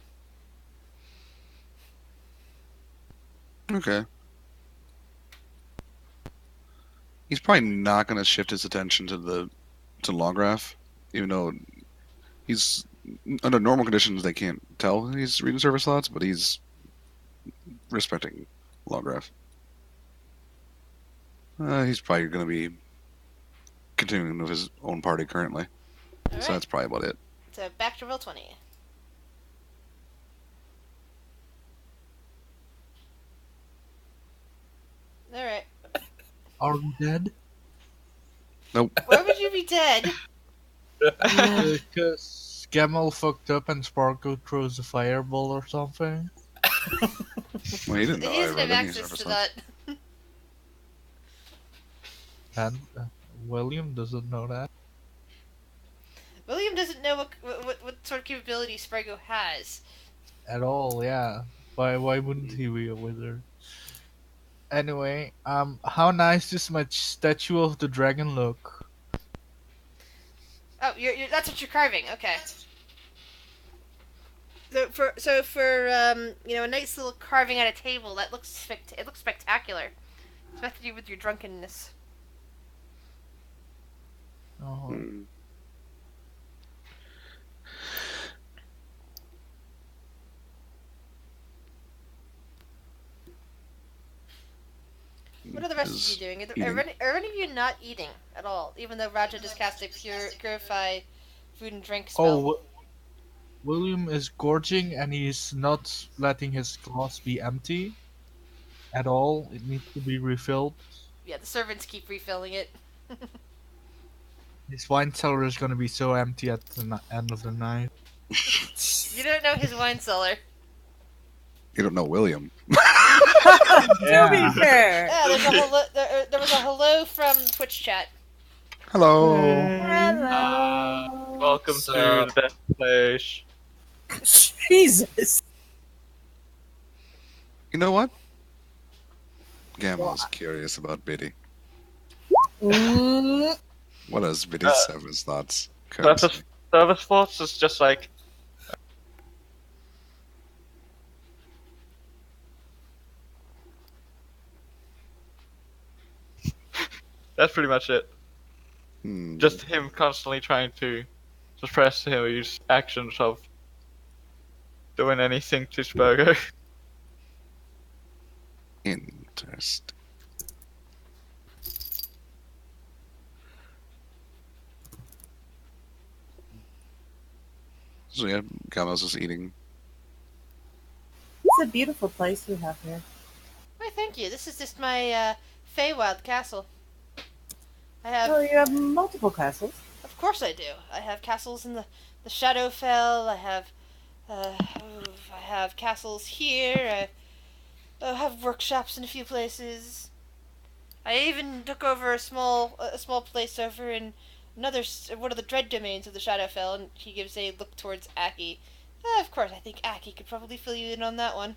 Okay. He's probably not going to shift his attention to Lograph, even though he's under normal conditions they can't tell he's reading server slots, but he's respecting Lograph. He's probably going to be continuing with his own party currently, All so right. that's probably about it. So back to roll 20. All right. Are we dead? Nope. Why would you be dead? Because Gamal fucked up and Sparkle throws a fireball or something. Well, he didn't He know I doesn't have read any access server to slots. that. And William doesn't know that. William doesn't know what sort of capability Spargo has. At all, yeah. Why wouldn't he be a wizard? Anyway, how nice does my statue of the dragon look? Oh, that's what you're carving. Okay. So for a nice little carving at a table that looks it looks spectacular. It's got to do with your drunkenness. Oh, Hmm. What are the rest of Is you doing? eating. Are any of you not eating at all? Even though Raja just cast a purify food and drink spell. oh, William is gorging and he's not letting his glass be empty at all. It needs to be refilled. Yeah, the servants keep refilling it. His wine cellar is gonna be so empty at the end of the night. You don't know his wine cellar. You don't know William. To be fair. Yeah, there's a hello. There was a hello from Twitch chat. Hello. Hello. Welcome So- to the best place. Jesus. You know what? Gamel's curious about Biddy. Mm, What does Biddy have his thoughts? Service Force is just like. That's pretty much it. Hmm. Just him constantly trying to suppress his actions of doing anything to Spurgo. Interesting. So yeah, Gamel's just eating. it's a beautiful place you have here. Why, thank you. This is just my Feywild castle. I have, Oh, you have multiple castles. of course, I do. I have castles in the Shadowfell. I have castles here. I have workshops in a few places. I even took over a small place over in one of the dread domains of the Shadowfell, and he gives a look towards Aki. Of course, I think Aki could probably fill you in on that one.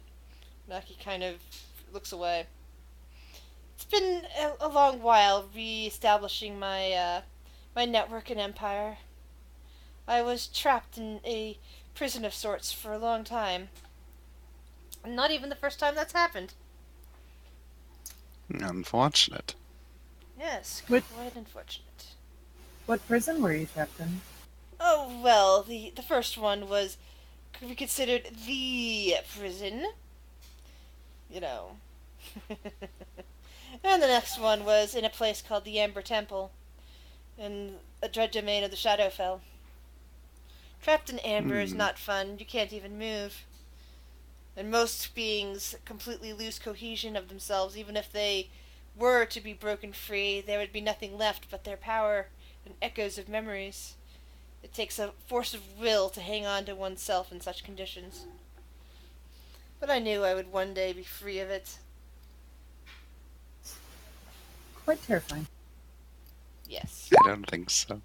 And Aki kind of looks away. It's been a long while re-establishing my network and empire. I was trapped in a prison of sorts for a long time. Not even the first time that's happened. Unfortunate. Yes, What- quite unfortunate. What prison were you trapped in? Oh, well, the first one could be considered the prison. You know. And the next one was in a place called the Amber Temple, in a dread domain of the Shadowfell. Trapped in amber is not fun. You can't even move. And most beings completely lose cohesion of themselves. Even if they were to be broken free, there would be nothing left but their power and echoes of memories. It takes a force of will to hang on to oneself in such conditions. But I knew I would one day be free of it. Quite terrifying. Yes. I don't think so.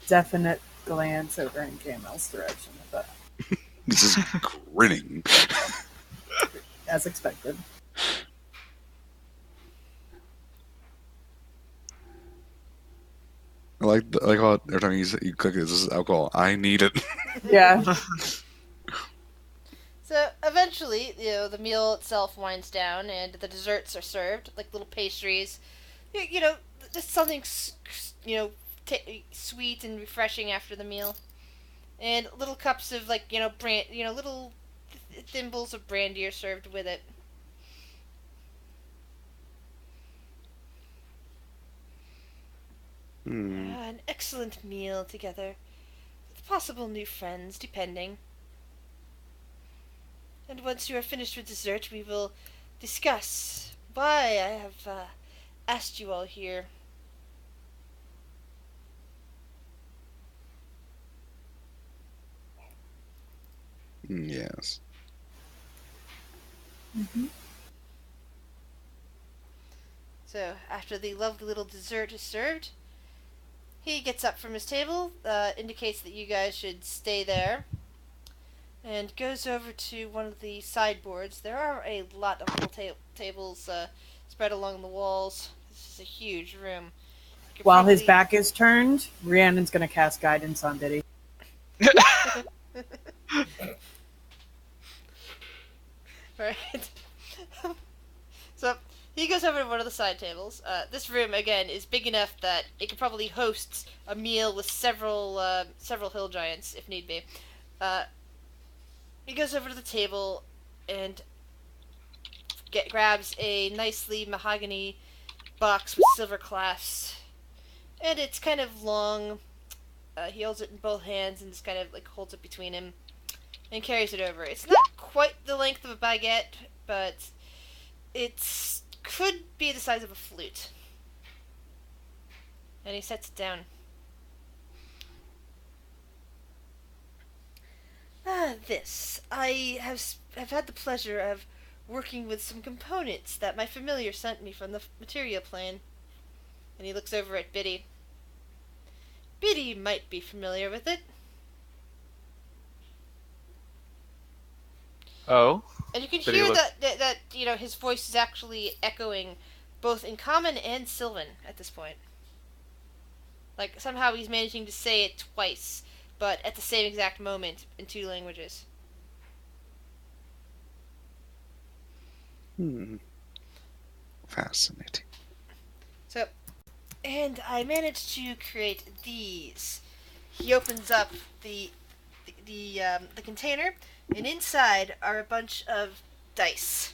Definite glance over in Camel's direction with that, This is grinning. as expected. I like how every time you click it, this is alcohol. I need it. Yeah. So eventually, the meal itself winds down and the desserts are served, like little pastries. Just something, sweet and refreshing after the meal. And little cups of, little thimbles of brandy are served with it. An excellent meal together, with possible new friends, depending. And once you are finished with dessert, we will discuss why I have asked you all here. Yes. So, after the lovely little dessert is served, he gets up from his table, indicates that you guys should stay there, and goes over to one of the sideboards. There are a lot of little tables spread along the walls. This is a huge room. While his back is turned, Rhiannon's going to cast guidance on Diddy. Right. So he goes over to one of the side tables. This room again is big enough that it could probably host a meal with several hill giants if need be. He goes over to the table and grabs a nicely mahogany box with silver clasps, and it's kind of long. He holds it in both hands and just kind of holds it between him and carries it over. It's not quite the length of a baguette, but it could be the size of a flute. And he sets it down. This. I have had the pleasure of working with some components that my familiar sent me from the materia plane. And he looks over at Biddy. Biddy might be familiar with it. Oh? And you can Biddy hear looks- that his voice is actually echoing both in Common and Sylvan at this point. Like, somehow he's managing to say it twice, but at the same exact moment in two languages. Fascinating. So, and I managed to create these. He opens up the container, and inside are a bunch of dice.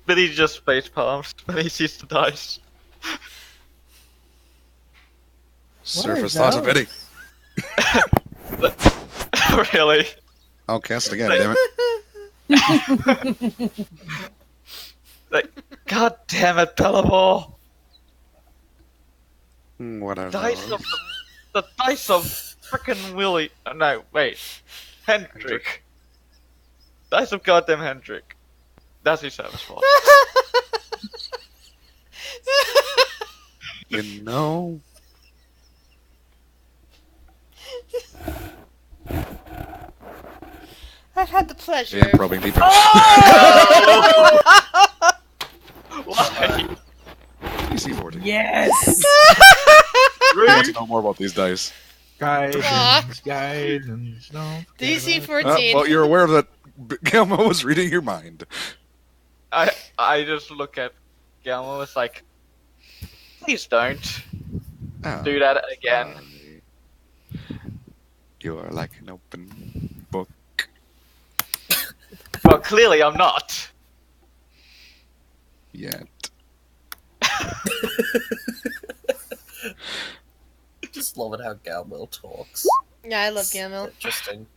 Biddy just face palms when he sees the dice. Surface are thought of those? Eddie. Really? I'll cast it again, damn it. Like, god damn it, Bellivore! What are Dice those? of the dice of frickin' Willie. No, wait. Hendrick. Dice of goddamn Hendrick. That's his service for. You know? I've had the pleasure. Yeah, probing deeper. Why? DC 40. Yes. I want to know more about these dice. Guidance, guidance. Don't forget DC about- 14. Well, you're aware that Gelmo was reading your mind. I just look at Galmo. It's like, please don't Oh, do that again. sorry. You are like an open book. Well, clearly I'm not. Yet. Just love it how Galmil talks. Yeah, I love Gamil. Interesting.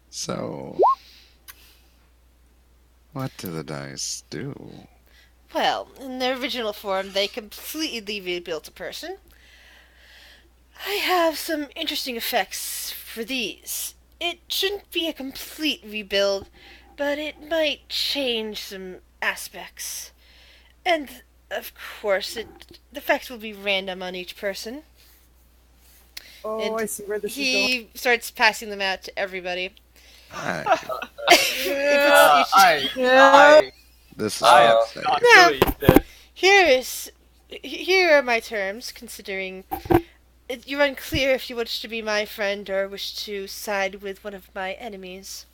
So, what do the dice do? Well, in their original form, they completely rebuilt a person. I have some interesting effects for these. It shouldn't be a complete rebuild, but it might change some aspects. And, of course, the effects will be random on each person. Oh, And I see where this is going. He starts passing them out to everybody. Alright, this is I am insane. not No. doing this. Here are my terms, considering you're unclear if you wish to be my friend or wish to side with one of my enemies.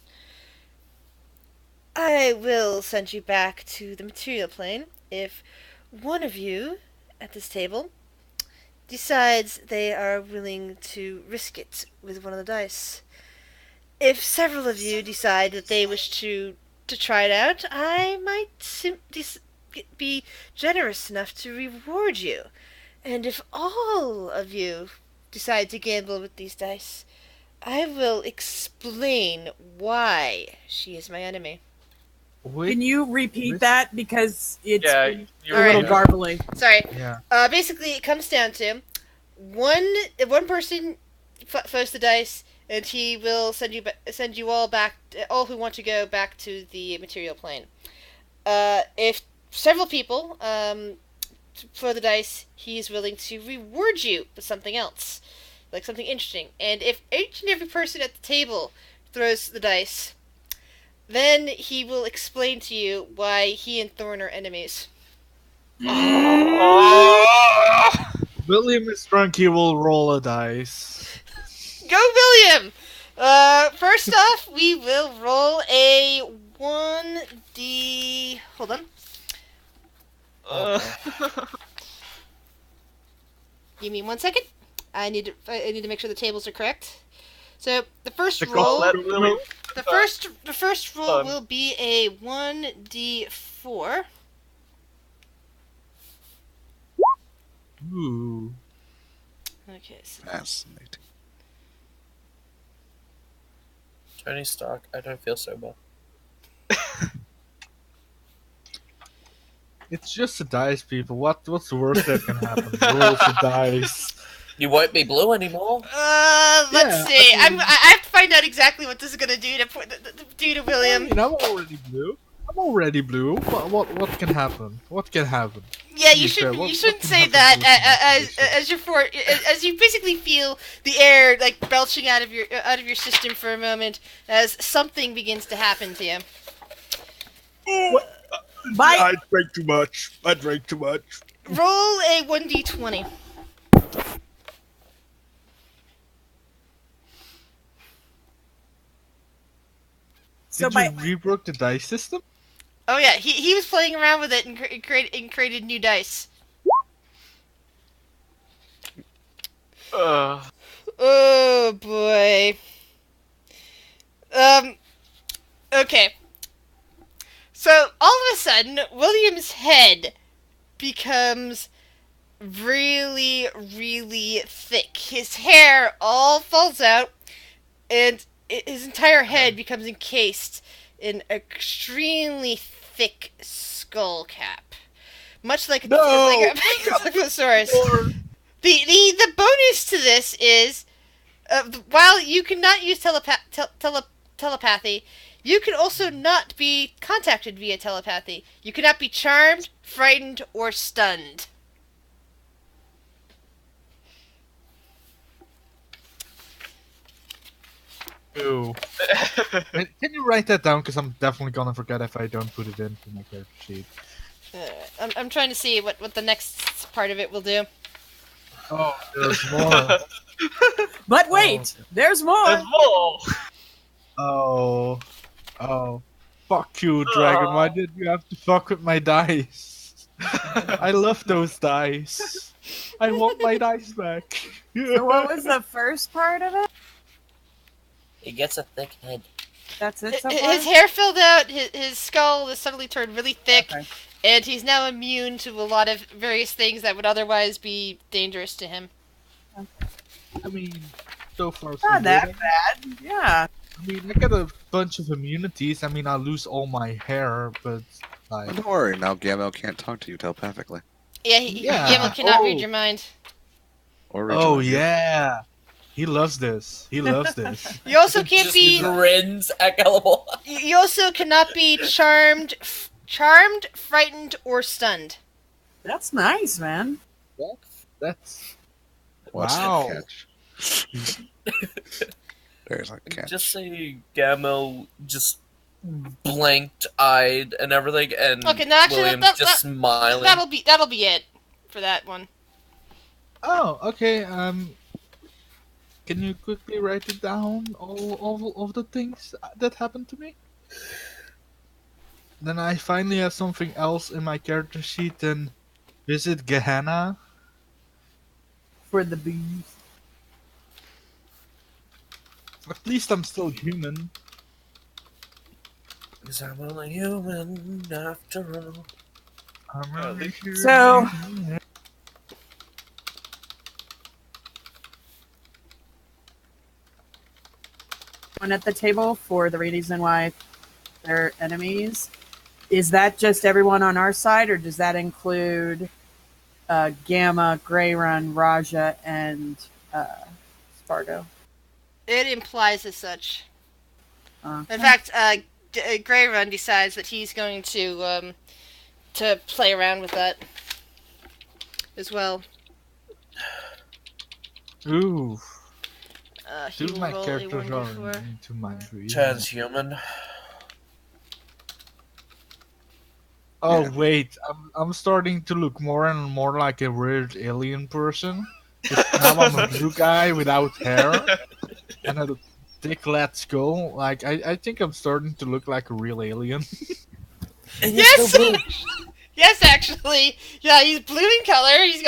I will send you back to the material plane if one of you at this table decides they are willing to risk it with one of the dice. If several of you decide that they wish to try it out, I might be generous enough to reward you. And if all of you decide to gamble with these dice, I will explain why she is my enemy. Wait, Can you repeat Which- that because it's Yeah, a you're Alright. little garbly? Sorry. Yeah. Basically, it comes down to one person throws the dice, and he will send you all back, all who want to go back to the material plane. If several people throw the dice, he is willing to reward you with something else, like something interesting. And if each and every person at the table throws the dice, then he will explain to you why he and Thorn are enemies. William is drunk, he will roll a dice. Go, William! First off, we will roll a 1d. Hold on. Give me 1 second. I need to make sure the tables are correct. So the first roll, the first roll will be a 1d4. Ooh. Okay. So Fascinating. Tony Stark, I don't feel sober. It's just a dice, people. What's the worst that can happen? Roll the dice. You won't be blue anymore. let's Yeah, see. I mean- I have to find out exactly what this is gonna do to I William. mean, I'm already blue. What can happen? What can happen? Yeah, To you be fair, should what- you shouldn't what can say happen that to this as you basically feel the air like belching out of your system for a moment as something begins to happen to you. Bye. drank too much. I drank too much. Roll a 1d20. So Did by you rework the dice system? Oh yeah, he was playing around with it and created new dice. Oh boy. Okay. So all of a sudden, William's head becomes really, really thick. His hair all falls out, and his entire head becomes encased in an extremely thick skull cap, much like a Tyrannosaurus. The bonus to this is, while you cannot use telepathy, you can also not be contacted via telepathy. You cannot be charmed, frightened, or stunned. Ooh. Can you write that down? Because I'm definitely gonna forget if I don't put it into my character sheet. I'm trying to see what the next part of it will do. Oh, there's more. But wait, there's more. There's more! Oh. Oh. Fuck you, dragon. Why did you have to fuck with my dice? I love those dice. I want my dice back. So what was the first part of it? He gets a thick head. That's it so far? His hair filled out, his skull has suddenly turned really thick, Okay. and he's now immune to a lot of various things that would otherwise be dangerous to him. I mean, so far so Not that good. bad. Yeah. I mean, I got a bunch of immunities. I mean, I lose all my hair, but like, Don't worry, now Gamel can't talk to you telepathically. Yeah, Yeah. Gamel cannot read Oh. your mind. Or reach oh out. yeah, he loves this. He loves this. You also can't Just be. grins at Gullible. You also cannot be charmed, frightened, or stunned. That's nice, man. That's Watch Wow. that catch. There's a catch. Just say Gamel just blanked-eyed and everything, and Okay, no, actually, William's just smiling. that'll be it for that one. oh okay. Can you quickly write it down? All of the things that happened to me. Then I finally have something else in my character sheet. Then visit Gehenna. For the bees. At least I'm still human. Because I'm only human after all. I'm Oh, only So- human. One at the table for the reason why they're enemies. Is that just everyone on our side, or does that include Gamma, Greyrun, Raja, and Spargo? It implies as such. Uh, In fact, Greyrun decides that he's going to play around with that as well. Ooh. He Two of will my roll a characters are 1d4. into my reading. Transhuman. Oh Yeah. wait, I'm starting to look more and more like a weird alien person. 'Cause now I'm a blue guy without hair and a thick lat skull. Like I think I'm starting to look like a real alien. And Yes! Yes, actually. Yeah, he's blue in color. He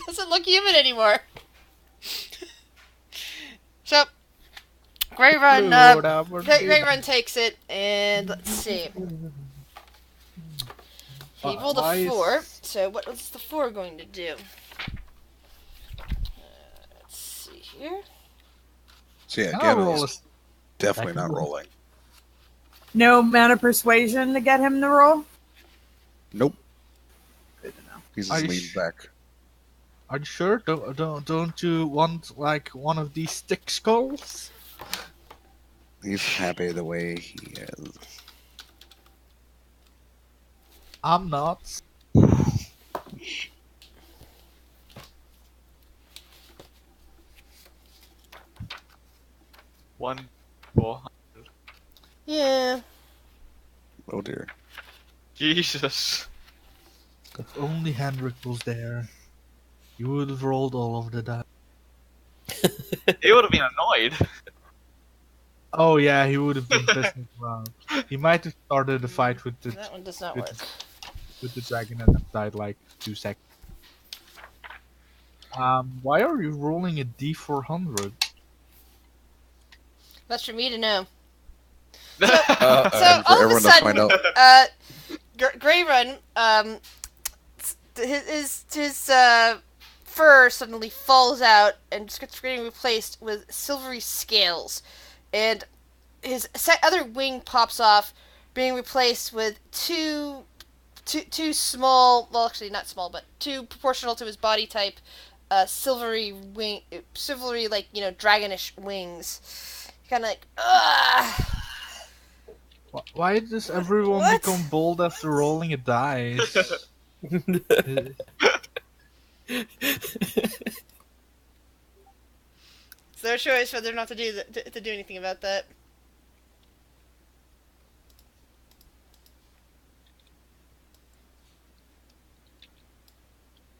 doesn't look human anymore. So, Greyrun, Greyrun takes it, and let's see. He rolled Why a is- 4, so what was the 4 going to do? Let's see here. So yeah, I'll roll Gamel's definitely not second roll. rolling. no amount of persuasion to get him to roll? Nope. Good to know. He's Are just you leaned sh- back. Are you sure? Don't you want like one of these stick skulls? He's happy the way he is. I'm not. One, 400. Yeah. Oh dear. Jesus. If only Hendrik was there, he would have rolled all of the dice. He would have been annoyed. Oh yeah, he would have been pissing around. He might have started a fight with the That one does not with, work. with the dragon and have died like 2 seconds. Why are you rolling a D400? That's for me to know. Uh, So, And for all of a everyone to find sudden, out. Greyrun, his fur suddenly falls out and just gets getting replaced with silvery scales, and his other wing pops off, being replaced with two small, well, actually not small, but two proportional to his body type, silvery like dragonish wings, kind of like Why does everyone What? become bold after rolling a dice? It's their choice whether or not to do anything about that.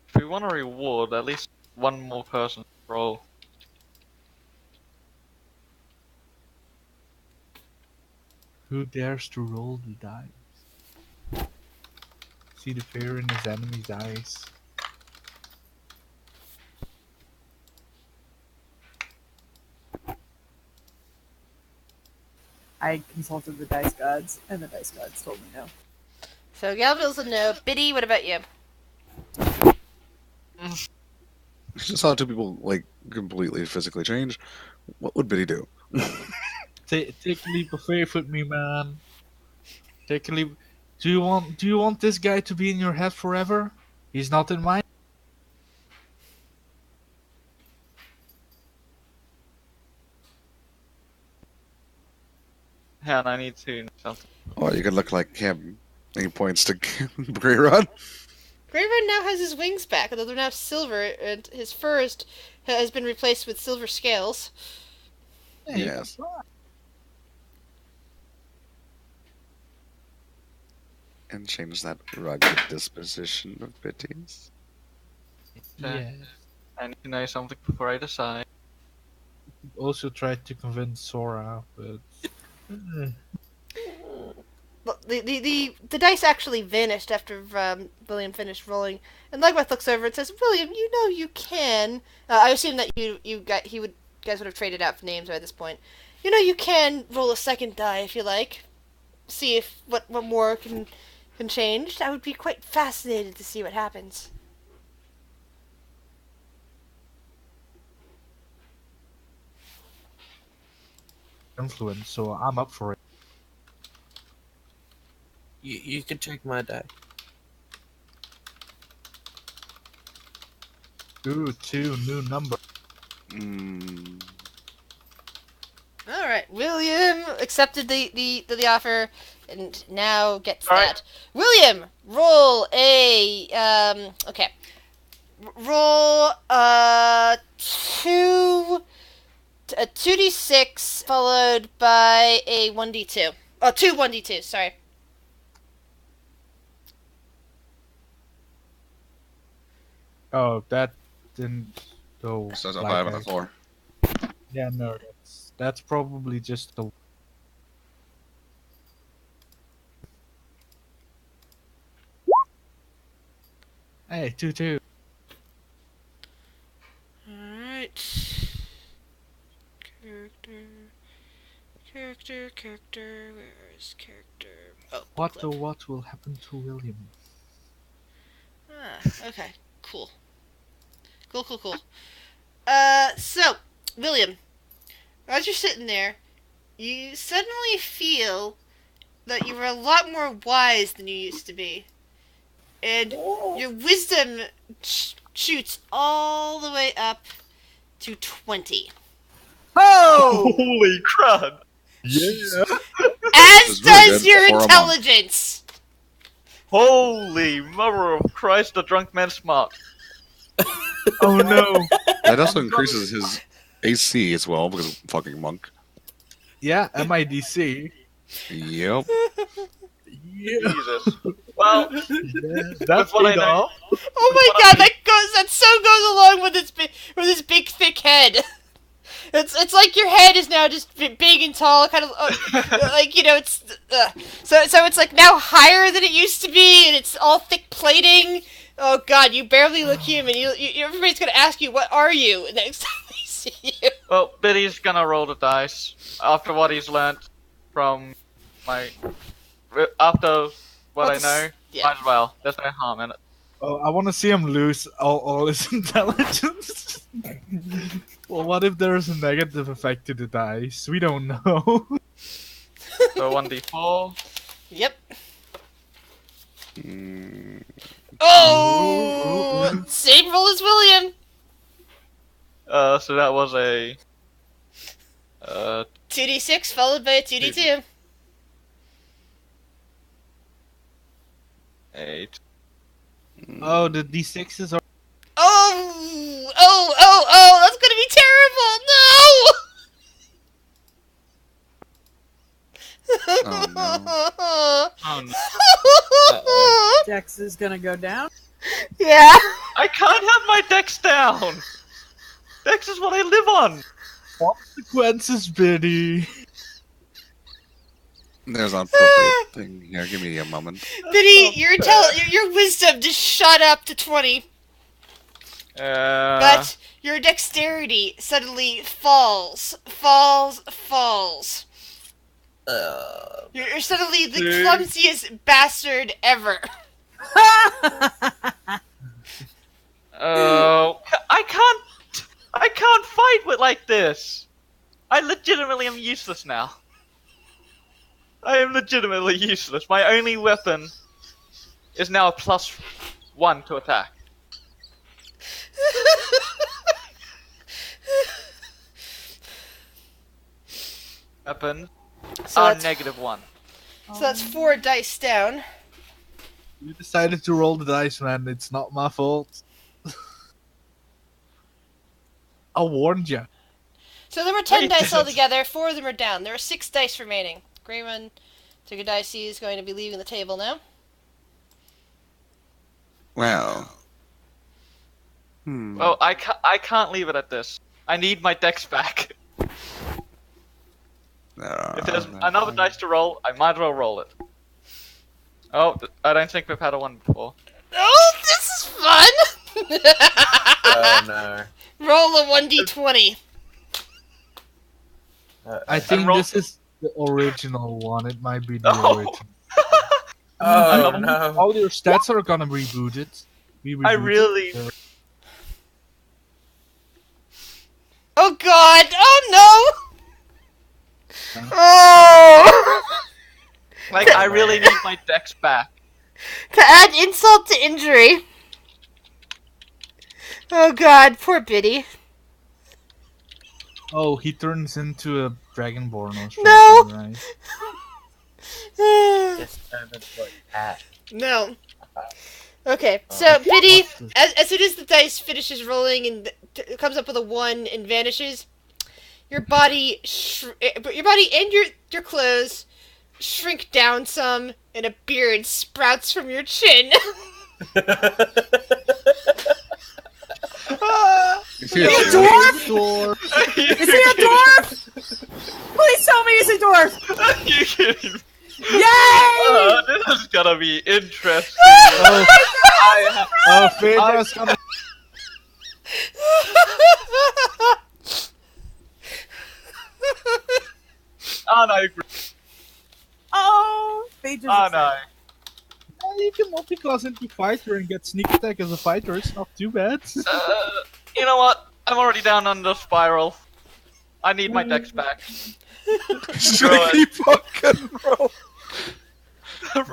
If we want a reward, at least one more person roll. Who dares to roll the dice? See the fear in his enemy's eyes. I consulted the dice gods, and the dice gods told me no. So Galvil's a no. Biddy, what about you? She just saw two people like completely physically change. What would Biddy do? Take a leap of faith with me, man. Take a leap. Do you want this guy to be in your head forever? He's not in mine. And I need to something. Oh, you could look like him. He points to Grey Rod. Grayron now has his wings back, although they're now silver, and his fur has been replaced with silver scales. Hey, Yes. And change that rugged disposition of Biddy's. Yeah. I need to know something before I decide. Also tried to convince Sora, but Well, the dice actually vanished after William finished rolling, and Legweth looks over and says, "William, you know you can." I assume that guys would have traded out for names by this point. You know you can roll a second die if you like. See if what more can change. I would be quite fascinated to see what happens. influence, so I'm up for it. You can take my die. Ooh, 2 new number. All right, William accepted the offer, and now gets All right. that. William, roll a okay. Roll a 2d6 followed by a 1d2. Oh, 2 1d2. Sorry. Oh, that didn't go. So it's a like 5 and I- a 4. Yeah, no, that's probably just the. Hey, 2-2. Alright. Character. Where is character? Oh, What clip. what will happen to William? Okay. Cool. So, William, as you're sitting there, you suddenly feel that you are a lot more wise than you used to be. And your wisdom shoots all the way up to 20. Oh! Holy crap! Yeah. As is really does good your for a monk. intelligence. Holy mother of Christ, the drunk man smart. Oh no. That also increases his AC as well because of fucking monk. Yeah, MIDC. Yep. Yeah. Jesus. Well, That's what I paid know. off. Oh my god, that so goes along with his big thick head. It's like your head is now just big and tall, kind of like it's so it's like now higher than it used to be, and it's all thick plating. Oh god, you barely look human. You everybody's gonna ask you, what are you, next time they see you. well, Biddy's gonna roll the dice after what he's learnt from after what I know. Yeah. Might as well. There's no harm in it. Oh, I want to see him lose all his intelligence. Well, what if there's a negative effect to the dice? We don't know. So 1d4. Yep. Mm, Oh, same roll as William. So that was a 2d6 followed by a 2d2. 8. Oh, the D6s are. Oh, that's gonna be terrible. Oh no. Oh no. Uh-oh. Dex is gonna go down. Yeah. I can't have my dex down! Dex is what I live on! Consequences, Biddy. There's an appropriate thing here. Give me a moment. Biddy, your wisdom just shot up to 20, but your dexterity suddenly falls. You're suddenly the Dude. clumsiest bastard ever. Oh, I can't fight with like this. I legitimately am useless now. I am legitimately useless. My only weapon is now a +1 to attack. Weapons So are that's, -1. so that's 4 dice down. You decided to roll the dice, man. It's not my fault. I warned you. So there were 10 Wait, dice this- altogether. 4 of them are down. There are 6 dice remaining. Greymon took a dice. He is going to be leaving the table now. Well. Oh, I can't leave it at this. I need my dex back. If there's another dice to roll, I might as well roll it. Oh, I don't think we've had a one before. Oh, this is fun! Oh no. Roll a 1d20. I think roll- this is the original one. It might be the Oh. original. Oh no. All your stats are gonna reboot it. I really... Oh god! Oh no! Oh! Like, I really need my dex back. To add insult to injury. Oh god, poor Biddy. Oh, he turns into a dragonborn or something, No. right? Just turned into a cat. No. Okay, so Biddy, What's this? as soon as the dice finishes rolling and comes up with a 1 and vanishes, your body and your clothes shrink down some, and a beard sprouts from your chin. Is Is he a dwarf? Is he a dwarf? Please tell me he's a dwarf! Are you kidding me? Yay! This is gonna be interesting. Oh, Phaedra's gonna. Oh no, Oh, Phaedra's oh excited. no. You can multiclass into fighter and get sneak attack as a fighter. It's not too bad. You know what? I'm already down on the spiral. I need my dex back. Really fucking roll. 3!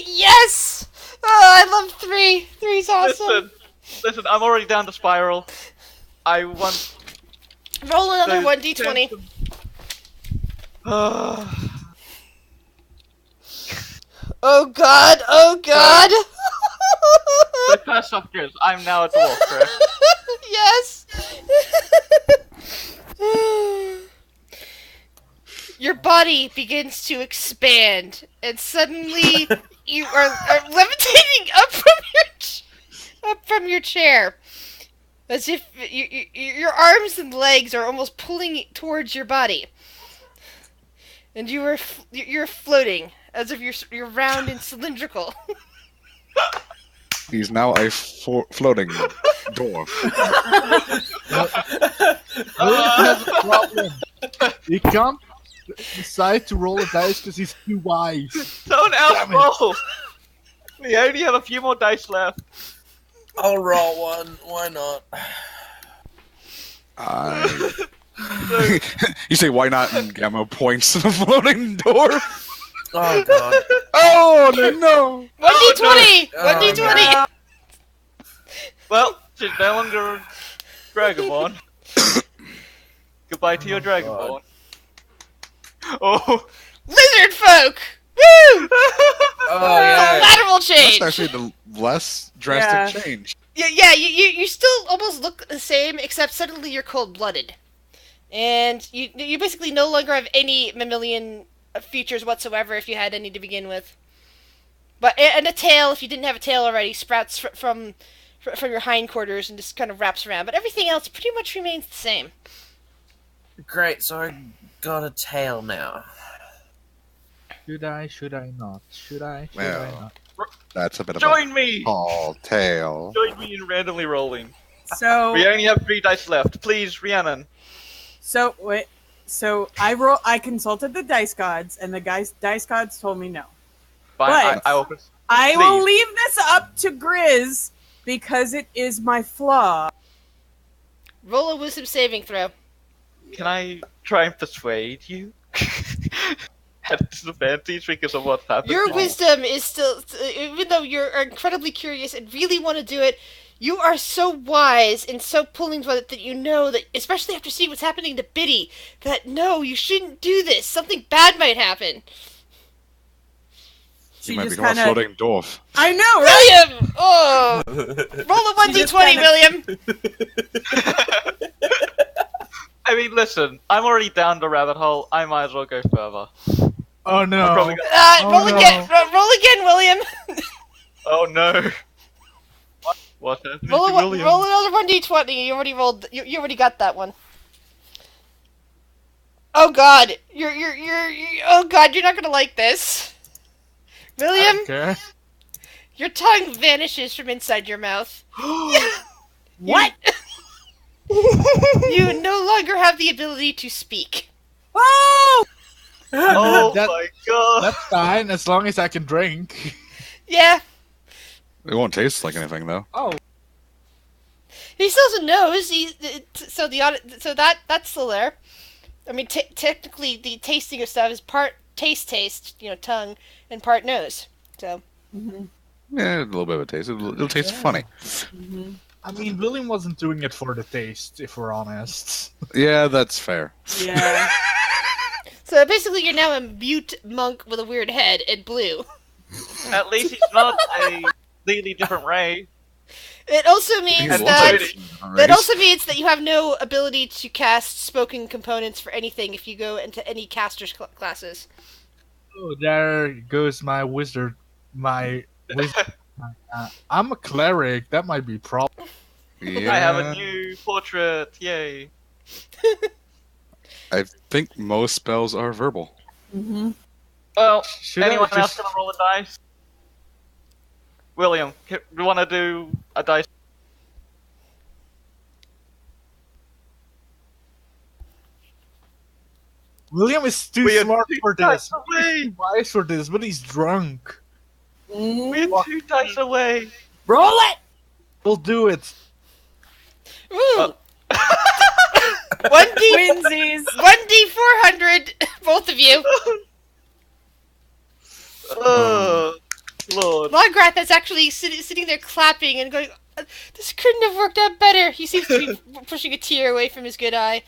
Yes! Oh, I love 3. 3's awesome. Listen, I'm already down to spiral. I want... Roll another the 1d20. chance Oh god, oh god! So first off, Grizz, I'm now a dwarf, correct? Yes! Your body begins to expand, and suddenly you are levitating up from your chair, as if your arms and legs are almost pulling towards your body, and you're floating as if you're round and cylindrical. He's now a floating dwarf. Has a problem. He can't decide to roll a dice because he's too wise. Someone else roll! We only have a few more dice left. I'll roll one. Why not? You say why not? And Gamma points to the floating dwarf. Oh god. Oh no! 1d20! Oh, 1d20! Well, she's no longer Dragonborn. Goodbye to your Dragonborn. Oh. Lizard folk! Woo! Oh yeah. Lateral That's change! actually the less drastic change. Yeah, you still almost look the same, except suddenly you're cold-blooded. And you basically no longer have any mammalian features whatsoever if you had any to begin with. But and a tail, if you didn't have a tail already, sprouts from your hindquarters and just kind of wraps around. But everything else pretty much remains the same. Great, so I got a tail now. Should I? Should I not? Should I? Should I Well, not? that's a bit of Join a me! tall tale. Join me in randomly rolling. So We only have 3 dice left. Please, Rhiannon. So wait. So I consulted the dice gods, and the dice gods told me no. Fine, But- I will. I will Please. leave this up to Grizz because it is my flaw. Roll a wisdom saving throw. Can I try and persuade you? At disadvantage because of what's happened. Your wisdom is still, even though you're incredibly curious and really want to do it, you are so wise and so pulling with it that you know that, especially after seeing what's happening to Biddy, that no, you shouldn't do this. Something bad might happen. You She might just become a kind of. floating dwarf. I know, right? William! Oh! Roll a She just 1d20, kinda- William! I mean, listen, I'm already down the rabbit hole. I might as well go further. Oh no! I'm probably gonna... Oh, Roll no. again! Roll again, William! Oh no! What's happening Roll, to William? roll another 1d20. You already rolled. You already got that one. Oh God! You're oh God! You're not gonna like this, William. Okay. Your tongue vanishes from inside your mouth. What? You no longer have the ability to speak. Oh! Oh That- my god! That's fine as long as I can drink. Yeah, It won't taste like anything though. Oh. he still has a nose. So that's still there. I mean, technically, the tasting of stuff is part taste, tongue, and part nose. So Yeah, a little bit of a taste. It'll taste funny. I mean, William wasn't doing it for the taste, if we're honest. Yeah, that's fair. Yeah. so basically, you're now a mute monk with a weird head and blue. At least he's not a completely different Ray. It also means He's And that loaded. that also means that you have no ability to cast spoken components for anything if you go into any caster's classes. Oh, there goes my wizard. My wizard. I'm a cleric. That might be a problem. Yeah, I have a new portrait. Yay! I think most spells are verbal. Mm-hmm. Well, Should anyone I else just... gonna roll a dice? William, do you want to do a dice? William is too We are smart 2 for dice this. away. Too wise for this, but he's drunk. We're 2 dice away. Roll it! We'll do it. Ooh! 1d Twinsies! 1d400, both of you. Oh, Lord. Lograt that's actually sitting there clapping and going, this couldn't have worked out better. He seems to be pushing a tear away from his good eye.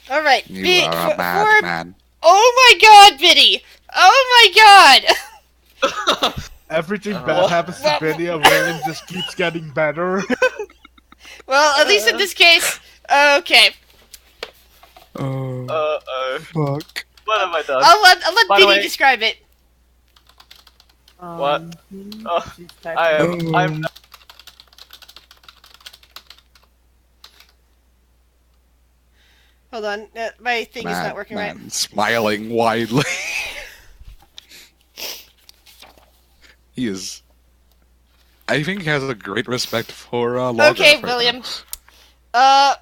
Alright, You are a madman. Oh my god, Biddy! Oh my god! Everything bad happens to Benny, and William just keeps getting better. Well, at least in this case, okay. Oh, Uh-oh. fuck. What have I done? I'll let By the Biddy way- describe it. What? Oh, She's I'm Hold on, my thing is not working right. Madman, smiling widely. He is. I think he has a great respect for Lograt Okay, right William. now.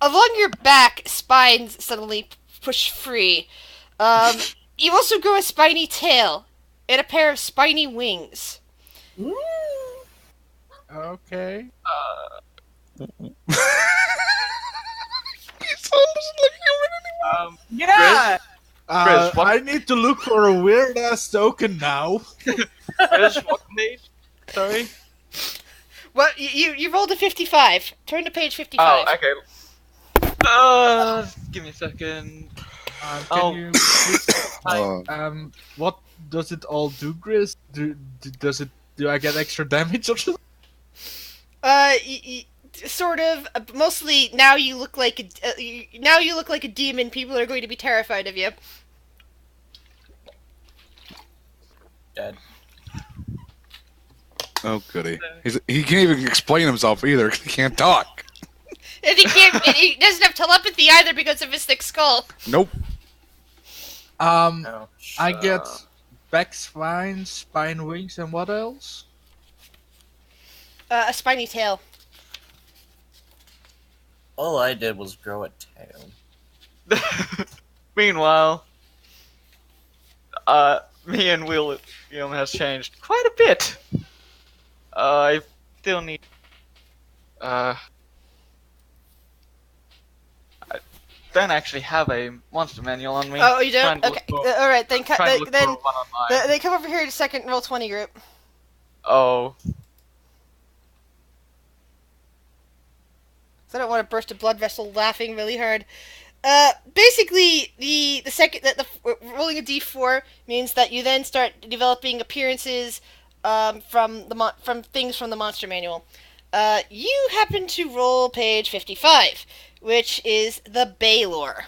Along your back, spines suddenly push free. You also grow a spiny tail and a pair of spiny wings. Okay. He's almost looking over Yeah! Chris, what- I need to look for a weird ass token now. Chris, what page? Sorry. What you rolled a 55. Turn to page 55. Oh, okay. Give me a second. Can Oh. you please, Oh. what does it all do, Grizz? Do I get extra damage or something? Sort of. Mostly now you look like now you look like a demon. People are going to be terrified of you. Dead. Oh, goody. He can't even explain himself either 'cause he can't talk. And he doesn't have telepathy either because of his thick skull. Nope. Ouch. I get back spine wings, and what else? A spiny tail. All I did was grow a tail. Meanwhile, me and William has changed quite a bit. I still need. I don't actually have a monster manual on me. Oh, you don't? Trying to Okay. look for- All right. Then trying to look then for one online. they come over here to second roll 20 group. Oh, So I don't want to burst a blood vessel laughing really hard. Basically, the second that the rolling a d4 means that you then start developing appearances from things from the monster manual. You happen to roll page 55, which is the Baylor.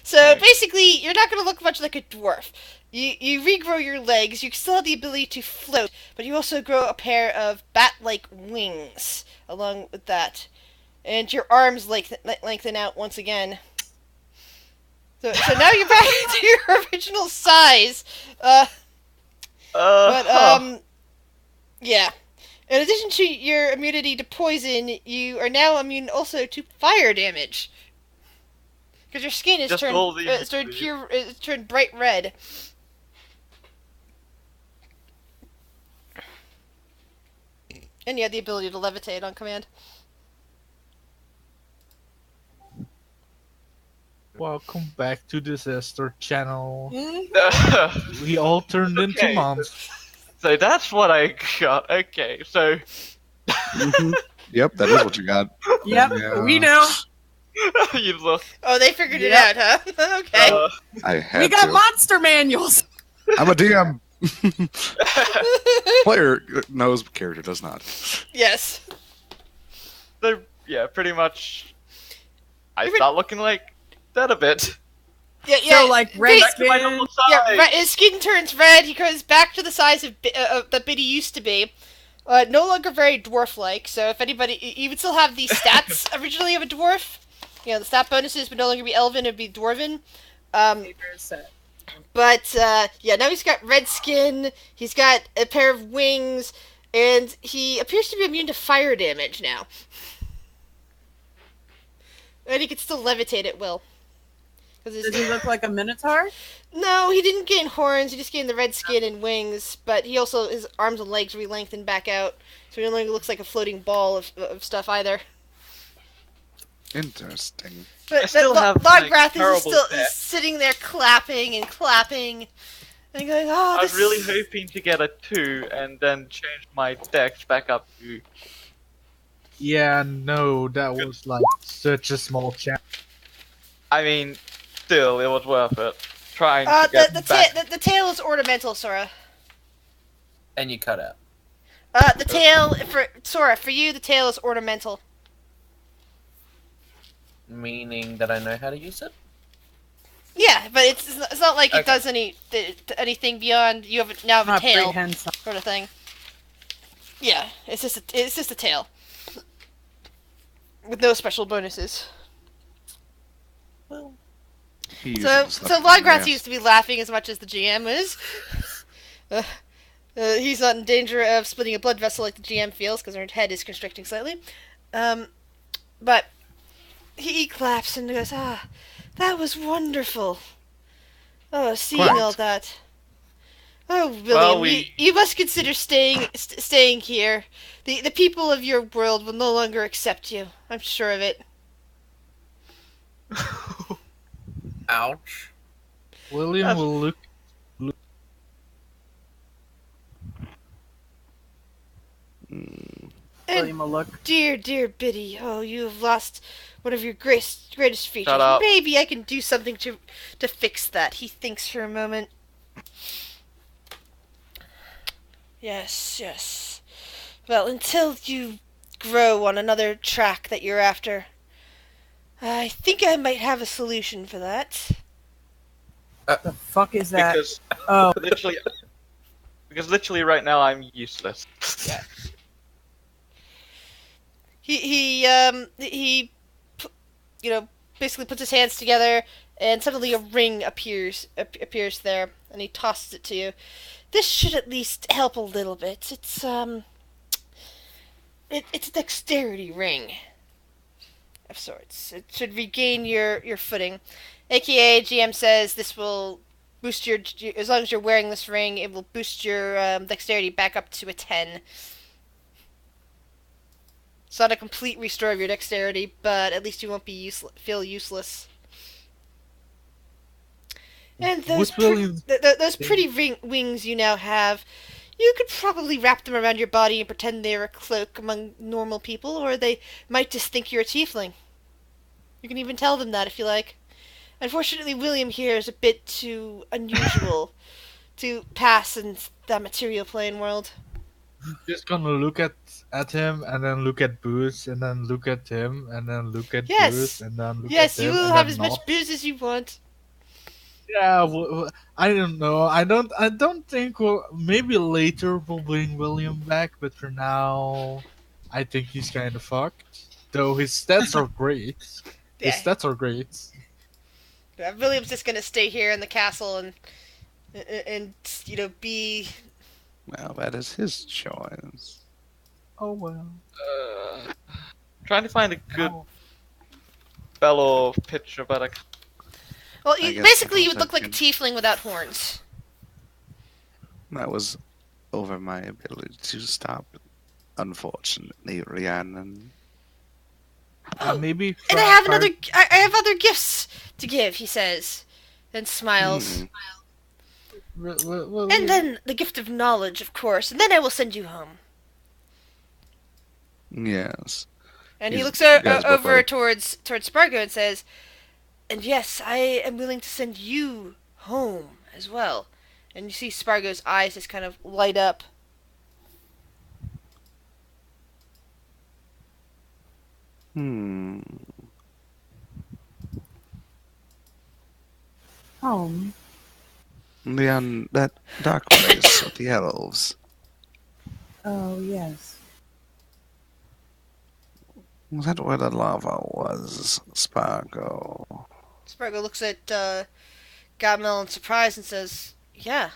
So basically, you're not going to look much like a dwarf. You regrow your legs. You still have the ability to float, but you also grow a pair of bat-like wings along with that, and your arms lengthen out once again. So now you're back to your original size. Yeah. In addition to your immunity to poison, you are now immune also to fire damage. Because your skin is Just all these- turned bright red. And you have the ability to levitate on command. Welcome back to Disaster Channel. Mm-hmm. We all turned into Okay. monsters. so that's what I got. Okay, so Yep, that is what you got. Yep, Yeah. we know. you look. Oh, they figured it Yep. out, huh? Okay. I had We got to. monster manuals. I'm a DM. Player knows, character does not. Yes. So yeah, pretty much. I start looking like that a bit. Yeah, yeah. So like red Back to my skin. normal Yeah, size. his skin turns red. He goes back to the size of that Biddy used to be. No longer very dwarf-like. So if anybody, you would still have the stats originally of a dwarf. You know, the stat bonuses would no longer be elven; it'd be dwarven. But yeah, now he's got red skin. He's got a pair of wings, and he appears to be immune to fire damage now. And he can still levitate at will. Does he look like a minotaur? No, he didn't gain horns. He just gained the red skin and wings. But he also, his arms and legs re-lengthened back out, so he no longer looks like a floating ball of stuff either. Interesting. But I still have, Lograth is terrible still deck. sitting there clapping and clapping, and going, "Oh, I was this really hoping to get a 2 and then change my dex back up to. Yeah, no, that was like such a small chance. I mean, still, it was worth it. Trying to get back. the tail is ornamental, Sora. And you cut out. The tail for Sora, for you, the tail is ornamental. Meaning that I know how to use it? Yeah, but it's not like it Okay. does anything beyond you now have a Not tail prehensile. sort of thing. Yeah, it's just a tail with no special bonuses. Well, He uses So stuff so from Lograth the seems to be laughing as much as the GM is. He's not in danger of splitting a blood vessel like the GM feels because her head is constricting slightly. But he claps and goes, "Ah, that was wonderful. Oh, seeing Quite. all that. Oh, William, Well, you must consider staying here. The people of your world will no longer accept you. I'm sure of it." ouch. William will look. And William will look. dear, dear Biddy, oh, you have lost one of your greatest features. Shut up. Maybe I can do something to fix that. He thinks for a moment. Yes, yes. Well, until you grow on another track that you're after, I think I might have a solution for that. The fuck is that? Because Oh, literally, right now I'm useless. Yeah. He you know, basically puts his hands together, and suddenly a ring appears there, and he tosses it to you. This should at least help a little bit. It's a dexterity ring of sorts. It should regain your footing. AKA, GM says this will boost your, as long as you're wearing this ring, it will boost your dexterity back up to a 10. It's not a complete restore of your dexterity, but at least you won't be feel useless. And those Would William those pretty wings you now have, you could probably wrap them around your body and pretend they're a cloak among normal people, or they might just think you're a tiefling. You can even tell them that if you like. Unfortunately, William here is a bit too unusual to pass in the material plane world. just gonna look at him and then look at Booze and then look at him and then look at Booze Yes, and then look yes, at you him will and have then as nod. much booze as you want. Yeah, I don't know. I don't think maybe later we'll bring William back, but for now, I think he's kind of fucked. Though his stats are great. His Yeah, stats are great. William's just gonna stay here in the castle and be. Well, that is his choice. Oh well. Trying to find a good Oh. fellow picture, but I can't. Well, I guess basically, you that would look like a can- tiefling without horns. That was over my ability to stop, unfortunately, Rhiannon. Maybe. And I have I have other gifts to give, he says, and smiles. And then the gift of knowledge, of course, and then I will send you home. Yes. And he He's- looks yes, over but- towards Spargo and says, "And yes, I am willing to send you home as well." And you see Spargo's eyes just kind of light up. Hmm. home. That dark place with the elves. Oh, yes. Was that where the lava was, Spargo? Spargo looks at Gamel in surprise and says, "Yeah."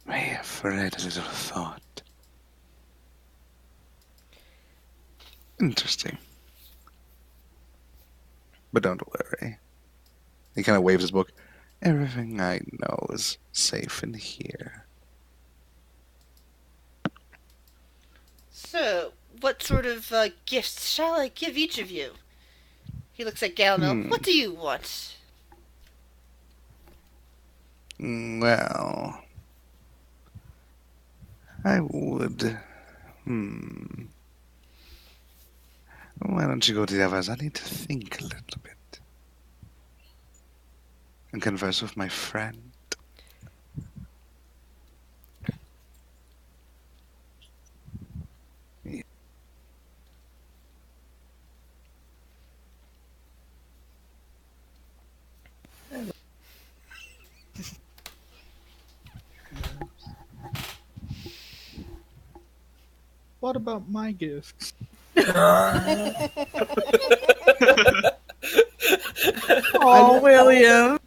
I have read a little thought. Interesting. But don't worry. He kind of waves his book. Everything I know is safe in here. So, what sort of gifts shall I give each of you? He looks at Galmel. What do you want? Well, I would. Why don't you go to the others? I need to think a little bit. And converse with my friend. What about my gifts? Oh, William.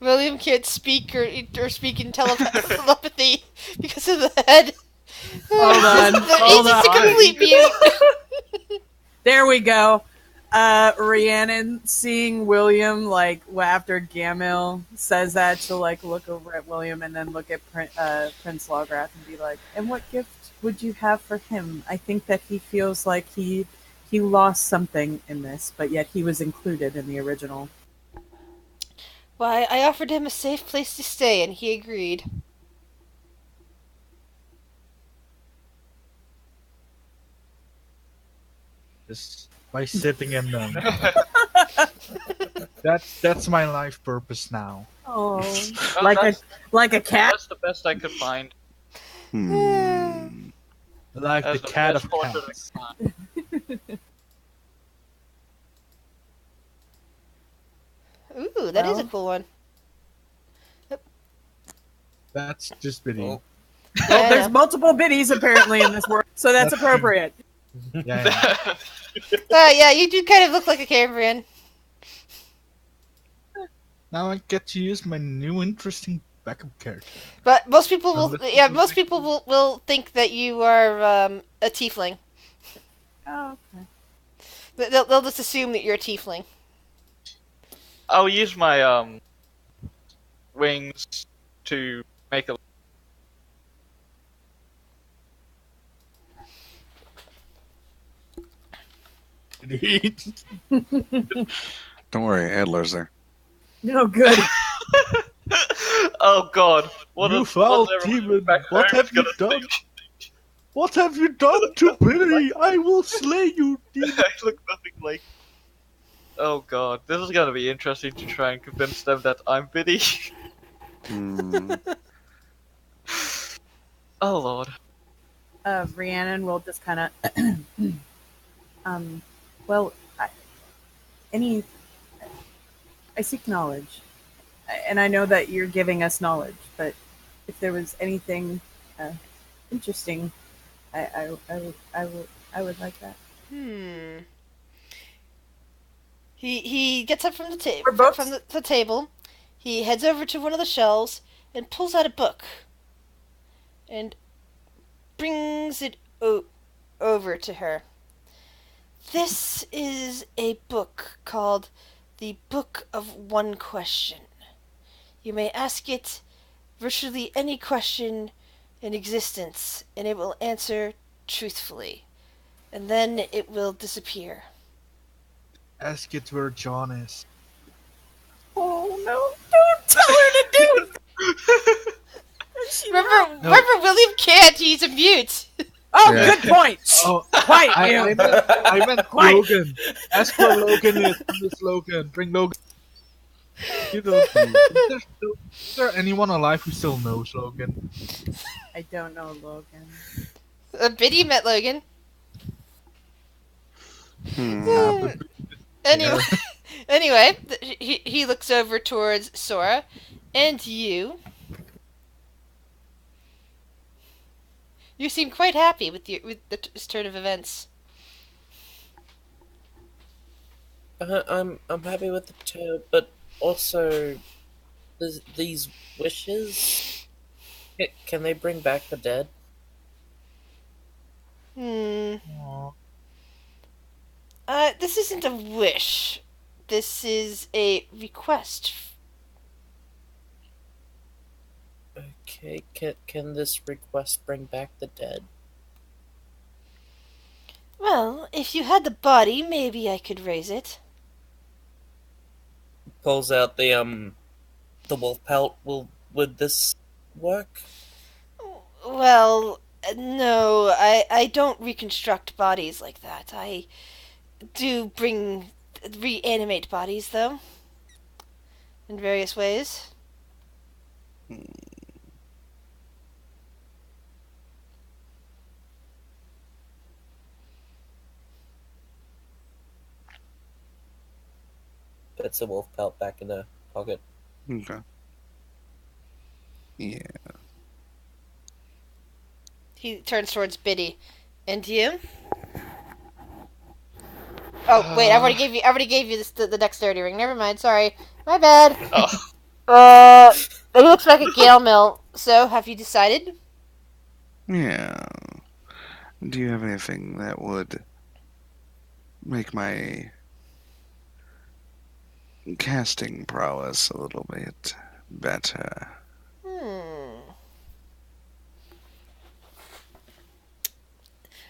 William can't speak or speak in telepathy because of the head. Hold on. He's just a complete mute. There we go. Rhiannon, seeing William, like, after Gamil says that, she'll, like, look over at William and then look at Prince Lawgrath and be like, and what gift would you have for him? I think that he feels like he lost something in this, but yet he was included in the original. Why, I offered him a safe place to stay, and he agreed. just by sitting in them. That's my life purpose now. Oh, Well, like a cat. that's the best I could find. Hmm. Like As the the cat best of portrait cats. I could find. Ooh, that is a Well. cool one. That's just Biddy. Oh. Yeah, Well, I there's know. multiple biddies apparently in this world, so that's appropriate. Yeah. Yeah, you do kind of look like a Cambrian. Now I get to use my new interesting backup character. But most people will, Unless yeah, you most think- people will think that you are a tiefling. Oh, okay. They'll just assume that you're a tiefling. I'll use my wings to make a. Don't worry, Adler's there. No good. Oh God! What You is foul what's everyone demon! back What home have you gonna done? think? What have you done to Billy? I will slay you, demon! I look nothing like. Oh God! This is gonna be interesting to try and convince them that I'm Biddy. Hmm. Oh Lord! Rhiannon will just kind of, well, I seek knowledge, and I know that you're giving us knowledge, but if there was anything interesting, I would like that. Hmm. He gets up from the Or books? from the table. He heads over to one of the shelves and pulls out a book and brings it over to her. This is a book called The Book of One Question. You may ask it virtually any question in existence, and it will answer truthfully. And then it will disappear. Ask it where John is. Oh no! Don't tell her to do. Remember William can't, he's a mute. Oh, Yeah. good point. Oh, Quiet, I you. meant Quiet. Logan. Ask where Logan is. Miss Logan. Bring Logan. You don't know. Is there anyone alive who still knows Logan? I don't know, Logan. Biddy met Logan. Hmm. Anyway, anyway, he looks over towards Sora and you. You seem quite happy with this turn of events. I'm happy with the tale, but also these wishes. Can they bring back the dead? Aw. This isn't a wish. This is a request. Okay, can this request bring back the dead? Well, if you had the body, maybe I could raise it. Pulls out the wolf pelt. Would this work? Well, no, I don't reconstruct bodies like that. I do reanimate bodies, though, in various ways. Puts the wolf pelt back in the pocket. Okay. Yeah. He turns towards Biddy. And you? Oh, wait, I already gave you the dexterity ring. Never mind, sorry. My bad. Oh. It looks like a Gale Mill. So, have you decided? Yeah. Do you have anything that would make my casting prowess a little bit better?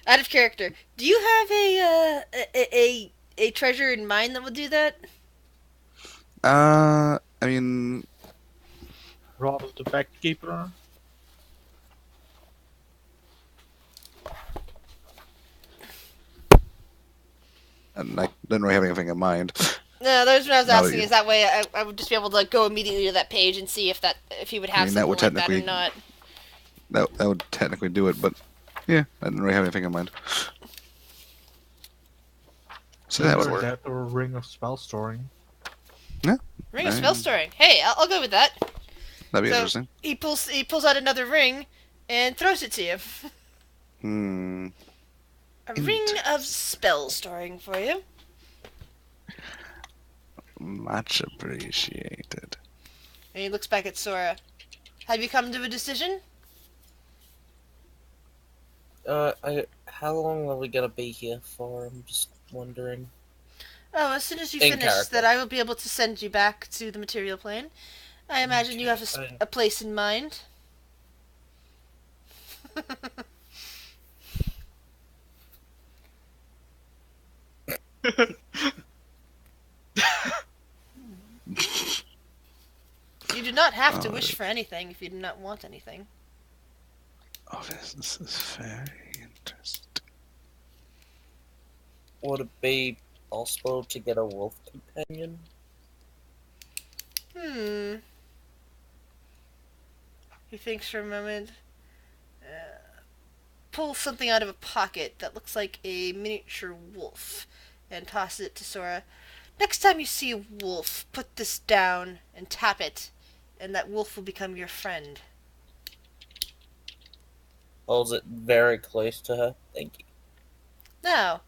Out of character, do you have a treasure in mind that will do that? I mean, Rod of the Backkeeper. and I didn't really have anything in mind. No, that's what I was Now that asking. you- Is that way I would just be able to go immediately to that page and see if he would have I mean, that something would like that or technically- not. That would technically do it, but yeah, I didn't really have anything in mind. So that would Either work. that or Ring of Spell Storing. Ring of spell storing. Hey, I'll go with that. That'd be So- interesting. He pulls out another ring and throws it to you. Hmm. A ring of spell storing for you. Much appreciated. And he looks back at Sora. Have you come to a decision? How long are we gonna be here for? I'm just wondering. Oh, as soon as you In finish, character. that I will be able to send you back to the material plane. I imagine you have Okay. a place in mind. You do not have to wish for anything if you do not want anything. Oh, this is very interesting. Would it be possible to get a wolf companion? He thinks for a moment. Pulls something out of a pocket that looks like a miniature wolf and tosses it to Sora. Next time you see a wolf, put this down and tap it, and that wolf will become your friend. Holds it very close to her. Thank you. Now,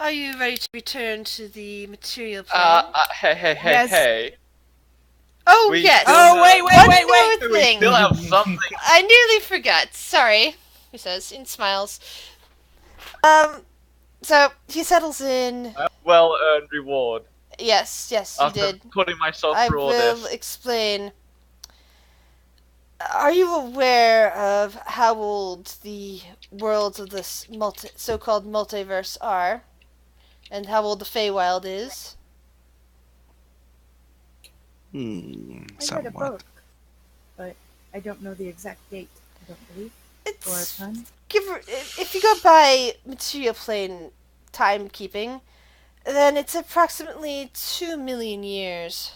are you ready to return to the material plane? Hey, Yes. hey. Oh, we yes! still Oh, wait, One wait, wait. more We thing! still have something. I nearly forgot. Sorry, he says, and smiles. So he settles in. Well-earned reward Yes, you after did. putting myself I through all will this. explain. Are you aware of how old the worlds of this so-called multiverse are? And how old the Feywild is? I read a Somewhat. book, but I don't know the exact date. I don't believe or It's time. if you go by material plane timekeeping, then it's approximately 2 million years.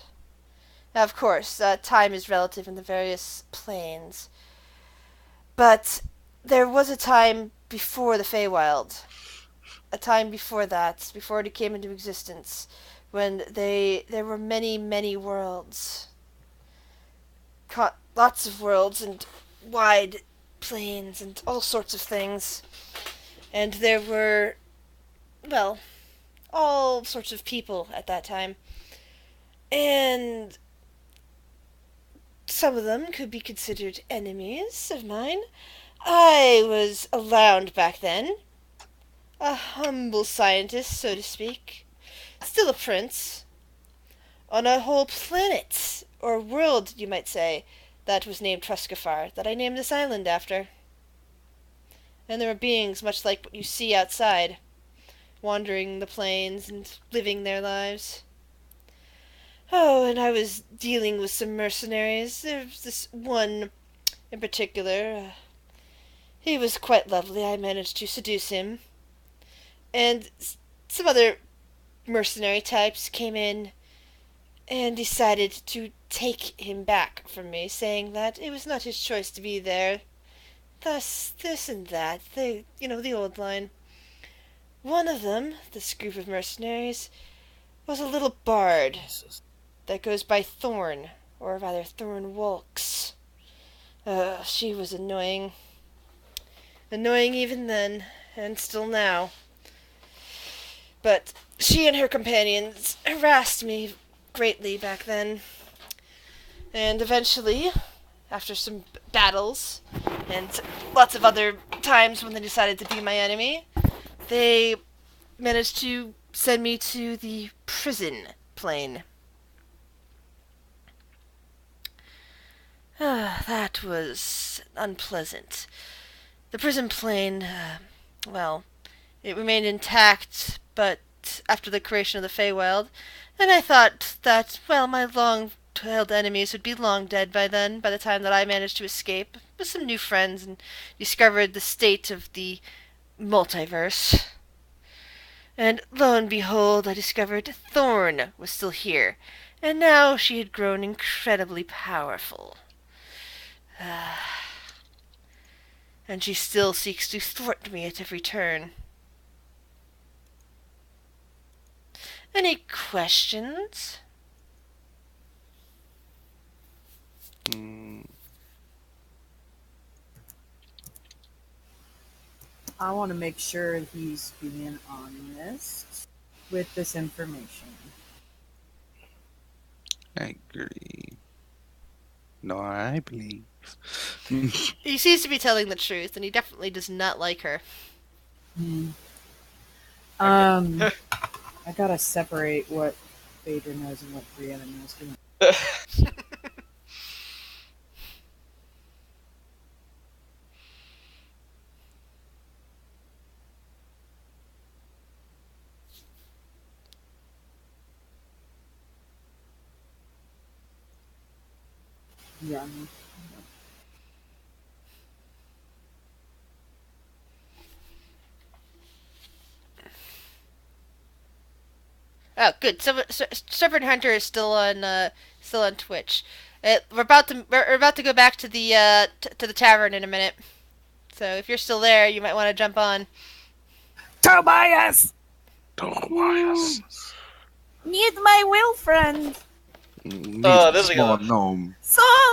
Now, of course, time is relative in the various planes. But there was a time before the Feywild. A time before that, before it came into existence, when there were many, many worlds. Lots of worlds and wide plains and all sorts of things. And there were, well, all sorts of people at that time. And some of them could be considered enemies of mine. I was around back then. A humble scientist, so to speak. Still a prince. On a whole planet, or world, you might say, that was named Truscafar, that I named this island after. And there were beings much like what you see outside, wandering the plains and living their lives. Oh, and I was dealing with some mercenaries. There's this one in particular. He was quite lovely. I managed to seduce him. And some other mercenary types came in and decided to take him back from me, saying that it was not his choice to be there. Thus, this and that, the old line. One of them, this group of mercenaries, was a little bard that goes by Thorn, or rather Thorn Walks. She was annoying. Annoying even then, and still now. But she and her companions harassed me greatly back then. And eventually, after some battles, and lots of other times when they decided to be my enemy, they managed to send me to the prison plane. That was unpleasant. The prison plane, well, it remained intact, but after the creation of the Feywild, and I thought that, well, my long-tailed enemies would be long dead by then, by the time that I managed to escape with some new friends and discovered the state of the multiverse. And lo and behold, I discovered Thorn was still here, and now she had grown incredibly powerful. And she still seeks to thwart me at every turn. Any questions? Mm, I want to make sure he's being honest with this information. I agree. No, I believe. He seems to be telling the truth, and he definitely does not like her. I gotta separate what Phaedra knows and what Brianna knows. Yeah. Oh, good. Serpent Hunter is still on Twitch. We're about to go back to the tavern in a minute. So if you're still there, you might want to jump on. Tobias! Tobias. Need my will friend! Needs this a is small gonna- gnome.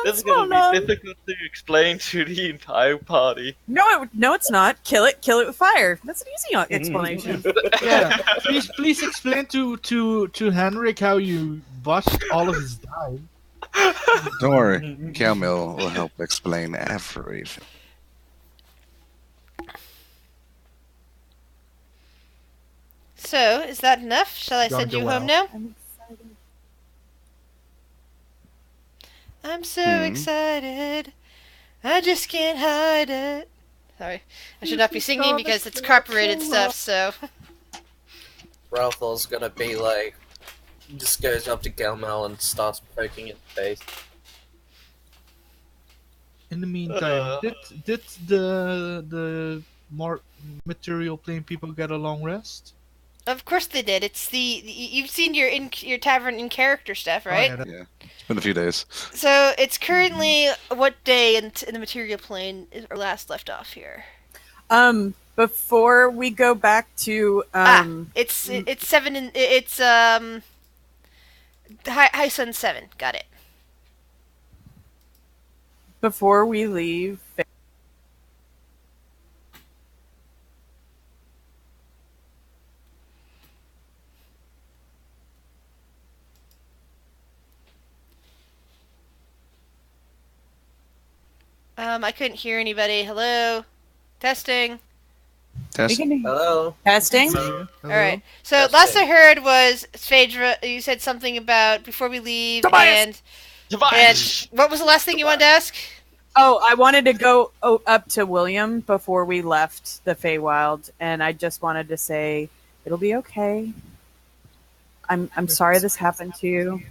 This is gonna be difficult to explain to the entire party. No, it's not. Kill it with fire. That's an easy explanation. Yeah, please explain to Henrik how you bust all of his die. Don't worry, Camille will help explain everything. So is that enough? Shall I send you home now? I'm excited. I'm so excited. I just can't hide it. Sorry, I should not be singing because it's copyrighted stuff. So. Ralphal's gonna be like, just goes up to Galmel and starts poking his face. In the meantime, did the more material plane people get a long rest? Of course they did. You've seen your tavern in character stuff, right? Oh, Yeah, it's been a few days. So it's currently what day in the material plane is our last left off here? Before we go back to It's 7 and it's high sun 7. Got it. before we leave, I couldn't hear anybody. Hello, testing. Test. Hello? testing. Hello? All right. So Testing. last I heard was Phaedra. You said something about before we leave, Tobias! and what was the last thing you wanted to ask? Oh, I wanted to go up to William before we left the Feywild, and I just wanted to say it'll be okay. I'm sorry this happened to you.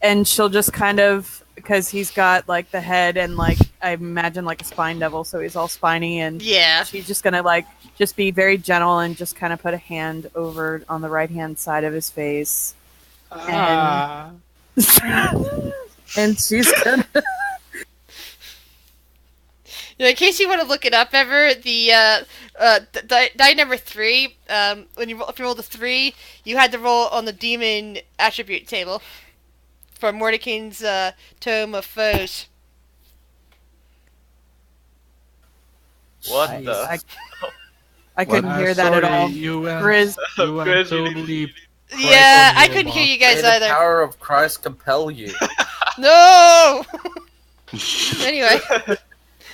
And she'll just kind of, because he's got like the head and like I imagine like a spine devil, so he's all spiny, and Yeah. she's just gonna like just be very gentle and just kind of put a hand over on the right hand side of his face, and she's gonna. In case you want to look it up ever, the die number 3, if you rolled a 3, you had to roll on the demon attribute table for Mordecai's Tome of Foes. What the? I couldn't hear that at all. You went, Grizz. you went Grizz, you totally. Yeah, on I your couldn't hear mark. you guys May the either. power of Christ compel you. No! Anyway.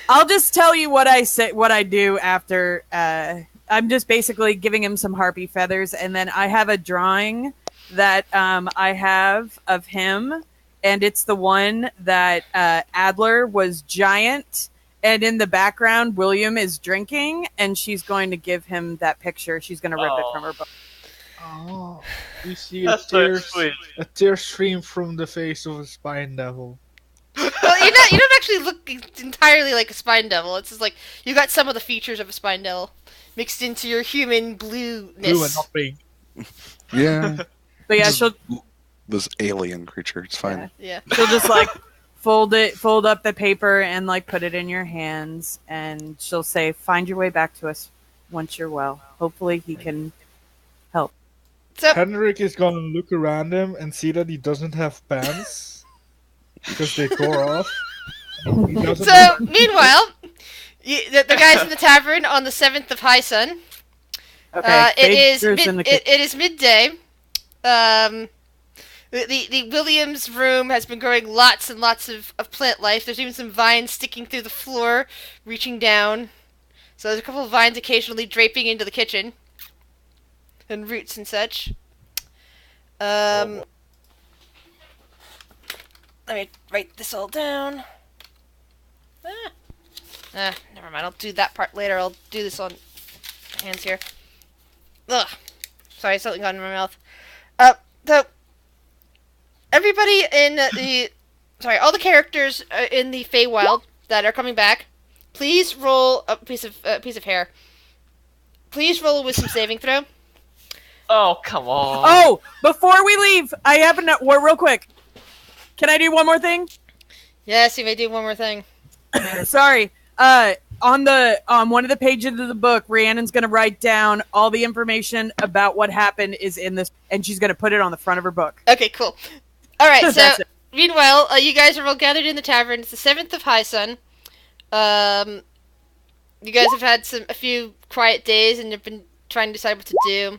I'll just tell you what I say, what I do after. I'm just basically giving him some harpy feathers, and then I have a drawing that I have of him, and it's the one that Adler was giant, and in the background William is drinking, and she's going to give him that picture. She's going to rip it from her book. Oh, you see a That's so tear, sweet. a tear stream from the face of a spine devil. Well, you don't actually look entirely like a spine devil. It's just like you got some of the features of a spine devil mixed into your human blueness. Blue and not pink. Yeah. But yeah, Just she'll this alien creature. It's fine. Yeah. she'll just like fold up the paper and like put it in your hands, and she'll say, "Find your way back to us once you're well. Hopefully, he can help." So Henrik is gonna look around him and see that he doesn't have pants because they tore off. He doesn't So, have- meanwhile, the guys in the tavern on the 7th of High Sun. Okay, It is midday. The Williams room has been growing lots and lots of plant life. There's even some vines sticking through the floor, reaching down. So there's a couple of vines occasionally draping into the kitchen. And roots and such. Let me write this all down. Never mind. I'll do that part later. I'll do this on hands here. Ugh. Sorry, something got in my mouth. So everybody in all the characters in the Feywild that are coming back, please roll a piece of hair. Please roll a wisdom saving throw. Oh, come on. Oh, before we leave, I have real quick. Can I do one more thing? Yes, you may do one more thing. Sorry. On one of the pages of the book, Rhiannon's going to write down all the information about what happened is in this, and she's going to put it on the front of her book. Okay, cool. All right. So, That's it. meanwhile, you guys are all gathered in the tavern. It's the 7th of High Sun. You guys have had a few quiet days, and you've been trying to decide what to do.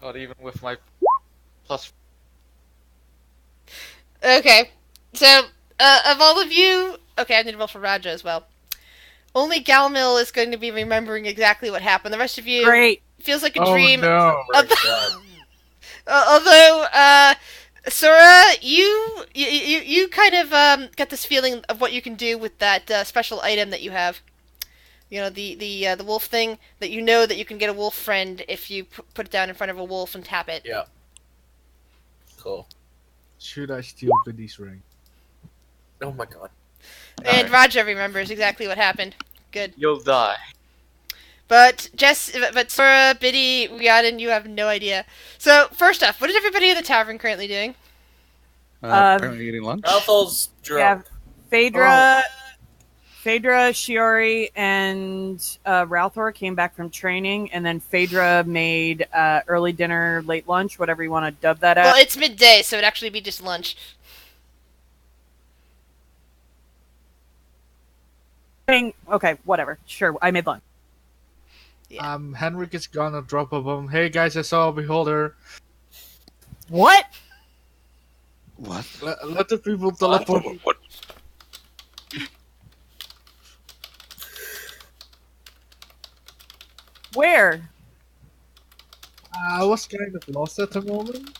Not even with my plus. Okay. So, of all of you... Okay, I need to roll for Raja as well. Only Galmil is going to be remembering exactly what happened. The rest of you... Great. Feels like a dream. No. Although, Sora, you kind of got this feeling of what you can do with that special item that you have. You know, the wolf thing, that you know that you can get a wolf friend if you put it down in front of a wolf and tap it. Yeah. Cool. Should I steal Biddy's ring? Oh my god. And Raja remembers exactly what happened. Good. You'll die. But Sora, Biddy, Rhiannon, you have no idea. So, first off, what is everybody in the tavern currently doing? Apparently eating lunch. Ralphal's Yeah, drunk. Phaedra, Shiori, and Ralthor came back from training, and then Phaedra made early dinner, late lunch, whatever you want to dub that Well, as. it's midday, so it'd actually be just lunch. Okay, whatever. Sure, I made lunch. Yeah. Henrik is gonna drop a bomb. Hey guys, I saw a beholder. What? What? Let the people teleport. What? Where? I was kind of lost at the moment.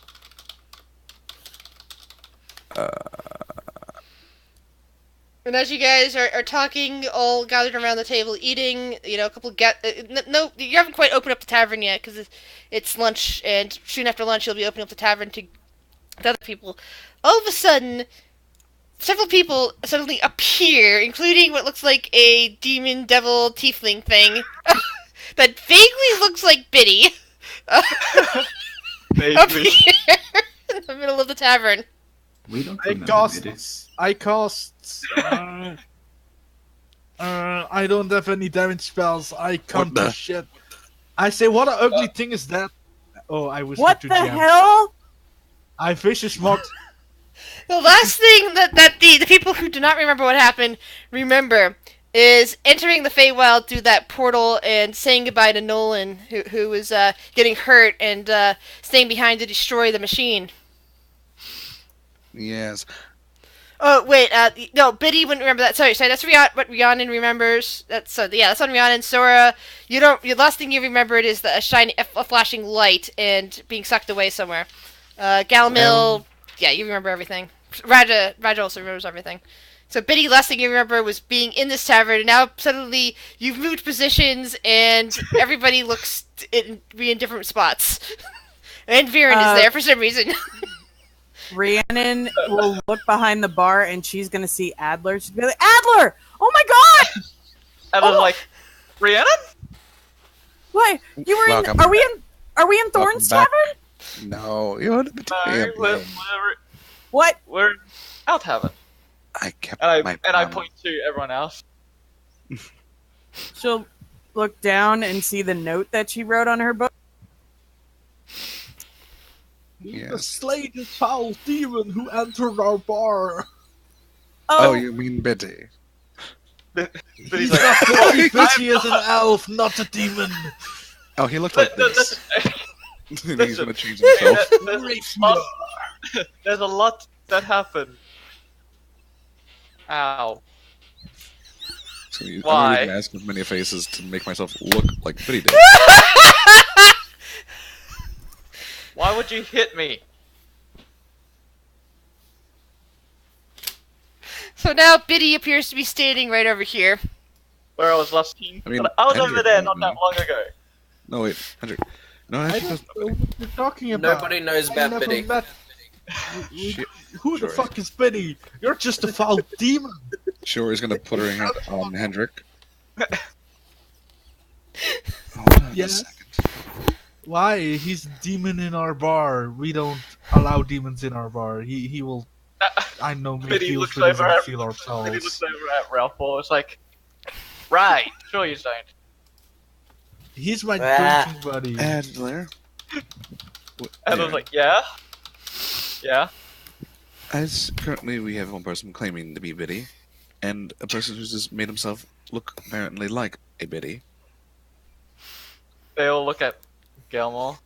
And as you guys are talking, all gathered around the table, eating, you know, a couple no, you haven't quite opened up the tavern yet, because it's lunch, and soon after lunch you'll be opening up the tavern to other people. All of a sudden, several people suddenly appear, including what looks like a demon, devil, tiefling thing, that vaguely looks like Biddy, Maybe. appear in the middle of the tavern. We don't I remember cast. this. I cast. I don't have any damage spells. I can't do the- shit. I say, what an ugly thing is that? Oh, I was What to the GM. hell? I vicious mocked. The last thing that the people who do not remember what happened remember is entering the Feywild through that portal and saying goodbye to Nolan, who was getting hurt, and staying behind to destroy the machine. Yes. Oh wait, no, Biddy wouldn't remember that. Sorry, that's what Rhiannon remembers. That's on Rhiannon. Sora, your last thing you remembered is a flashing light and being sucked away somewhere. Galmil, yeah, you remember everything. Raja also remembers everything. So Biddy, last thing you remember was being in this tavern, and now suddenly you've moved positions, and everybody looks be in different spots. And Viren is there for some reason. Rhiannon will look behind the bar and she's gonna see Adler. She's gonna be like, Adler! Oh my god! And I was like, Rhiannon? What? You were in Welcome are we in Thorn's back. Tavern? No, you want to No, we're, What? we're out having. I kept And my I promise. point to everyone else. She'll look down and see the note that she wrote on her book. Yes. Slay the foul demon who entered our bar. Oh, you mean Betty? But He's he's like, not "Well, very I'm he is an elf, not a demon. Oh, he looked like this. He's listen. gonna change himself. There's a lot that happened. Ow. So I'm Why? gonna mask with many faces to make myself look like Betty did. Why would you hit me? So now Biddy appears to be standing right over here. Where I was last seen? I mean, I was Hendrik over there won't not that know. long ago. No, wait, Hendrik. No, I actually, don't know what you're talking about. Nobody knows I about never Biddy. met- Shit. Who the Sure. fuck is Biddy? You're just a foul demon. sure is gonna put her hand on Hendrik. Hold on a Yes. second. Why? He's a demon in our bar. We don't allow demons in our bar. He will. I know make Biddy deals looks with us over and at feel Biddy ourselves. looks over at Ralph. It's like, right, sure you don't. He's my Ah. drinking buddy. Adler. And I was like, yeah, yeah. As currently we have one person claiming to be Biddy, and a person who's just made himself look apparently like a Biddy. They all look at Gilmore.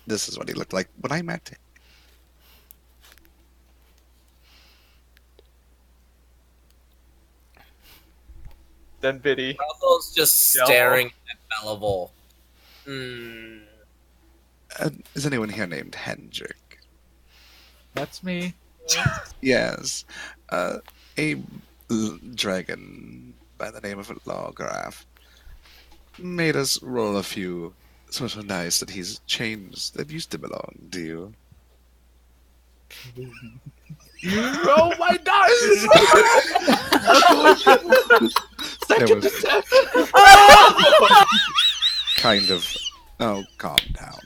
This is what he looked like when I met him. Then Biddy. Ralph's just Yeah. staring at Belleville. Hmm. Is anyone here named Hendrik? That's me. Yes. Dragon by the name of Lawgraph made us roll a few social dice that he's changed that used to belong to you. You roll my dice. There was kind of. Oh, calm down.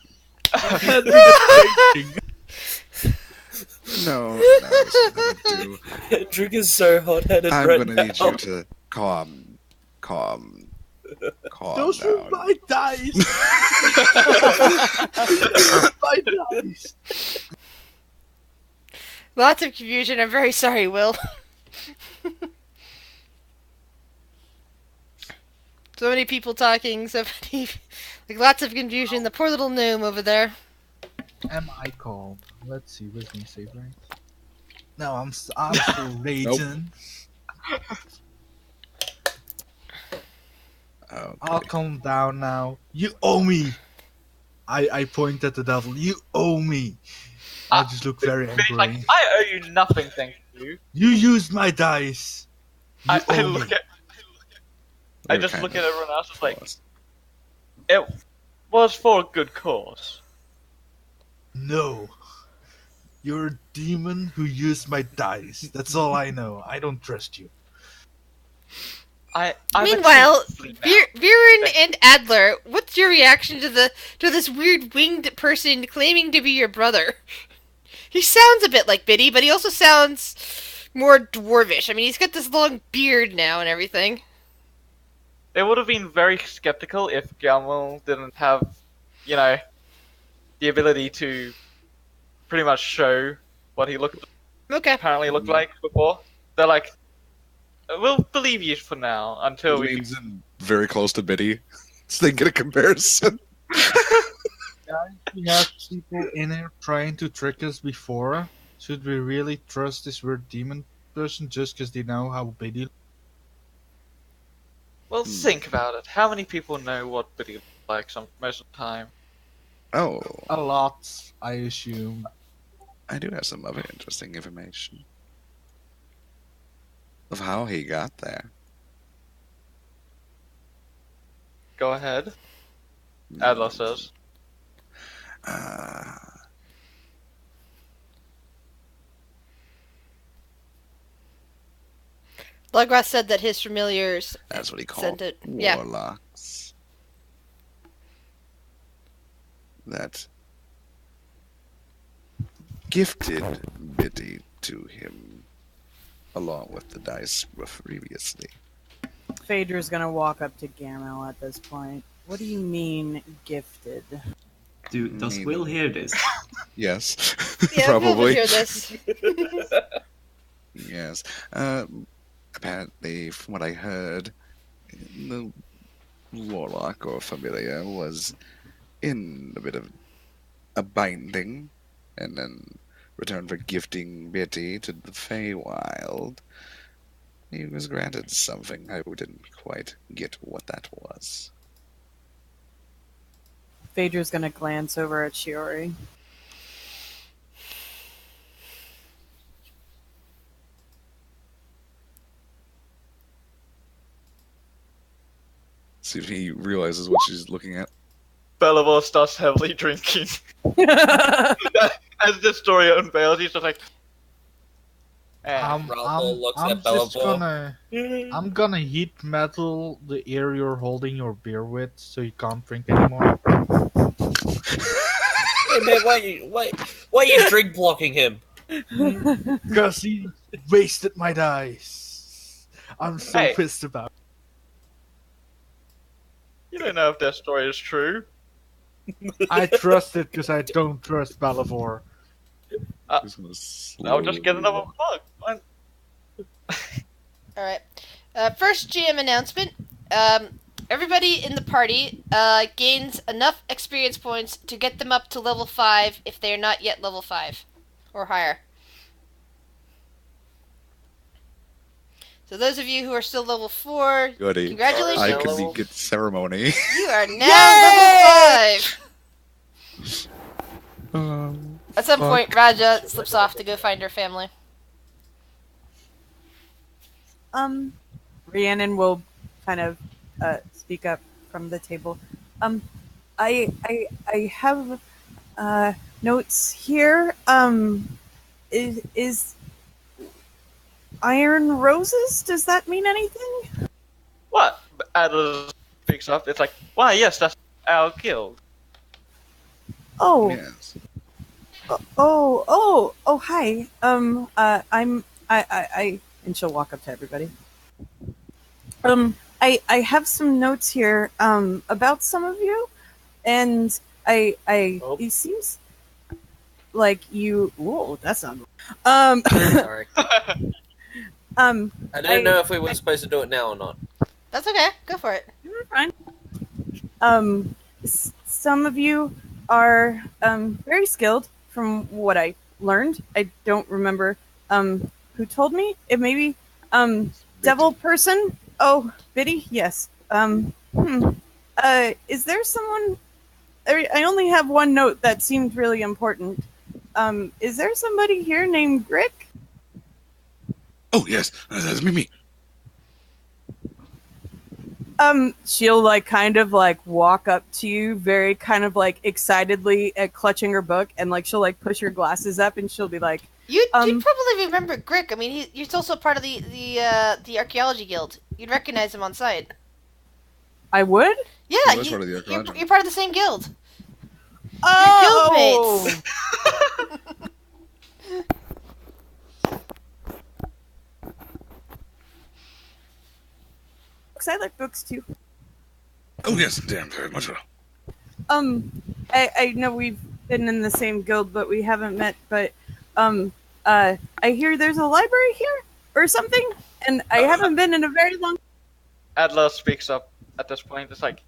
No, this is what I do. Hendrik is so hot-headed I'm right gonna now. need you to calm Those were down. my dice. My dice. Lots of confusion. I'm very sorry, Will. So many people talking, so many... Like, lots of confusion. The poor little gnome over there. Am I calm? Let's see. Wisdom save right. No, I'm still raging. Okay. I'll calm down now. You owe me. I point at the devil. You owe me. I just look very Biddy's angry. like, I owe you nothing, thank you. You used my dice. You I owe look me. at. I You're just kind look of at everyone else. It's like, lost. it was for a good cause. No. You're a demon who used my dice. That's all I know. I don't trust you. I'm Meanwhile, actually asleep now. Viren and Adler, what's your reaction to this weird winged person claiming to be your brother? He sounds a bit like Biddy, but he also sounds more dwarvish. I mean, he's got this long beard now and everything. They would have been very skeptical if Gamel didn't have, you know, the ability to pretty much show what he Okay. apparently looked like before. They're like, we'll believe you for now until Which we. means I'm very close to Biddy, so they can get a comparison. We have people in here trying to trick us before. Should we really trust this weird demon person just because they know how big Well, think about it. How many people know what Biddy looks like most of the time? Oh, A lot, I assume. I do have some other interesting information of how he got there. Go ahead. Adler says. Uh, Bloodgrass said that his familiars that's what he sent called it. Yeah. warlocks. That gifted Biddy to him, along with the dice previously. Phaedra's gonna walk up to Gamel at this point. What do you mean, gifted? Does Will hear this? Yes, Yeah, Will would probably. hear this. Yes. Apparently, from what I heard, the warlock or familiar was in a bit of a binding, and then returned for gifting Bitty to the Feywild. He was granted something. I didn't quite get what that was. Phaedra's gonna glance over at Shiori. See if he realizes what she's looking at. Belivore starts heavily drinking. As this story unveils, he's just like, Ralph looks I'm at just Belivore. I'm gonna heat metal the ear you're holding your beer with, so you can't drink anymore. Hey man, why are you drink blocking him? Because he wasted my dice. I'm so Hey. pissed about it. you don't know if that story is true. I trust it because I don't trust Belivore. He's gonna I'll just get another slowly- plug. Fine. All right. First GM announcement. Everybody in the party gains enough experience points to get them up to level 5 if they are not yet level 5 or higher. So those of you who are still level 4, Goody. congratulations. I Level. can get ceremony. You are now level 5. At some Fuck. point, Raja slips off to go find her family. Rhiannon will kind of speak up from the table. I have notes here. Is Iron Roses? Does that mean anything? What? Adler picks up. It's like, why? Yes, that's our guild. Oh, Yes. oh, hi. I, and she'll walk up to everybody. I have some notes here, about some of you, and Oh. it seems like you, whoa, that's not, Sorry. I I- don't know if we were supposed to do it now or not. That's okay. Go for it. you're fine. Some of you are, very skilled from what I learned. I don't remember, who told me. It may be, Devil Person. Oh, Biddy? Yes. Is there someone... I only have one note that seemed really important. Is there somebody here named Grick? Oh, yes. That's me. She'll, like, kind of, like, walk up to you very kind of, like, excitedly clutching her book, and, like, she'll, like, push her glasses up, and she'll be like, You'd probably remember Grick. I mean, he's also part of the archaeology guild. You'd recognize him on sight. I would? Yeah, He was part of the archaeology. you're part of the same guild. Oh! Guildmates. Because I like books, too. Oh, yes. Damn, very much so. I know we've been in the same guild, but we haven't met, but, I hear there's a library here, or something, and I haven't been in a very long... Adler speaks up at this point. It's like,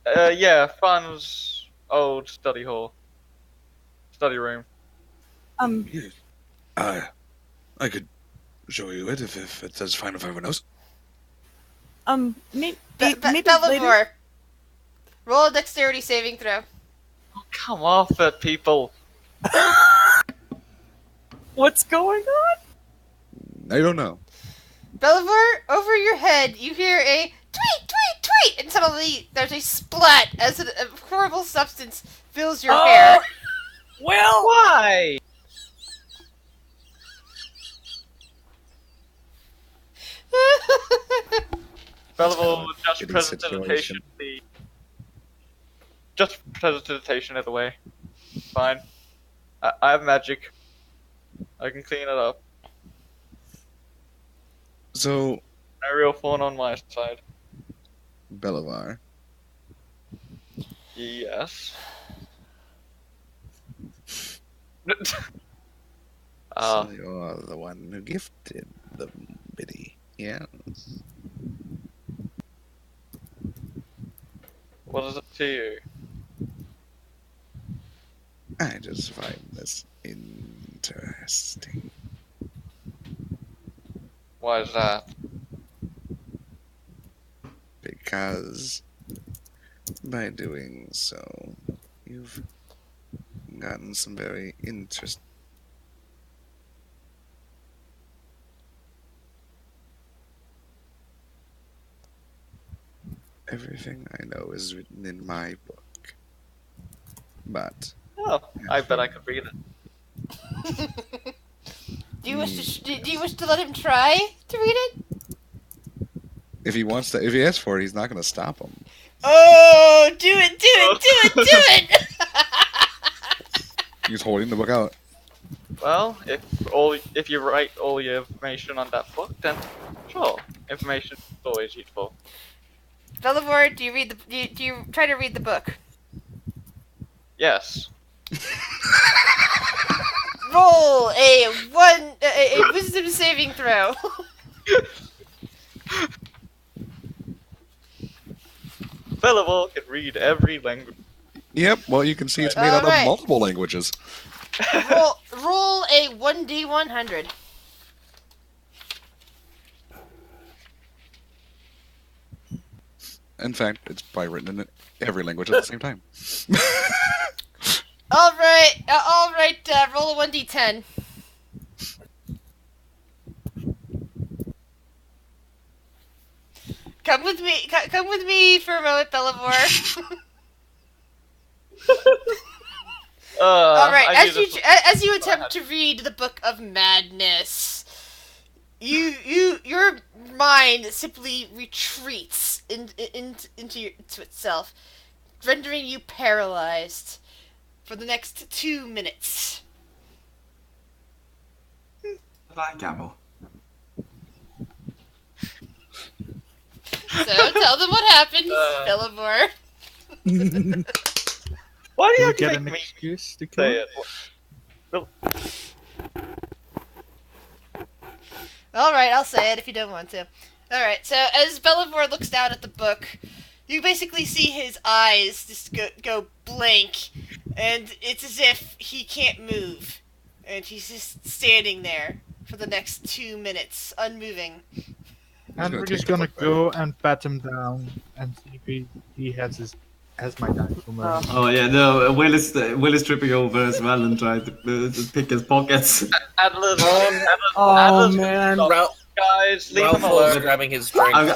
yeah, Fun's old study hall. Study room. Yes. I could show you it if it's fine with everyone else. Maybe later. Belivore. Roll a dexterity saving throw. Oh, come off it, people. What's going on? I don't know. Belivore, over your head, you hear a tweet, tweet, tweet, and suddenly there's a splat as a horrible substance fills your hair. Well, Why? Belleville, just Shitty presentation. situation. Just presentation of the way. Fine. I have magic. I can clean it up. So, No real fun on my side. Belivar, Yes. so you're the one who gifted the biddy, yeah? What is it to you? I just find this interesting. Why is that? Because by doing so, you've gotten some very interesting. Everything I know is written in my book. But Oh, I bet I could read it. Do you wish to let him try to read it? if he wants to, if he asks for it, he's not going to stop him. Oh, do it! He's holding the book out. Well, if you write all your information on that book, then sure, information is always useful. Bellivore, do you try to read the book? Yes. Roll a wisdom saving throw. Belleville can read every language. Yep, well, you can see it's made out Alright. of multiple languages. Roll a 1d100. In fact, it's probably written in every language at the same time. All right. Roll a 1d10. Come with me. Come with me for a moment, Bellivore. All right. As you attempt to read the Book of Madness, your mind simply retreats into itself, rendering you paralyzed for the next 2 minutes. Like Gamble. So tell them what happened, Bellivore. Why do Do you we have to get make an me excuse to kill say him? it? All right, I'll say it if you don't want to. All right. So as Bellivore looks down at the book, you basically see his eyes just go blank, and it's as if he can't move, and he's just standing there for the next 2 minutes, unmoving. And gonna we're just take the gonna book back. go and pat him down and see if he has my knife from her. Oh yeah, no. Will is tripping over as well and trying to pick his pockets. Atlas, oh Atlas, man. guys, leave him Ralph was alone. grabbing his drink. I'm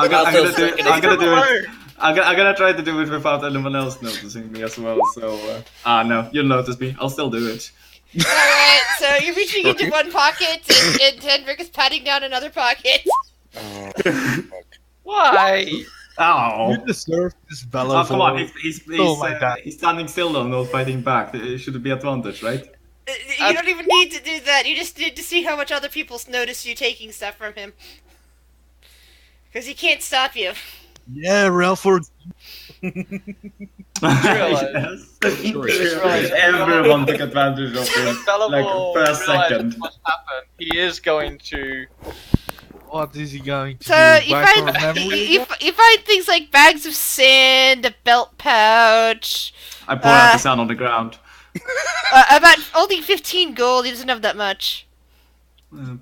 gonna do it. Alone. I'm gonna try to do it without anyone else noticing me as well. So, no, you'll notice me. I'll still do it. All right. So you're reaching into one pocket, and Hendrik is patting down another pocket. Why? Ow! You deserve this, Oh, Bellivore. come on, he's Oh my God. he's standing still though, not fighting back. It should be advantage, right? You don't even need to do that. You just need to see how much other people notice you taking stuff from him. Because he can't stop you. Yeah, Ralph. Realize- Yes. Everyone took advantage of it, like per second. What happened? He is going to. What is he going to So do? you Wipe find our memory? you find things like bags of sand, a belt pouch. I pour out the sand on the ground. About only 15 gold. He doesn't have that much.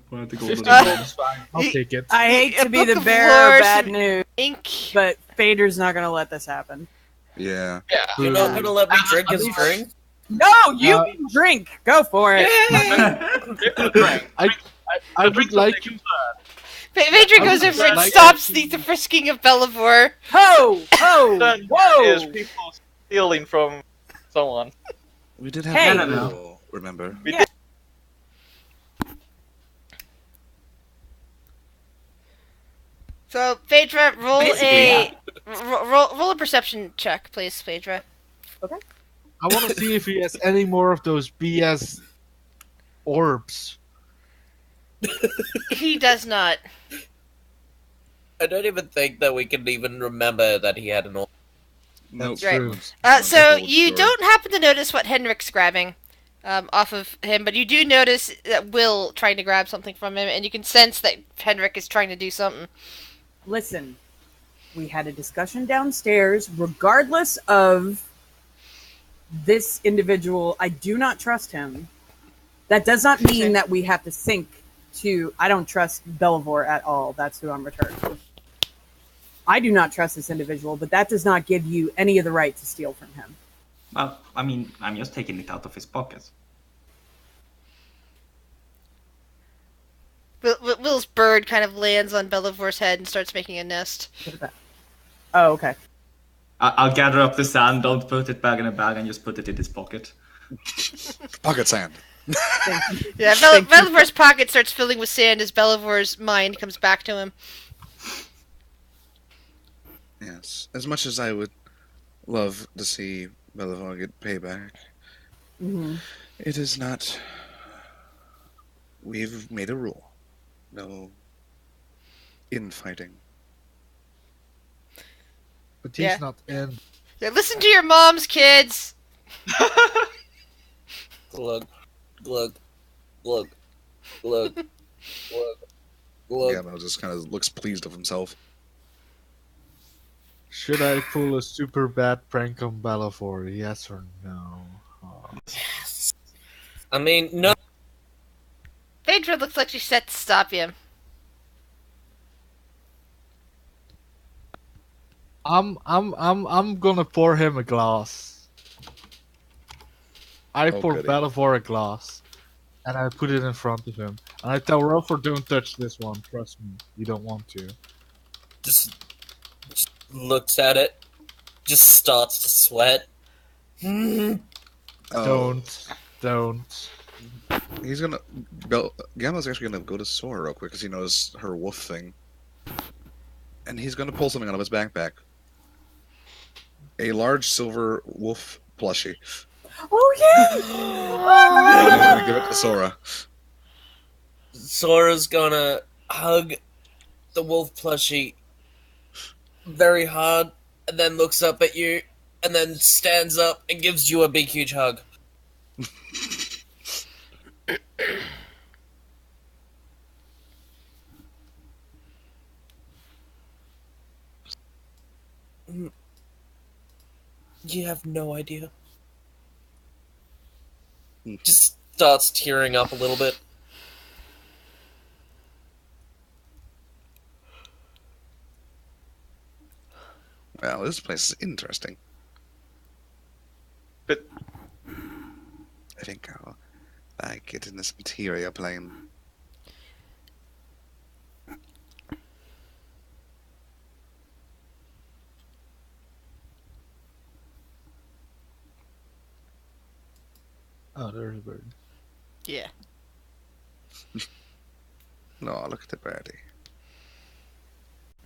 Pour out the gold 50 on the gold ground. is fine. I'll take it. I hate A to be book the of bearer lore, of bad some news, ink. but Fader's not gonna let this happen. Yeah. Yeah. You're not gonna let me drink his drink? No, you can drink. Go for it. I would like you. Vadra goes over and stops the frisking of Bellivore. Ho! Ho! Then Whoa! is people stealing from so on. We did have Hey. a No. rule, remember? We Yeah. So, Phaedra, roll Basically, a yeah. roll a perception check, please, Phaedra. I want to see if he has any more of those BS orbs. He does not. I don't even think that we can even remember that he had an orb. Nope. Right. True. So you don't happen to notice what Henrik's grabbing off of him, but you do notice that Will trying to grab something from him, and you can sense that Henrik is trying to do something. Listen, we had a discussion downstairs. Regardless of this individual, I do not trust him. That does not mean that we have to sink to. I don't trust Belivore at all. That's who I'm returning. I do not trust this individual, but that does not give you any of the right to steal from him. Well, I mean, I'm just taking it out of his pocket. Will's bird kind of lands on Belivore's head and starts making a nest. Look at that. Oh, okay. I'll gather up the sand, don't put it back in a bag, and just put it in his pocket. Pocket sand. Thank you. Yeah, Belivore's pocket starts filling with sand as Belivore's mind comes back to him. Yes. As much as I would love to see Belivore get payback, it is not. We've made a rule. No infighting. But he's Yeah. not in. Yeah, listen to your moms, kids! Glug, glug, glug, glug, glug, glug. Gamma just kind of looks pleased of himself. Should I pull a super bad prank on Belivore? Yes or no? Oh. I mean, no. Phaedra looks like she's set to stop you. I'm gonna pour him a glass. I Oh, pour goody. Belivore a glass, and I put it in front of him. And I tell Rofer, don't touch this one. Trust me, you don't want to. Just looks at it, just starts to sweat. Oh, Don't. he's gonna. Gamma's actually gonna go to Sora real quick because he knows her wolf thing. And he's gonna pull something out of his backpack. A large silver wolf plushie. Oh, yeah! And he's gonna give it to Sora. Sora's gonna hug the wolf plushie very hard, and then looks up at you, and then stands up and gives you a big huge hug. You have no idea. Just starts tearing up a little bit. Well, this place is interesting. But I think I'll like it in this materia plane. Oh, there's a bird. Yeah. No, look at the birdie.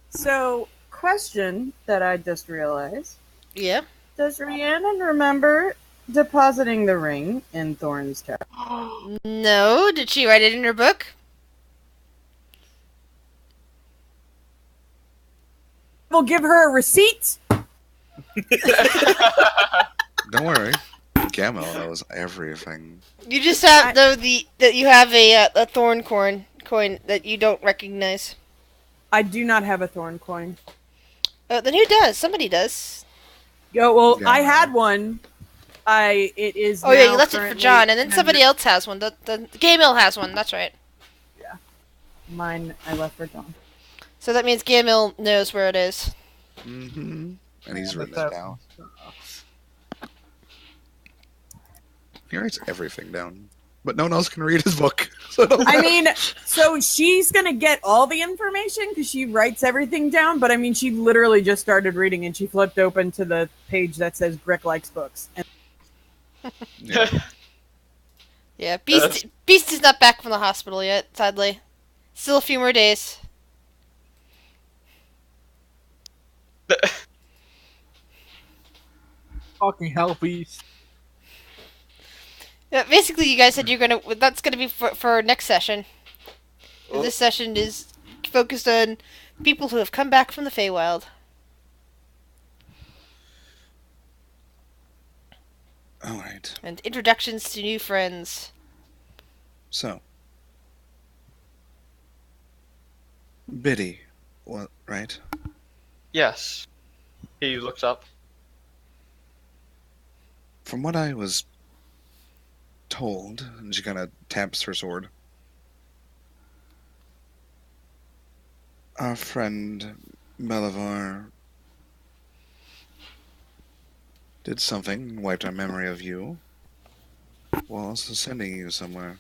So, question that I just realized. Yeah. Does Rhiannon remember depositing the ring in Thorn's tower? No, did she write it in her book? We'll give her a receipt. Don't worry. Gamma knows everything. You just have that you have a thorn coin that you don't recognize. I do not have a thorn coin. Then who does? Somebody does. Yo, well, Yeah. I had one. It is. Oh yeah, you now left it for currently John, and then somebody under- else has one. The Gamil has one. That's right. Mine, I left for John. So that means Gamil knows where it is. Mm-hmm. And he's Yeah, written but it down. He writes everything down. But no one else can read his book. So don't I mean, so she's gonna get all the information because she writes everything down. But I mean, she literally just started reading, and she flipped open to the page that says Brick likes books. And Yeah. Yeah, Yes. Beast is not back from the hospital yet, sadly. Still a few more days. Fucking hell, beast. Yeah, basically, you guys said you're gonna. That's gonna be for our next session. And this session is focused on people who have come back from the Feywild All right. and introductions to new friends. So, Biddy, what? Right? Yes. He looks up. From what I was told, and she kind of taps her sword. Our friend Belivar did something, wiped our memory of you, while also sending you somewhere.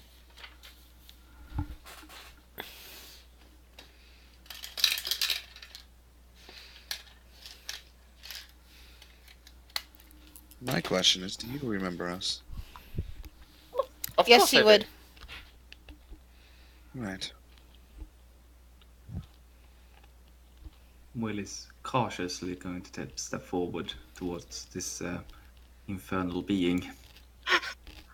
My question is, do you remember us? Of Yes, course he I would. do. Right. Will is cautiously going to step forward towards this infernal being.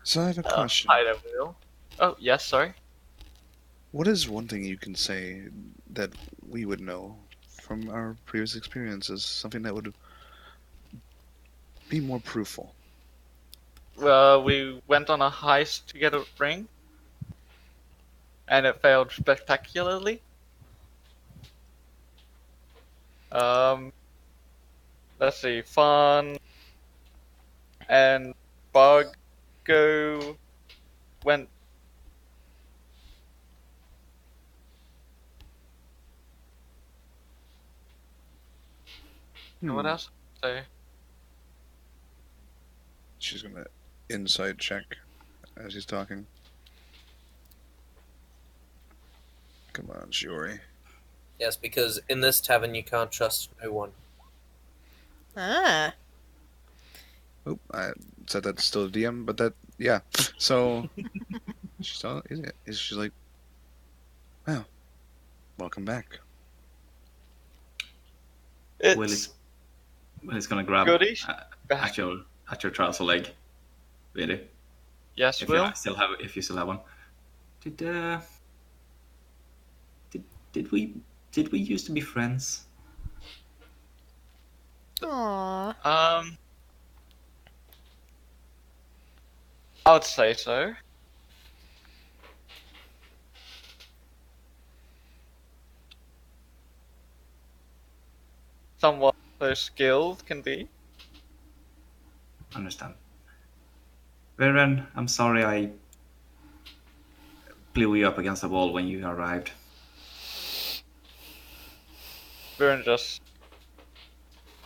So I have a question. Hi there, Will. Oh, yes, sorry. What is one thing you can say that we would know from our previous experiences? Something that would be more proofful. We went on a heist to get a ring, and it failed spectacularly. Um, let's see, Fawn and Bug went. What else? Say, She's gonna insight check as he's talking. Come on, Shiori. Yes, because in this tavern you can't trust no one. Ah. Oh, I said that's still a DM, but that, yeah. So, she's like, wow, welcome back. it's Will is gonna grab goodies. at your trouser leg, really. Yes, If Will. you still have one. Did did we used to be friends? Aww. I would say so. Somewhat so skilled can be. Understand. Varen, I'm sorry I blew you up against the wall when you arrived. Viren just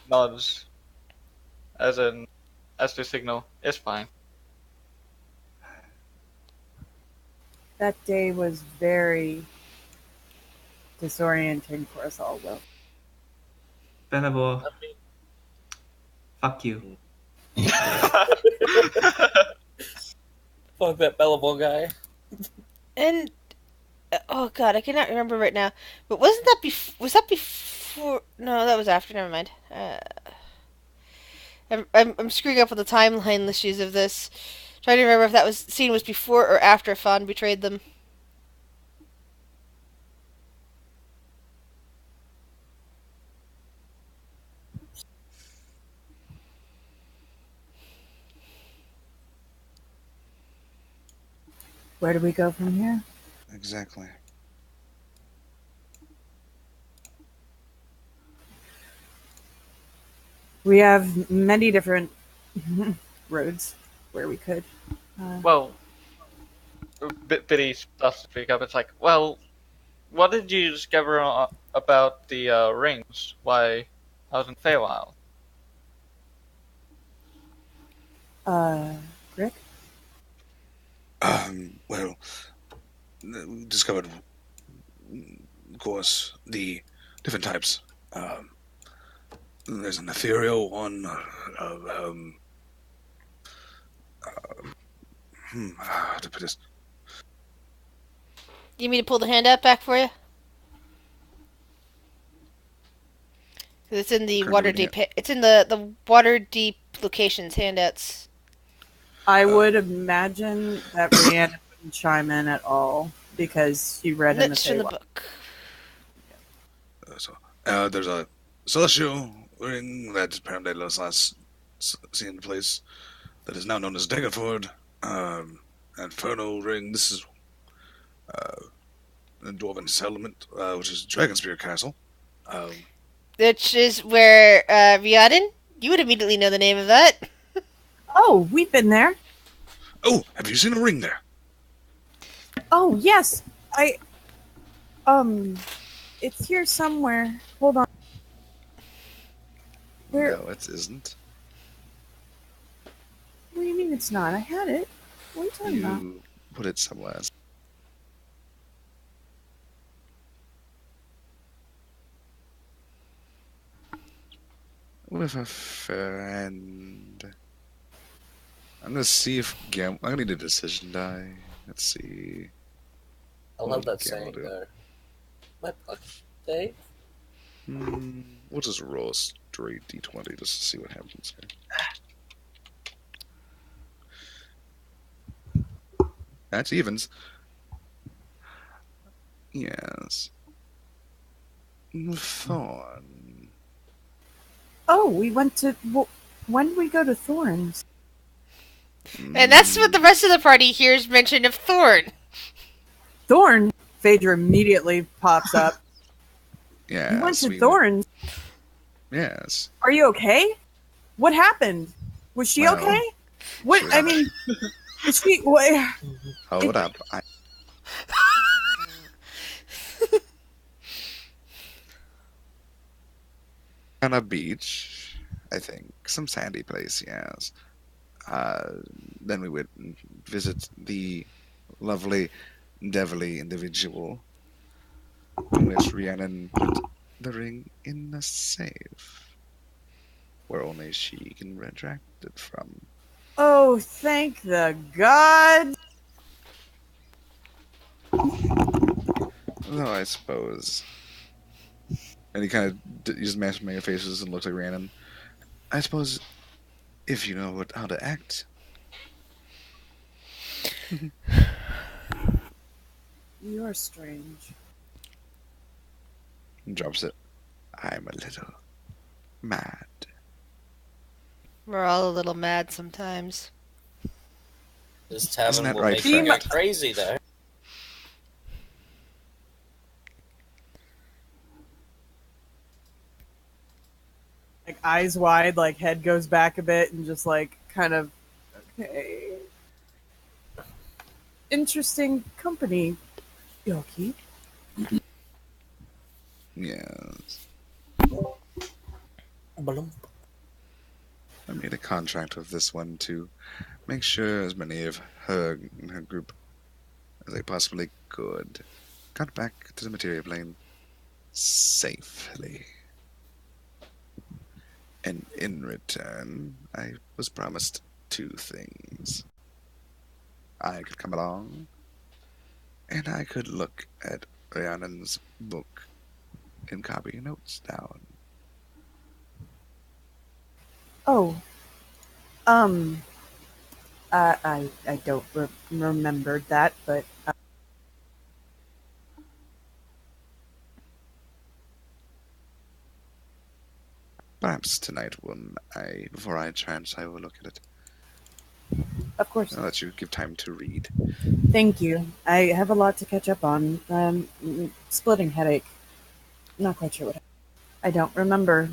nods, as to signal, it's fine. That day was very disorienting for us all, Will. Benevor, fuck you. Fuck that Bellable guy. And oh god, I cannot remember right now. But wasn't that was that before? No, that was after. Never mind. I'm screwing up with the timeline issues of this. Trying to remember if that scene was before or after Fawn betrayed them. Where do we go from here? Exactly. We have many different roads where we could. Well, Biddy starts to speak up. It's like, well, what did you discover about the rings? Why I was in Feywild? Rick? Well, we discovered, of course, the different types. There's an ethereal one, How to put this? You mean to pull the handout back for you? 'Cause it's in the Currently water reading deep. It's in the water deep locations handouts. I would imagine that Rihanna wouldn't chime in at all because she read in the That's from the Feywild. book. There's a celestial ring that apparently was last seen in place that is now known as Daggerford. Infernal ring. This is a dwarven settlement, which is Dragonspear Castle. Which is where Riordan. You would immediately know the name of that. Oh, we've been there. Oh, have you seen a ring there? Oh, yes. It's here somewhere. Hold on. Where? No, it isn't. What do you mean it's not? I had it. What are you talking about? You put it somewhere. With a friend. I'm gonna see if I'm gonna need a decision die. Let's see. I love that saying do? though. My puck, Dave. We'll just roll a straight d20 just to see what happens here. That's evens. Yes. Thorn. Oh, we went to. When did we go to Thorns? And that's what the rest of the party hears mention of Thorn. Thorn? Phaedra immediately pops up. Yes. You went to Thorns? Yes. Are you okay? What happened? Was she Well, okay? What? she I was- mean, is she. What? Hold up. On a beach, I think. Some sandy place, yes. Then we would visit the lovely, devilly individual in which Rhiannon put the ring in the safe, where only she can retract it from. Oh, thank the gods! Though I suppose. And he kind of uses master faces and looks like Rhiannon. I suppose if you know how to act. You're strange. And drops it. I'm a little mad. We're all a little mad sometimes. This Isn't tavern that will right, make you Frank? go crazy though. Like, eyes wide, like, head goes back a bit, and just, like, kind of. Okay. Interesting company, Yoki. Yes. Balloon. I made a contract with this one to make sure as many of her and her group as I possibly could got back to the material plane safely. And in return, I was promised two things. I could come along, and I could look at Rhiannon's book and copy notes down. Oh. I don't remember that, but. Perhaps tonight, before I chance, I will look at it. Of course. I'll let you give time to read. Thank you. I have a lot to catch up on. Splitting headache. Not quite sure what happened. I don't remember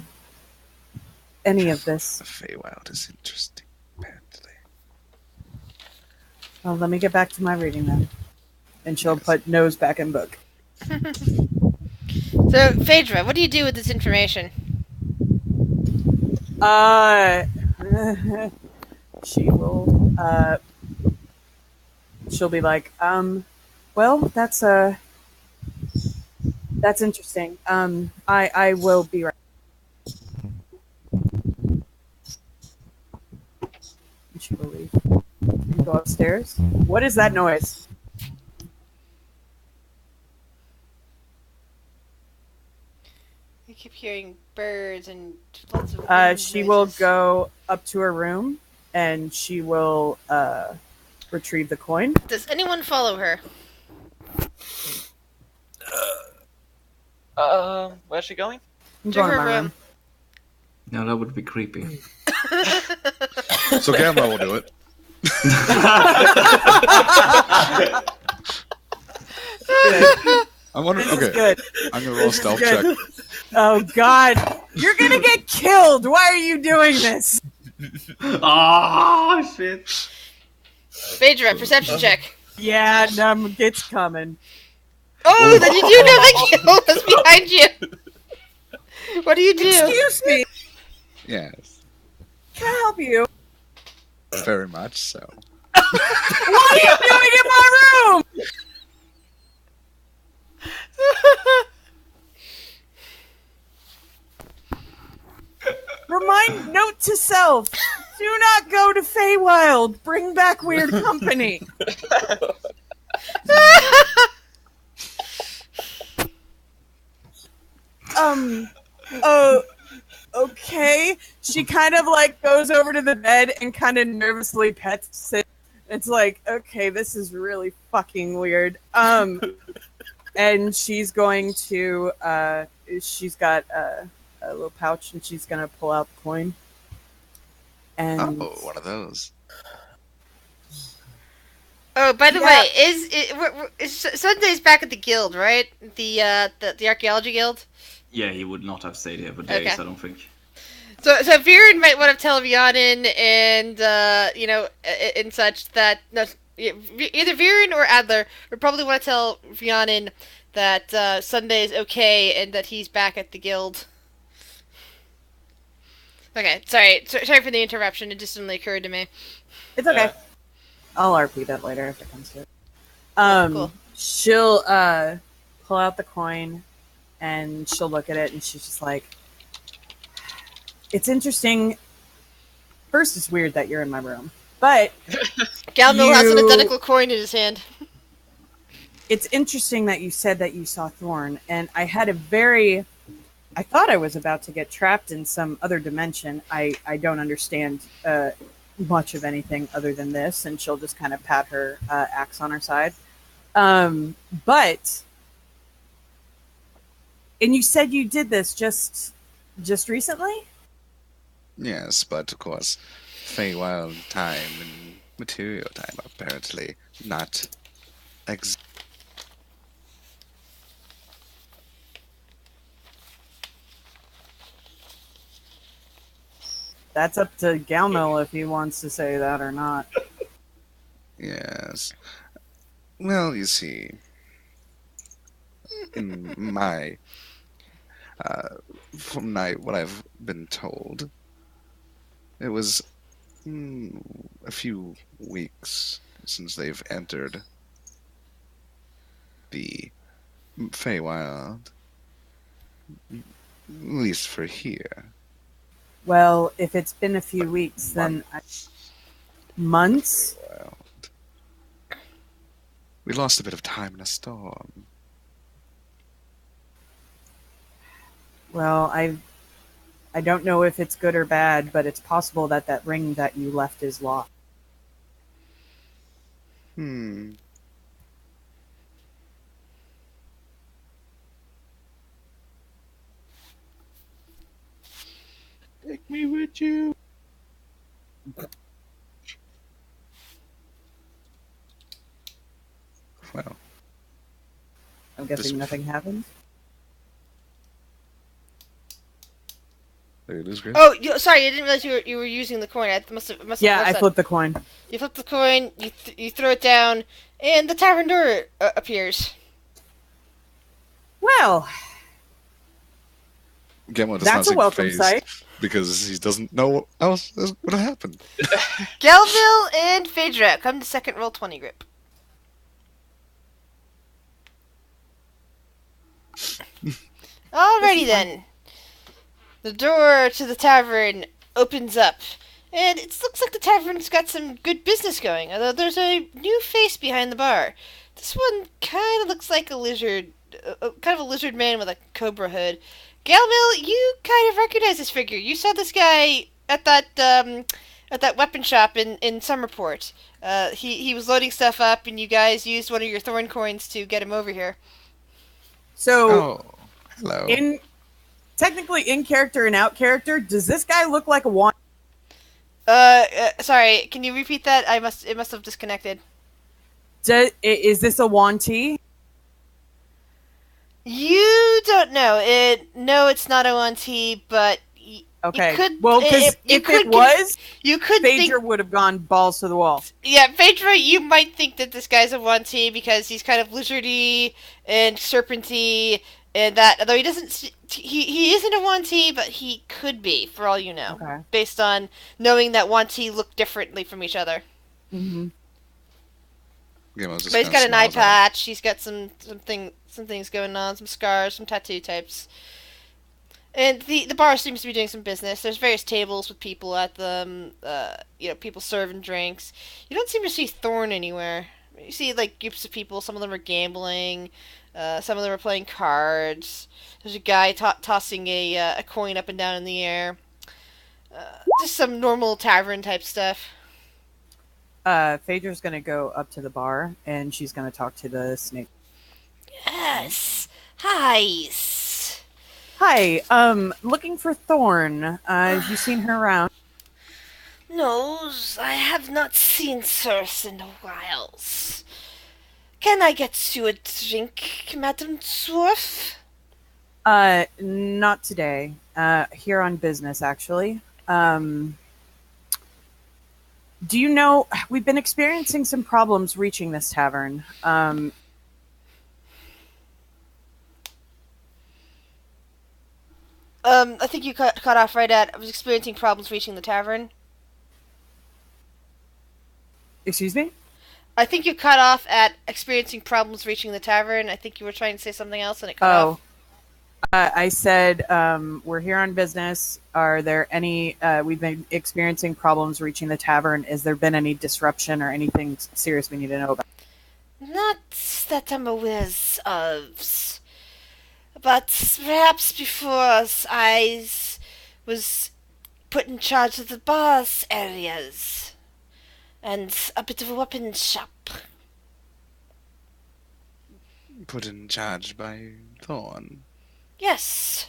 any of this. The Feywild is interesting, apparently. Well, let me get back to my reading then. And she'll put nose back in book. So, Phaedra, what do you do with this information? She will, she'll be like, well, that's interesting. I will be right. And she will leave. go upstairs. What is that noise? I keep hearing birds and lots of wind She will noises. go up to her room and she will retrieve the coin. Does anyone follow her? Where's she going? I'm To going to her my room. room. No, that would be creepy. So Gamma will do it. I'm wondering. This is Okay, good. I'm gonna roll a This is stealth check. good. Oh God! You're gonna get killed. Why are you doing this? Oh shit! Phaedra, perception check. Yeah, it's coming. Oh, then you do know the kill was behind you. What do you do? Excuse me. Yes, Can I help you? very much so. What are you doing in my room? Note to self: do not go to Feywild. Bring back weird company. Oh, okay. She kind of like goes over to the bed and kind of nervously pets it. It's like, okay, this is really fucking weird. And she's going to, she's got a little pouch and she's gonna pull out the coin. And Oh, one of those. Oh, by the Yeah. way, is Sunday's back at the guild, right? The archaeology guild. Yeah, he would not have stayed here for days. Okay. I don't think. So Viren might want to tell Rhiannon and and such that no, either Viren or Adler would probably want to tell Rhiannon that Sunday is okay and that he's back at the guild. Okay, sorry for the interruption. It just suddenly occurred to me. it's okay. I'll RP that later if it comes to it. Cool. She'll pull out the coin and she'll look at it and she's just like, it's interesting. First, it's weird that you're in my room, but Galmil has an You- identical coin in his hand. it's interesting that you said that you saw Thorn, and I thought I was about to get trapped in some other dimension. I don't understand much of anything other than this, and she'll just kind of pat her axe on her side. But, and you said you did this just recently? Yes, but of course, Feywild time and material time are apparently not That's up to Galmil if he wants to say that or not. Yes. Well, you see, in my from what I've been told, it was a few weeks since they've entered the Feywild, at least for here. Well, if it's been a few weeks, then months? We lost a bit of time in a storm. Well, I don't know if it's good or bad, but it's possible that that ring that you left is lost. Take me with you. Well, I'm guessing nothing happened. there it is, Chris. Oh, sorry, I didn't realize you were using the coin. I must have Yeah, missed I that. flipped the coin. You flip the coin, you throw it down, and the tavern door appears. Well, Gemma does that's not a welcome phased sight. because he doesn't know what else is going to happen. Galville and Phaedra, come to second roll 20 group. Alrighty then. The door to the tavern opens up, And it looks like the tavern's got some good business going, although there's a new face behind the bar. This one kind of looks like a lizard, kind of a lizard man with a cobra hood. Galmil, you kind of recognize this figure. You saw this guy at that weapon shop in Summerport. He was loading stuff up, and you guys used one of your thorn coins to get him over here. So, Oh, hello. technically in character and out character, does this guy look like a wand? Sorry, can you repeat that? It must have disconnected. Is this a Wanti? You don't know. No, it's not a 1T, but Okay. you could. Well, because if it was, you could Phaedra think. would have gone balls to the wall. Yeah, Phaedra, you might think that this guy's a 1T because he's kind of lizardy and serpenty, and that. Although he doesn't. He isn't a 1T, but he could be, for all you know, Okay. based on knowing that 1T look differently from each other. Mm-hmm. Gimmo's just But he's gonna got an eye smile at him. patch. He's got some things going on, some scars, some tattoo types. And the bar seems to be doing some business. There's various tables with people at them. People serving drinks. You don't seem to see Thorn anywhere. You see like groups of people. Some of them are gambling. Some of them are playing cards. There's a guy tossing a coin up and down in the air. Just some normal tavern type stuff. Phaedra's gonna go up to the bar and she's gonna talk to the snake. Yes. Hi. Hi, looking for Thorn. Have you seen her around? No, I have not seen Circe in a while. Can I get you a drink, Madam Dwarf? Not today. Here on business, actually. Do you know, we've been experiencing some problems reaching this tavern. I think you cut off right at, I was experiencing problems reaching the tavern. Excuse me? I think you cut off at experiencing problems reaching the tavern. I think you were trying to say something else and it cut off. I said, we're here on business. Are there any, we've been experiencing problems reaching the tavern. Has there been any disruption or anything serious we need to know about? Not that I'm aware of. But perhaps before I was put in charge of the bars areas. And a bit of a weapon shop. Put in charge by Thorn. Yes.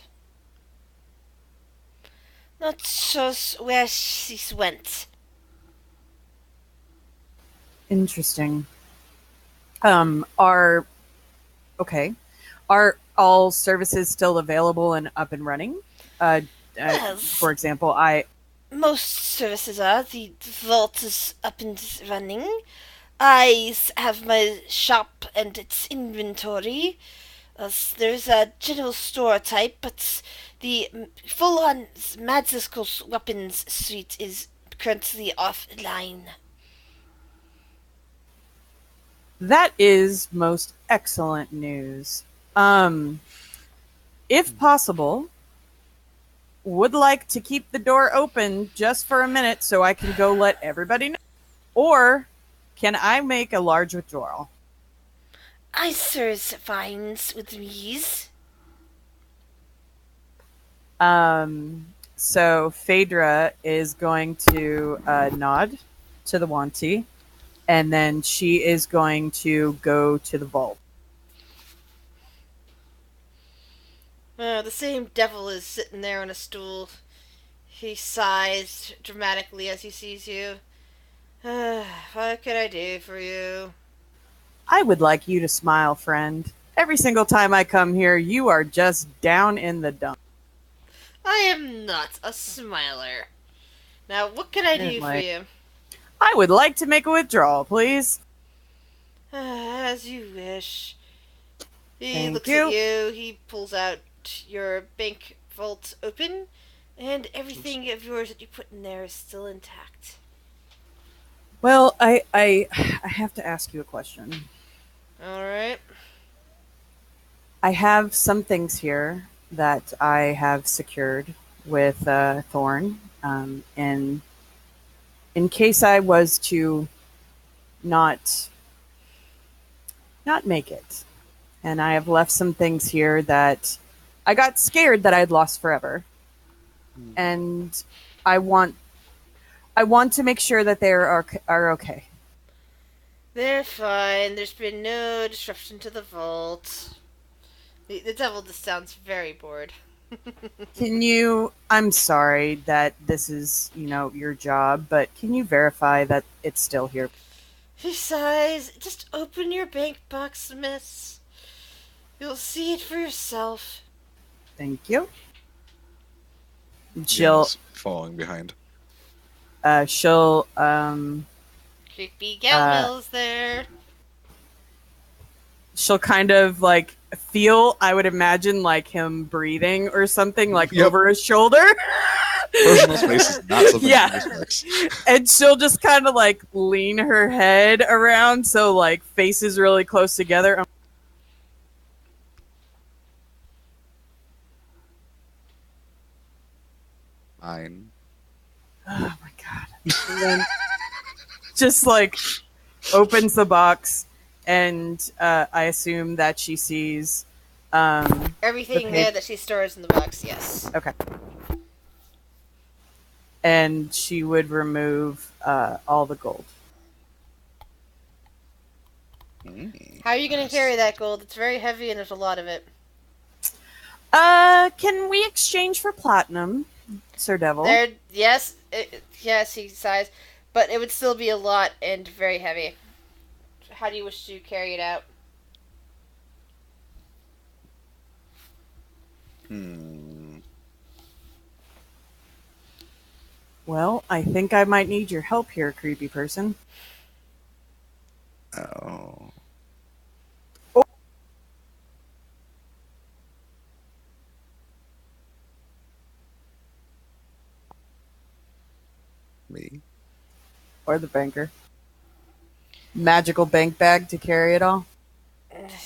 Not sure where she went. Interesting. Are all services still available and up and running? Yes. For example, Most services are. The vault is up and running. I have my shop and its inventory. There's a general store type, but the full-on magical weapons suite is currently offline. that is most excellent news. If possible, would like to keep the door open just for a minute so I can go let everybody know. Or can I make a large withdrawal? I serve fines with ease. So Phaedra is going to nod to the Wanti, and then she is going to go to the vault. The same devil is sitting there on a stool. He sighs dramatically as he sees you. What can I do for you? I would like you to smile, friend. Every single time I come here, you are just down in the dump. I am not a smiler. Now, what can I do for you? I would like to make a withdrawal, please. As you wish. He Thank looks you. at you. He pulls out your bank vault open, and everything of yours that you put in there is still intact. Well, I have to ask you a question. All right. I have some things here that I have secured with Thorn in in case I was to not make it. And I have left some things here that I got scared that I'd lost forever. And I want to make sure that they are okay. They're fine. There's been no disruption to the vault. The devil just sounds very bored. Can you, I'm sorry that this is, your job, but can you verify that it's still here? He sighs. Just open your bank box, miss. You'll see it for yourself. Thank you. She'll, Ying's falling behind. she'll, Creepy Galmill's there. she'll kind of like feel, I would imagine, like him breathing or something, like Yep. over his shoulder. Personal space is not something Yeah. he respects. And she'll just kind of like lean her head around, so like faces really close together. Fine. Oh my god. And then just like opens the box, and I assume that she sees Everything the there that she stores in the box, yes. okay. And she would remove all the gold. How are you going to carry that gold? It's very heavy and there's a lot of it. Can we exchange for platinum, Sir Devil? Yes, he sighs, but it would still be a lot and very heavy. How do you wish to carry it out? Well, I think I might need your help here, creepy person. Oh. Me? Or the banker. Magical bank bag to carry it all?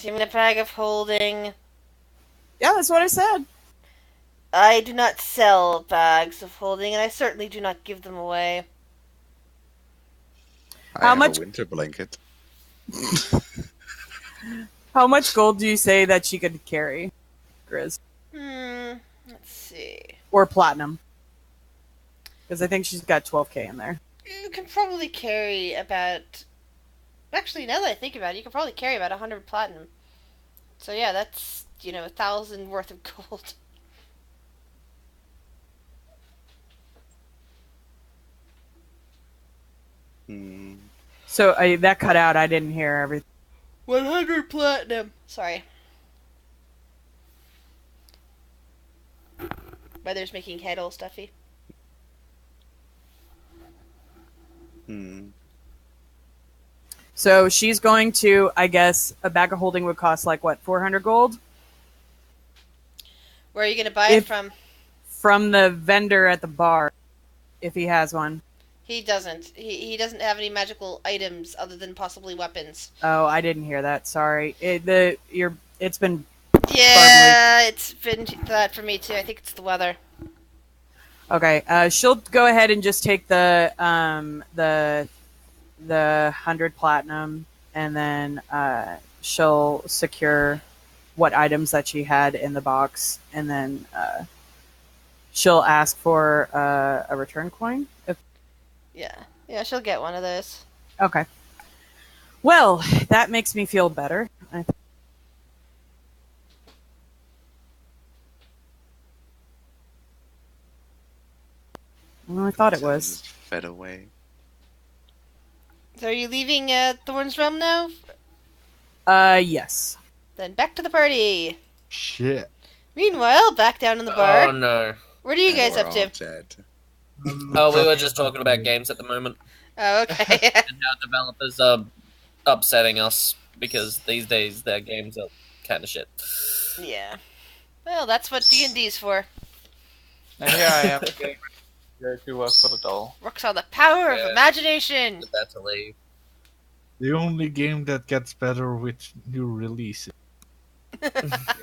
Even a bag of holding. Yeah, that's what I said. I do not sell bags of holding, and I certainly do not give them away. I How have much- a winter blanket. How much gold do you say that she could carry, Grizz? Let's see. Or platinum? Because I think she's got 12k in there. You can probably carry about... Actually, now that I think about it, you can probably carry about 100 platinum. So yeah, that's, 1,000 worth of gold. So that cut out. I didn't hear everything. 100 platinum. Sorry. Mother's making head all stuffy. So she's going to, I guess, a bag of holding would cost like what, 400 gold? Where are you going to buy it from? From the vendor at the bar, if he has one. He doesn't. He doesn't have any magical items other than possibly weapons. Oh, I didn't hear that. Sorry. It's been Yeah, it's been that for me too. I think it's the weather. okay. She'll go ahead and just take the 100 platinum, and then she'll secure what items that she had in the box, and then she'll ask for a return coin. Yeah, she'll get one of those. Okay. Well, that makes me feel better. Well, I thought it was. Just fed away. So are you leaving Thorn's Realm now? Yes. Then back to the party. Shit. Meanwhile, back down in the bar. Oh no. What are you guys We're up all to? dead. Oh, we were just talking about games at the moment. Oh, okay. And how developers are upsetting us because these days their games are kind of shit. Yeah. Well, that's what D&D's for. And here I am getting ready to work for the doll. Works on the power of Yeah. imagination. But that's a leave. The only game that gets better with new releases. You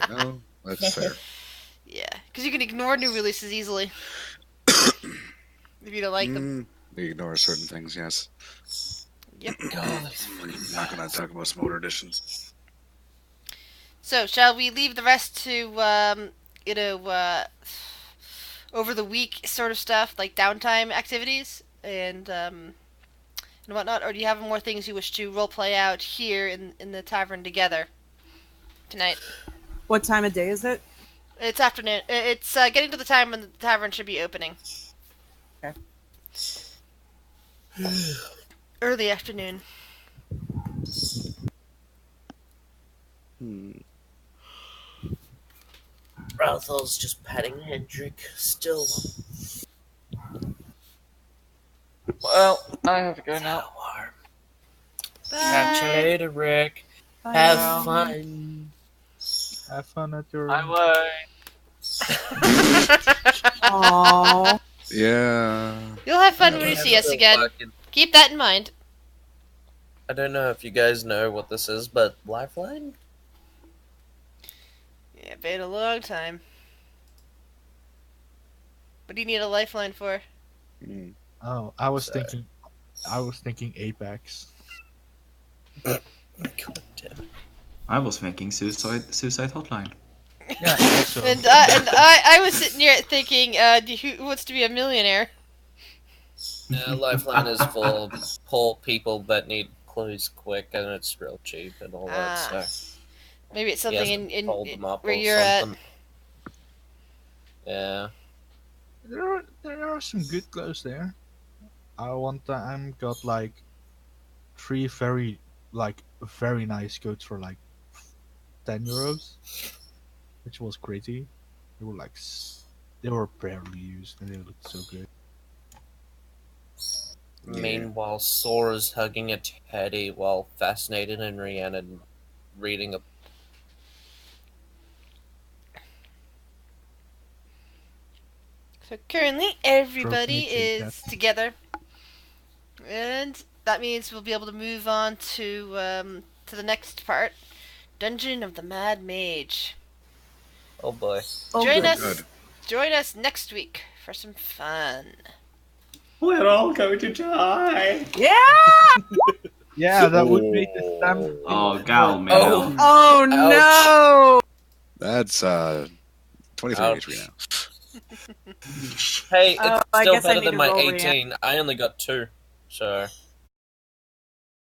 know, that's fair. Yeah, because you can ignore new releases easily. If you don't like them. They ignore certain things, yes. Yep. God, I'm not gonna talk about some older editions. So, shall we leave the rest to, you know, over the week sort of stuff, like downtime activities and whatnot? Or do you have more things you wish to role play out here in the tavern together tonight? What time of day is it? It's afternoon. It's getting to the time when the tavern should be opening. Okay. Early afternoon. Ralthal's just patting Hendrik still. Well, I have to go now. Warm. Bye. Catch you later, Rick. Bye Have now. fun. Have fun at your. I won't. Aww. Yeah. You'll have fun when you see us Still again. working. Keep that in mind. I don't know if you guys know what this is, but Lifeline? Yeah, been a long time. What do you need a lifeline for? Mm. Oh, I was Sorry. thinking Apex. God damn it. I was thinking suicide hotline. Yeah, also. And I was sitting here thinking, who wants to be a millionaire? Lifeline is for poor people that need clues quick, and it's real cheap and all that. Ah. So Maybe it's he has something to hold them up where or you're at. something. Yeah. There are some good clothes there. I one time got like 3 very nice coats for like €10, which was crazy. They were like they were barely used and they looked so good. Yeah. Meanwhile, Sora's hugging a teddy while fascinated and Rhiannon reading a. So currently, everybody Procreate is together, and that means we'll be able to move on to the next part, Dungeon of the Mad Mage. Oh boy. Oh, Join good. us. Good. Join us next week for some fun. We're all going to die. Yeah! Yeah, that would make the stamp. Oh, gal, man. Oh. Oh no! That's 23 Ouch. HP now. Hey, Oh, it's I still guess I better need than to my roll 18. I only got 2. So.